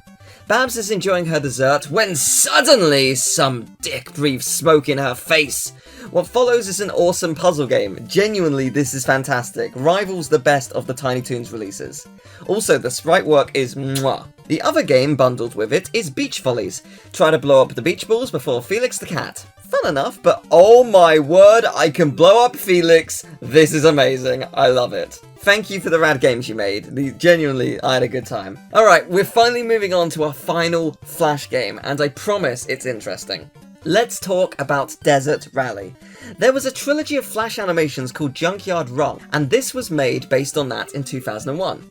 Babs is enjoying her dessert when suddenly some dick breathes smoke in her face. What follows is an awesome puzzle game. Genuinely, this is fantastic. Rivals the best of the Tiny Toons releases. Also, the sprite work is mwah. The other game bundled with it is Beach Follies. Try to blow up the beach balls before Felix the cat. Fun enough, but oh my word, I can blow up Felix. This is amazing. I love it. Thank you for the rad games you made. Genuinely, I had a good time. Alright, we're finally moving on to our final Flash game, and I promise it's interesting. Let's talk about Desert Rally. There was a trilogy of Flash animations called Junkyard Run, and this was made based on that in 2001.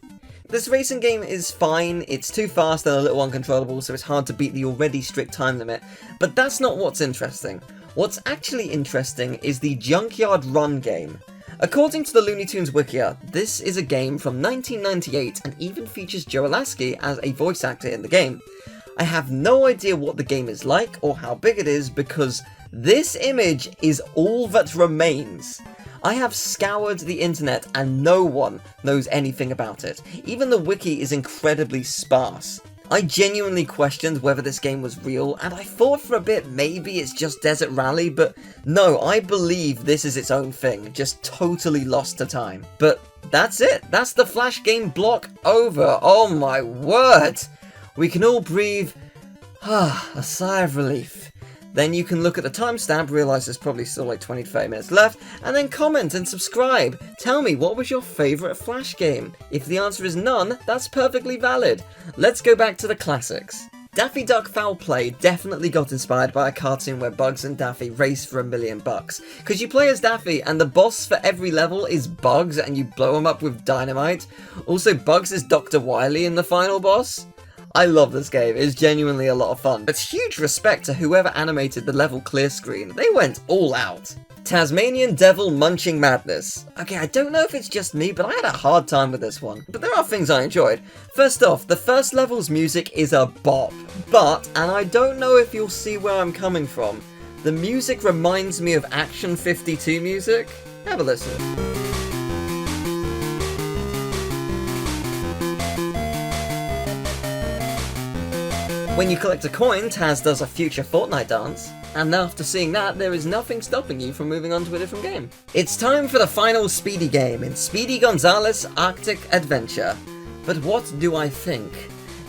This racing game is fine, it's too fast and a little uncontrollable, so it's hard to beat the already strict time limit, but that's not what's interesting. What's actually interesting is the Junkyard Run game. According to the Looney Tunes Wikia, this is a game from 1998 and even features Joe Alaskey as a voice actor in the game. I have no idea what the game is like or how big it is because this image is all that remains. I have scoured the internet and no one knows anything about it. Even the wiki is incredibly sparse. I genuinely questioned whether this game was real, and I thought for a bit maybe it's just Desert Rally, but no, I believe this is its own thing, just totally lost to time. But that's it, that's the Flash game block over, oh my word! We can all breathe, a sigh of relief. Then you can look at the timestamp, realise there's probably still like 20 to 30 minutes left, and then comment and subscribe. Tell me, what was your favourite Flash game? If the answer is none, that's perfectly valid. Let's go back to the classics. Daffy Duck Foul Play definitely got inspired by a cartoon where Bugs and Daffy race for $1 million. Cause you play as Daffy and the boss for every level is Bugs and you blow him up with dynamite. Also, Bugs is Dr. Wily in the final boss. I love this game, it's genuinely a lot of fun, but huge respect to whoever animated the level clear screen, they went all out. Tasmanian Devil Munching Madness. Okay, I don't know if it's just me, but I had a hard time with this one, but there are things I enjoyed. First off, the first level's music is a bop, but, and I don't know if you'll see where I'm coming from, The music reminds me of Action 52 music. Have a listen. When you collect a coin, Taz does a future Fortnite dance, and after seeing that, there is nothing stopping you from moving on to a different game. It's time for the final Speedy game in Speedy Gonzales Arctic Adventure. But what do I think?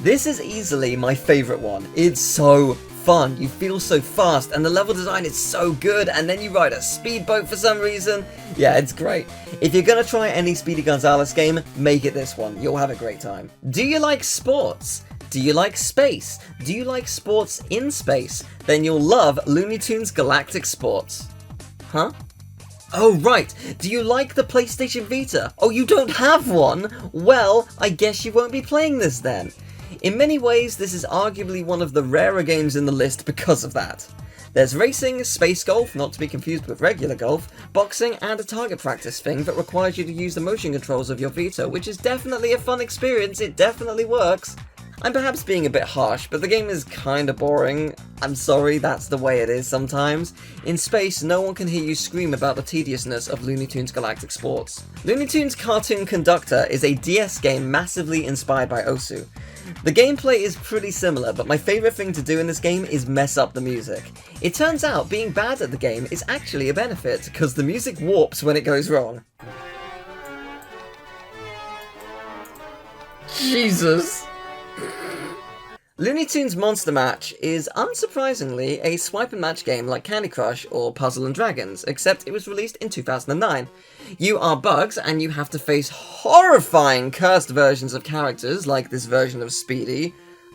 This is easily my favourite one. It's so fun, you feel so fast, and the level design is so good, and then you ride a speedboat for some reason. Yeah, it's great. If you're gonna try any Speedy Gonzales game, make it this one. You'll have a great time. Do you like sports? Do you like space? Do you like sports in space? Then you'll love Looney Tunes Galactic Sports. Huh? Oh right, do you like the PlayStation Vita? Oh, you don't have one? Well, I guess you won't be playing this then. In many ways, this is arguably one of the rarer games in the list because of that. There's racing, space golf, not to be confused with regular golf, boxing, and a target practice thing that requires you to use the motion controls of your Vita, which is definitely a fun experience, it definitely works. I'm perhaps being a bit harsh, but the game is kinda boring. I'm sorry, that's the way it is sometimes. In space, no one can hear you scream about the tediousness of Looney Tunes Galactic Sports. Looney Tunes Cartoon Conductor is a DS game massively inspired by Osu. The gameplay is pretty similar, but my favourite thing to do in this game is mess up the music. It turns out being bad at the game is actually a benefit, because the music warps when it goes wrong. Jesus! Looney Tunes Monster Match is, unsurprisingly, a swipe and match game like Candy Crush or Puzzle and Dragons, except it was released in 2009. You are bugs, and you have to face horrifying cursed versions of characters, like this version of Speedy.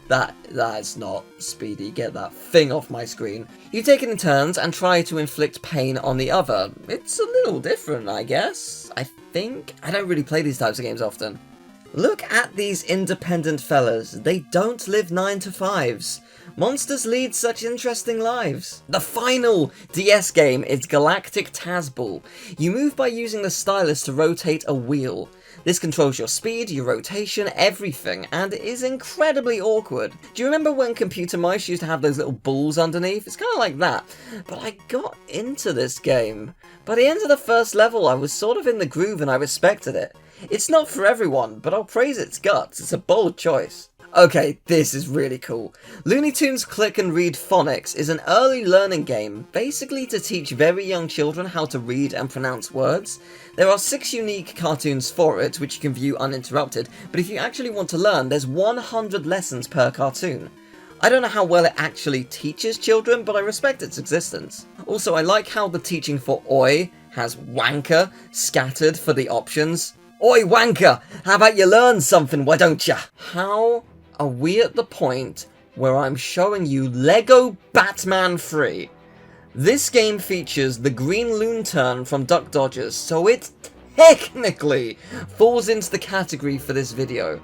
That's not Speedy, get that thing off my screen. You take it in turns and try to inflict pain on the other. It's a little different, I guess. I think. I don't really play these types of games often. Look at these independent fellas. They don't live 9 to 5s. Monsters lead such interesting lives. The final DS game is Galactic Tazball. You move by using the stylus to rotate a wheel. This controls your speed, your rotation, everything, and it is incredibly awkward. Do you remember when computer mice used to have those little balls underneath? It's kind of like that. But I got into this game. By the end of the first level, I was sort of in the groove and I respected it. It's not for everyone, but I'll praise its guts. It's a bold choice. Okay, this is really cool. Looney Tunes Click and Read Phonics is an early learning game, basically to teach very young children how to read and pronounce words. There are 6 unique cartoons for it, which you can view uninterrupted, but if you actually want to learn, there's 100 lessons per cartoon. I don't know how well it actually teaches children, but I respect its existence. Also, I like how the teaching for Oi has wanker scattered for the options. Oi wanker, how about you learn something, why don't ya? How are we at the point where I'm showing you Lego Batman 3? This game features the green loon turn from Duck Dodgers, so it technically falls into the category for this video.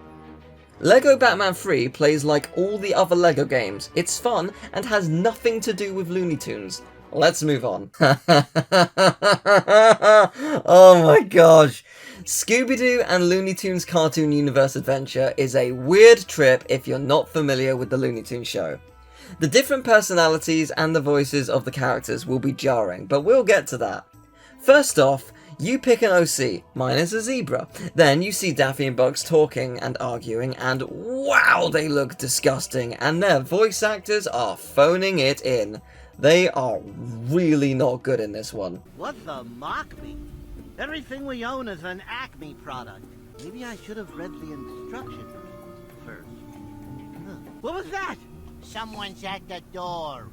Lego Batman 3 plays like all the other Lego games. It's fun and has nothing to do with Looney Tunes. Let's move on. Oh my gosh. Scooby-Doo and Looney Tunes Cartoon Universe Adventure is a weird trip if you're not familiar with the Looney Tunes show. The different personalities and the voices of the characters will be jarring, but we'll get to that. First off, you pick an OC, mine is a zebra. Then you see Daffy and Bugs talking and arguing, and wow, they look disgusting, and their voice actors are phoning it in. They are really not good in this one. What the mock me? Everything we own is an ACME product. Maybe I should have read the instructions first. Huh. What was that? Someone's at the door.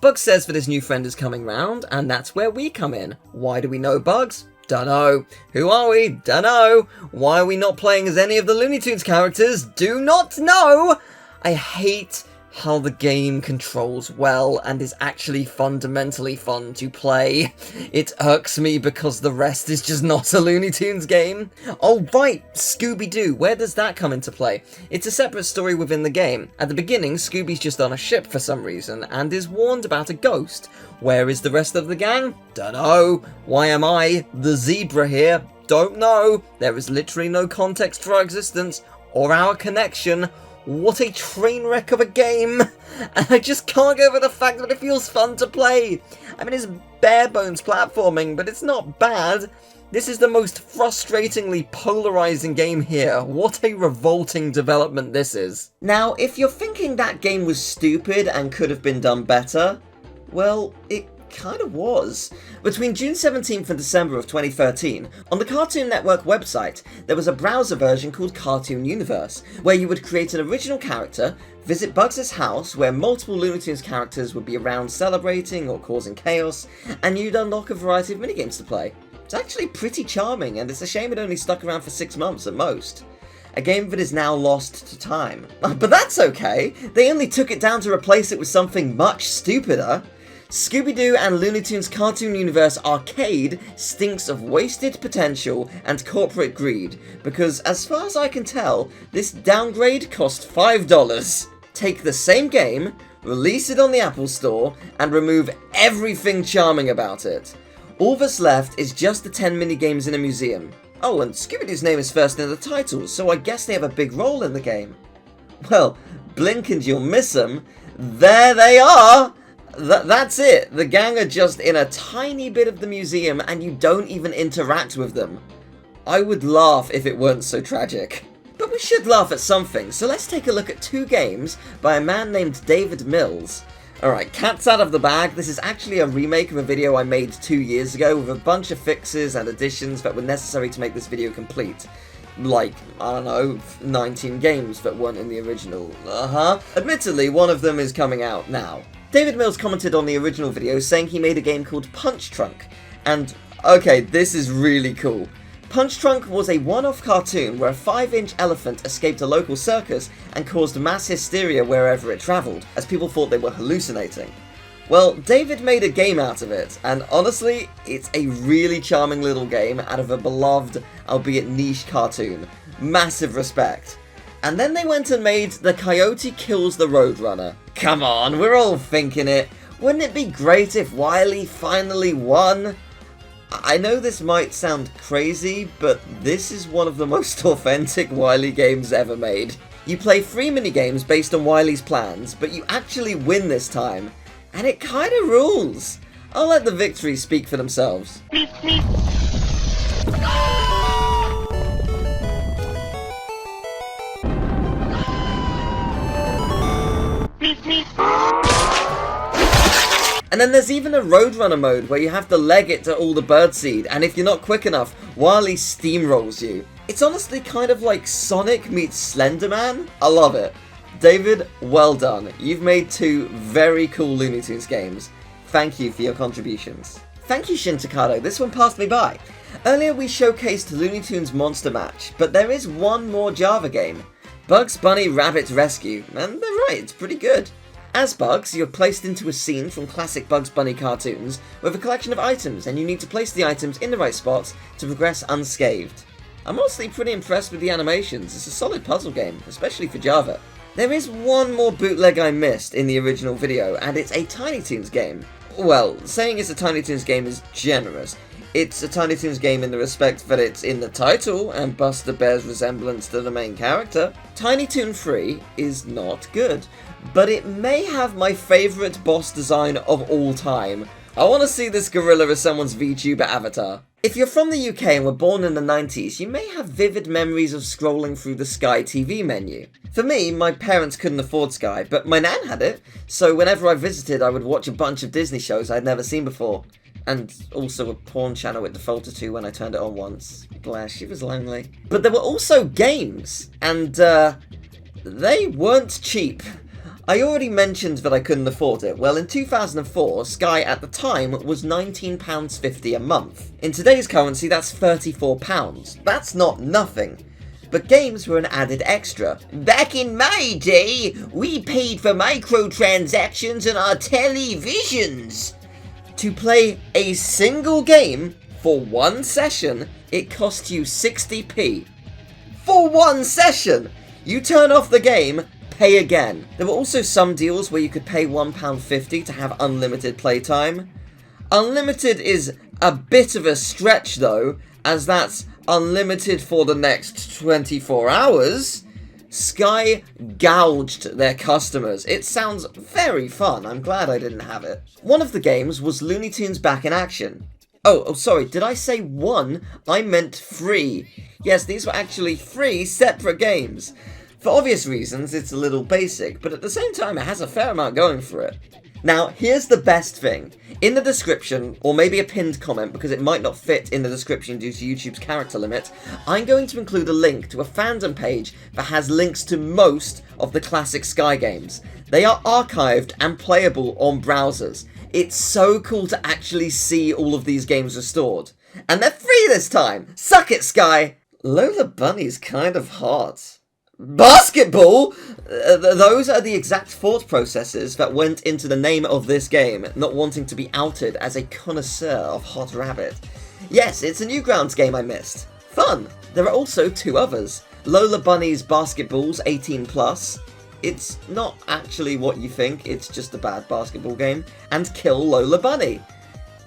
Bugs says that his new friend is coming round, and that's where we come in. Why do we know Bugs? Dunno. Who are we? Dunno. Why are we not playing as any of the Looney Tunes characters? Do not know! I hate how the game controls well and is actually fundamentally fun to play. It irks me because the rest is just not a Looney Tunes game. Oh right, Scooby-Doo, where does that come into play? It's a separate story within the game. At the beginning, Scooby's just on a ship for some reason and is warned about a ghost. Where is the rest of the gang? Dunno. Why am I, the zebra here? Don't know. There is literally no context for our existence or our connection. What a train wreck of a game! And I just can't get over the fact that it feels fun to play! I mean, it's bare bones platforming, but it's not bad. This is the most frustratingly polarizing game here. What a revolting development this is. Now, if you're thinking that game was stupid and could have been done better, well, it kind of was. Between June 17th and December of 2013, on the Cartoon Network website, there was a browser version called Cartoon Universe, where you would create an original character, visit Bugs' house, where multiple Looney Tunes characters would be around celebrating or causing chaos, and you'd unlock a variety of minigames to play. It's actually pretty charming, and it's a shame it only stuck around for 6 months at most. A game that is now lost to time. But that's okay, they only took it down to replace it with something much stupider. Scooby-Doo and Looney Tunes Cartoon Universe Arcade stinks of wasted potential and corporate greed, because as far as I can tell, this downgrade cost $5. Take the same game, release it on the Apple Store, and remove everything charming about it. All that's left is just the 10 minigames in a museum. Oh, and Scooby-Doo's name is first in the title, so I guess they have a big role in the game. Well, blink and you'll miss them. There they are! That's it. The gang are just in a tiny bit of the museum and you don't even interact with them. I would laugh if it weren't so tragic. But we should laugh at something, so let's take a look at 2 games by a man named David Mills. Alright, cat's out of the bag. This is actually a remake of a video I made 2 years ago with a bunch of fixes and additions that were necessary to make this video complete. Like, I don't know, 19 games that weren't in the original. Admittedly, one of them is coming out now. David Mills commented on the original video saying he made a game called Punch Trunk, and okay, this is really cool. Punch Trunk was a one-off cartoon where a 5-inch elephant escaped a local circus and caused mass hysteria wherever it travelled, as people thought they were hallucinating. Well, David made a game out of it, and honestly, it's a really charming little game out of a beloved, albeit niche cartoon. Massive respect. And then they went and made The Coyote Kills the Roadrunner. Come on, we're all thinking it. Wouldn't it be great if Wile finally won? I know this might sound crazy, but this is one of the most authentic Wile games ever made. You play 3 minigames based on Wile's plans, but you actually win this time. And it kinda rules. I'll let the victories speak for themselves. And then there's even a Roadrunner mode where you have to leg it to all the birdseed, and if you're not quick enough, Wile steamrolls you. It's honestly kind of like Sonic meets Slenderman. I love it. David, well done. You've made 2 very cool Looney Tunes games. Thank you for your contributions. Thank you, Shintakato. This one passed me by. Earlier we showcased Looney Tunes Monster Match, but there is one more Java game. Bugs Bunny Rabbit Rescue, and they're right, it's pretty good. As Bugs, you're placed into a scene from classic Bugs Bunny cartoons with a collection of items, and you need to place the items in the right spots to progress unscathed. I'm honestly pretty impressed with the animations. It's a solid puzzle game, especially for Java. There is one more bootleg I missed in the original video, and it's a Tiny Toons game. Well, saying it's a Tiny Toons game is generous. It's a Tiny Toons game in the respect that it's in the title, and Buster bears resemblance to the main character. Tiny Toon 3 is not good, but it may have my favourite boss design of all time. I want to see this gorilla as someone's VTuber avatar. If you're from the UK and were born in the 90s, you may have vivid memories of scrolling through the Sky TV menu. For me, my parents couldn't afford Sky, but my nan had it, so whenever I visited I would watch a bunch of Disney shows I'd never seen before. And also a porn channel it defaulted to when I turned it on once. Bless, she was lonely. But there were also games, and they weren't cheap. I already mentioned that I couldn't afford it. Well, in 2004, Sky at the time was £19.50 a month. In today's currency, that's £34. That's not nothing. But games were an added extra. Back in my day, we paid for microtransactions on our televisions. To play a single game for one session, it cost you 60p. For one session! You turn off the game, pay again. There were also some deals where you could pay £1.50 to have unlimited playtime. Unlimited is a bit of a stretch though, as that's unlimited for the next 24 hours. Sky gouged their customers. It sounds very fun. I'm glad I didn't have it. One of the games was Looney Tunes Back in Action. Oh, sorry, did I say one? I meant 3. Yes, these were actually 3 separate games. For obvious reasons, it's a little basic, but at the same time, it has a fair amount going for it. Now, here's the best thing. In the description, or maybe a pinned comment because it might not fit in the description due to YouTube's character limit, I'm going to include a link to a fandom page that has links to most of the classic Sky games. They are archived and playable on browsers. It's so cool to actually see all of these games restored. And they're free this time! Suck it, Sky! Lola Bunny's kind of hot. Basketball? Those are the exact thought processes that went into the name of this game, not wanting to be outed as a connoisseur of Hot Rabbit. Yes, it's a Newgrounds game I missed. Fun! There are also 2 others. Lola Bunny's Basketballs 18+. It's not actually what you think, it's just a bad basketball game. And Kill Lola Bunny.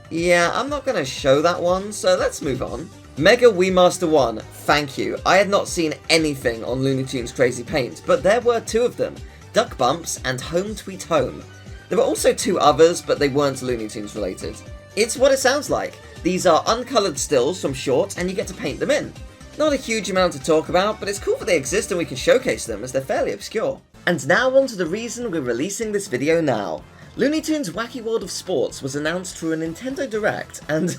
Yeah, I'm not going to show that one, so let's move on. Mega Wii Master 1, thank you. I had not seen anything on Looney Tunes Crazy Paint, but there were 2 of them, Duck Bumps and Home Tweet Home. There were also 2 others, but they weren't Looney Tunes related. It's what it sounds like. These are uncoloured stills from shorts and you get to paint them in. Not a huge amount to talk about, but it's cool that they exist and we can showcase them as they're fairly obscure. And now on to the reason we're releasing this video now. Looney Tunes Wacky World of Sports was announced through a Nintendo Direct, and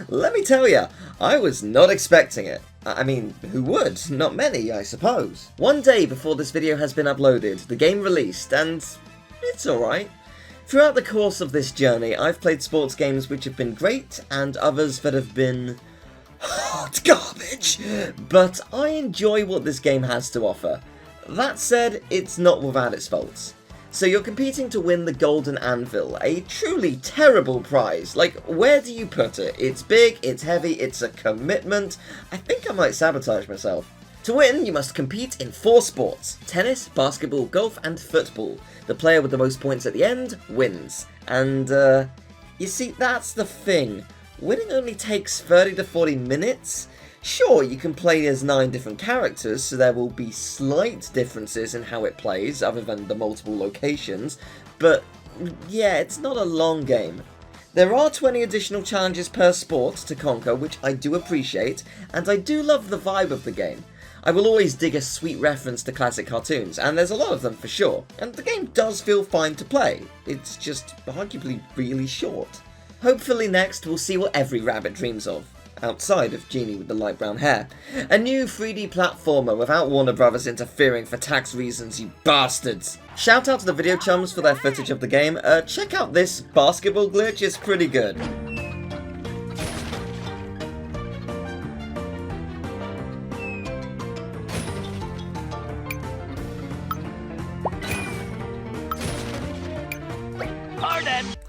let me tell ya, I was not expecting it. I mean, who would? Not many, I suppose. One day before this video has been uploaded, the game released, and it's alright. Throughout the course of this journey, I've played sports games which have been great, and others that have been hot garbage, but I enjoy what this game has to offer. That said, it's not without its faults. So you're competing to win the Golden Anvil, a truly terrible prize. Like, where do you put it? It's big, it's heavy, it's a commitment. I think I might sabotage myself. To win, you must compete in 4 sports: tennis, basketball, golf, and football. The player with the most points at the end wins. And, you see, that's the thing. Winning only takes 30 to 40 minutes. Sure, you can play as 9 different characters, so there will be slight differences in how it plays, other than the multiple locations, but yeah, it's not a long game. There are 20 additional challenges per sport to conquer, which I do appreciate, and I do love the vibe of the game. I will always dig a sweet reference to classic cartoons, and there's a lot of them for sure, and the game does feel fine to play. It's just arguably really short. Hopefully next we'll see what every rabbit dreams of. Outside of Genie with the light brown hair. A new 3D platformer without Warner Brothers interfering for tax reasons, you bastards! Shout out to the video chums for their footage of the game. Check out this basketball glitch, it's pretty good.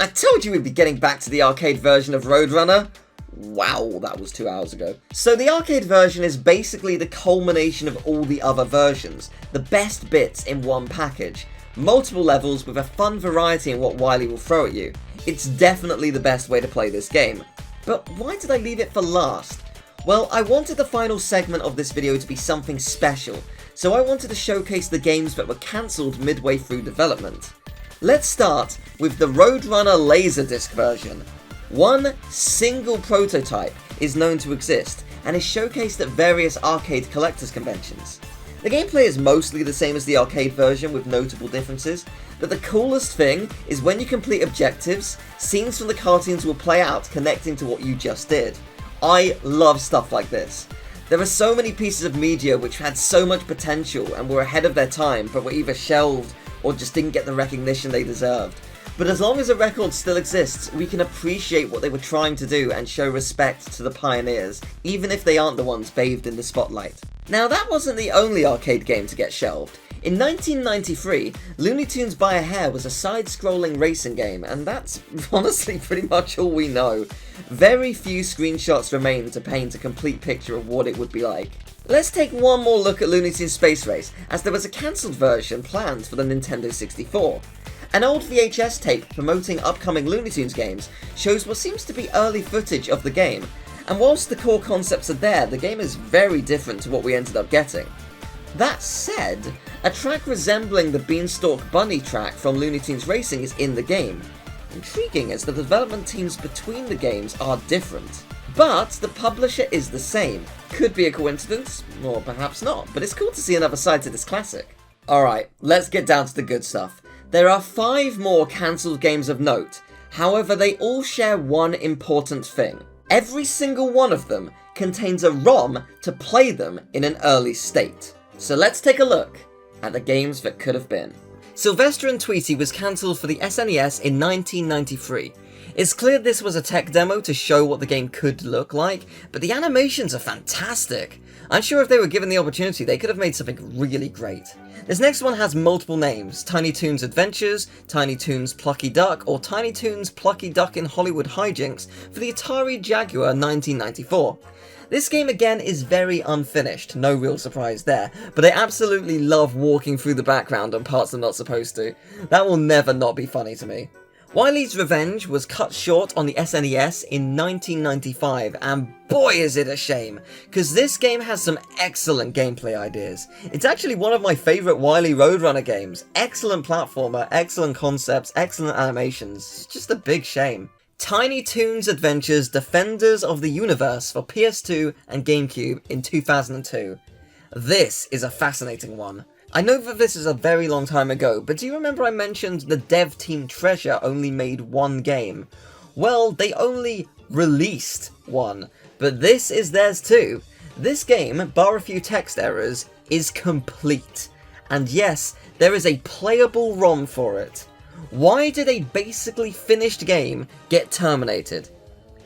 I told you we'd be getting back to the arcade version of Roadrunner. Wow, that was 2 hours ago. So the arcade version is basically the culmination of all the other versions, the best bits in one package. Multiple levels with a fun variety in what Wile will throw at you. It's definitely the best way to play this game. But why did I leave it for last? Well, I wanted the final segment of this video to be something special, so I wanted to showcase the games that were cancelled midway through development. Let's start with the Roadrunner Laserdisc version. One single prototype is known to exist, and is showcased at various arcade collectors conventions. The gameplay is mostly the same as the arcade version with notable differences, but the coolest thing is when you complete objectives, scenes from the cartoons will play out connecting to what you just did. I love stuff like this. There are so many pieces of media which had so much potential and were ahead of their time but were either shelved or just didn't get the recognition they deserved. But as long as a record still exists, we can appreciate what they were trying to do and show respect to the pioneers, even if they aren't the ones bathed in the spotlight. Now that wasn't the only arcade game to get shelved. In 1993, Looney Tunes Buy a Hair was a side-scrolling racing game, and that's honestly pretty much all we know. Very few screenshots remain to paint a complete picture of what it would be like. Let's take one more look at Looney Tunes Space Race, as there was a cancelled version planned for the Nintendo 64. An old VHS tape promoting upcoming Looney Tunes games shows what seems to be early footage of the game, and whilst the core concepts are there, the game is very different to what we ended up getting. That said, A track resembling the Beanstalk Bunny track from Looney Tunes Racing is in the game. Intriguing is that the development teams between the games are different. But the publisher is the same. Could be a coincidence, or perhaps not, but it's cool to see another side to this classic. Alright, let's get down to the good stuff. There are 5 more cancelled games of note, however they all share one important thing. Every single one of them contains a ROM to play them in an early state. So let's take a look at the games that could have been. Sylvester and Tweety was cancelled for the SNES in 1993. It's clear this was a tech demo to show what the game could look like, but the animations are fantastic. I'm sure if they were given the opportunity, they could have made something really great. This next one has multiple names: Tiny Toons Adventures, Tiny Toons Plucky Duck, or Tiny Toons Plucky Duck in Hollywood Hijinks for the Atari Jaguar 1994. This game again is very unfinished, no real surprise there, but I absolutely love walking through the background on parts I'm not supposed to. That will never not be funny to me. Wile's Revenge was cut short on the SNES in 1995, and boy is it a shame, because this game has some excellent gameplay ideas. It's actually one of my favourite Wile Roadrunner games. Excellent platformer, excellent concepts, excellent animations. It's just a big shame. Tiny Toons Adventures Defenders of the Universe for PS2 and GameCube in 2002. This is a fascinating one. I know that this is a very long time ago, but do you remember I mentioned the dev team Treasure only made one game? Well, they only released one, but this is theirs too. This game, bar a few text errors, is complete. And yes, there is a playable ROM for it. Why did a basically finished game get terminated?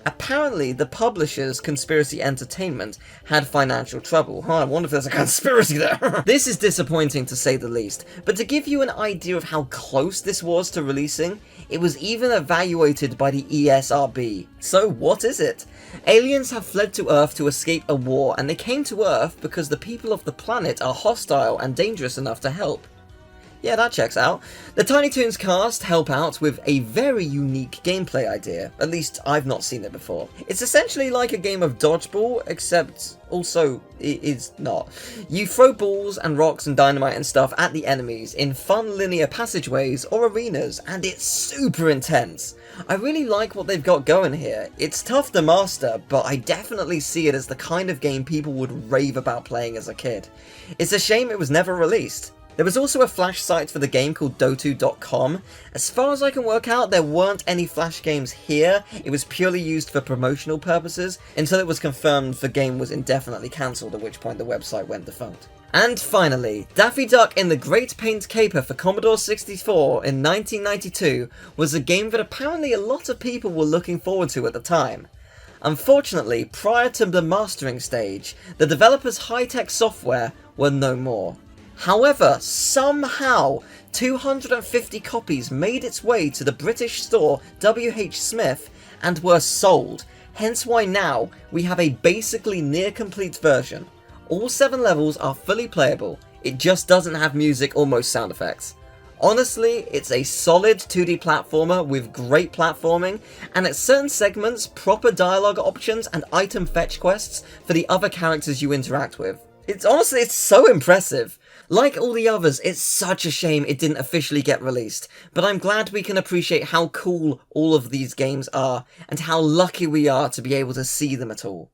Apparently, the publishers, Conspiracy Entertainment, had financial trouble. I wonder if there's a conspiracy there. This is disappointing to say the least, but to give you an idea of how close this was to releasing, it was even evaluated by the ESRB. So what is it? Aliens have fled to Earth to escape a war, and they came to Earth because the people of the planet are hostile and dangerous enough to help. Yeah, that checks out. The Tiny Toons cast help out with a very unique gameplay idea. At least, I've not seen it before. It's essentially like a game of dodgeball, except also it is not. You throw balls and rocks and dynamite and stuff at the enemies in fun linear passageways or arenas, and it's super intense. I really like what they've got going here. It's tough to master, but I definitely see it as the kind of game people would rave about playing as a kid. It's a shame it was never released. There was also a Flash site for the game called Dotu.com. As far as I can work out, there weren't any Flash games here. It was purely used for promotional purposes until it was confirmed the game was indefinitely cancelled, at which point the website went defunct. And finally, Daffy Duck in the Great Paint Caper for Commodore 64 in 1992 was a game that apparently a lot of people were looking forward to at the time. Unfortunately, prior to the mastering stage, the developer's high-tech software were no more. However, somehow, 250 copies made its way to the British store WH Smith and were sold, hence why now we have a basically near-complete version. All 7 levels are fully playable, it just doesn't have music or most sound effects. Honestly, it's a solid 2D platformer with great platforming, and at certain segments, proper dialogue options and item fetch quests for the other characters you interact with. It's so impressive. Like all the others, it's such a shame it didn't officially get released, but I'm glad we can appreciate how cool all of these games are, and how lucky we are to be able to see them at all.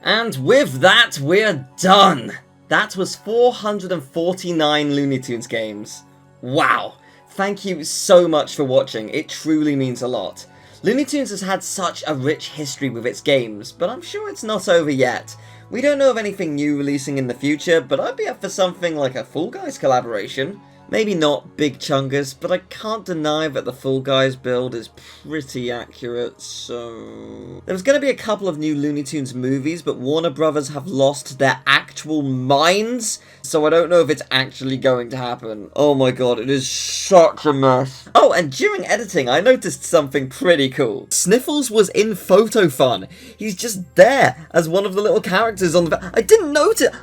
And with that, we're done! That was 449 Looney Tunes games. Wow! Thank you so much for watching, it truly means a lot. Looney Tunes has had such a rich history with its games, but I'm sure it's not over yet. We don't know of anything new releasing in the future, but I'd be up for something like a Fall Guys collaboration. Maybe not Big Chungus, but I can't deny that the Fall Guys build is pretty accurate, so... There was going to be a couple of new Looney Tunes movies, but Warner Brothers have lost their actual minds, so I don't know if it's actually going to happen. Oh my god, it is such a mess. Oh, and during editing, I noticed something pretty cool. Sniffles was in Photo Fun. He's just there as one of the little characters on the... I didn't notice...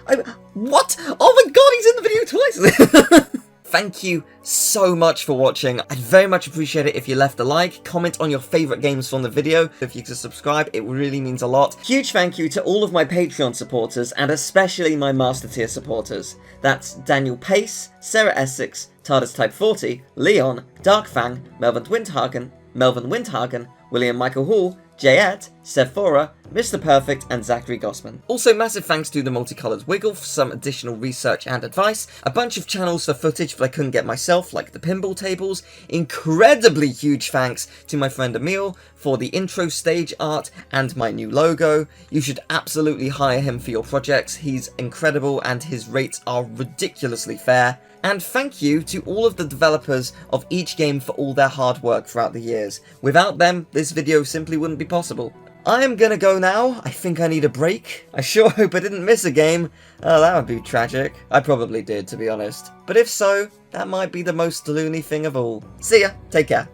What? Oh my god, he's in the video twice! thank you so much for watching. I'd very much appreciate it if you left a like, comment on your favourite games from the video. If you could subscribe, it really means a lot. Huge thank you to all of my Patreon supporters, and especially my Master Tier supporters. That's Daniel Pace, Sarah Essex, TARDIS Type 40, Leon, Darkfang, Melvin Windhagen, William Michael Hall, Jayette, Sephora, Mr. Perfect, and Zachary Gossman. Also, massive thanks to the Multicolored Wiggle for some additional research and advice, a bunch of channels for footage that I couldn't get myself, like the pinball tables, incredibly huge thanks to my friend Emil for the intro stage art and my new logo. You should absolutely hire him for your projects, he's incredible and his rates are ridiculously fair. And thank you to all of the developers of each game for all their hard work throughout the years. Without them, this video simply wouldn't be possible. I am gonna go now. I think I need a break. I sure hope I didn't miss a game. Oh, that would be tragic. I probably did, to be honest. But if so, that might be the most loony thing of all. See ya. Take care.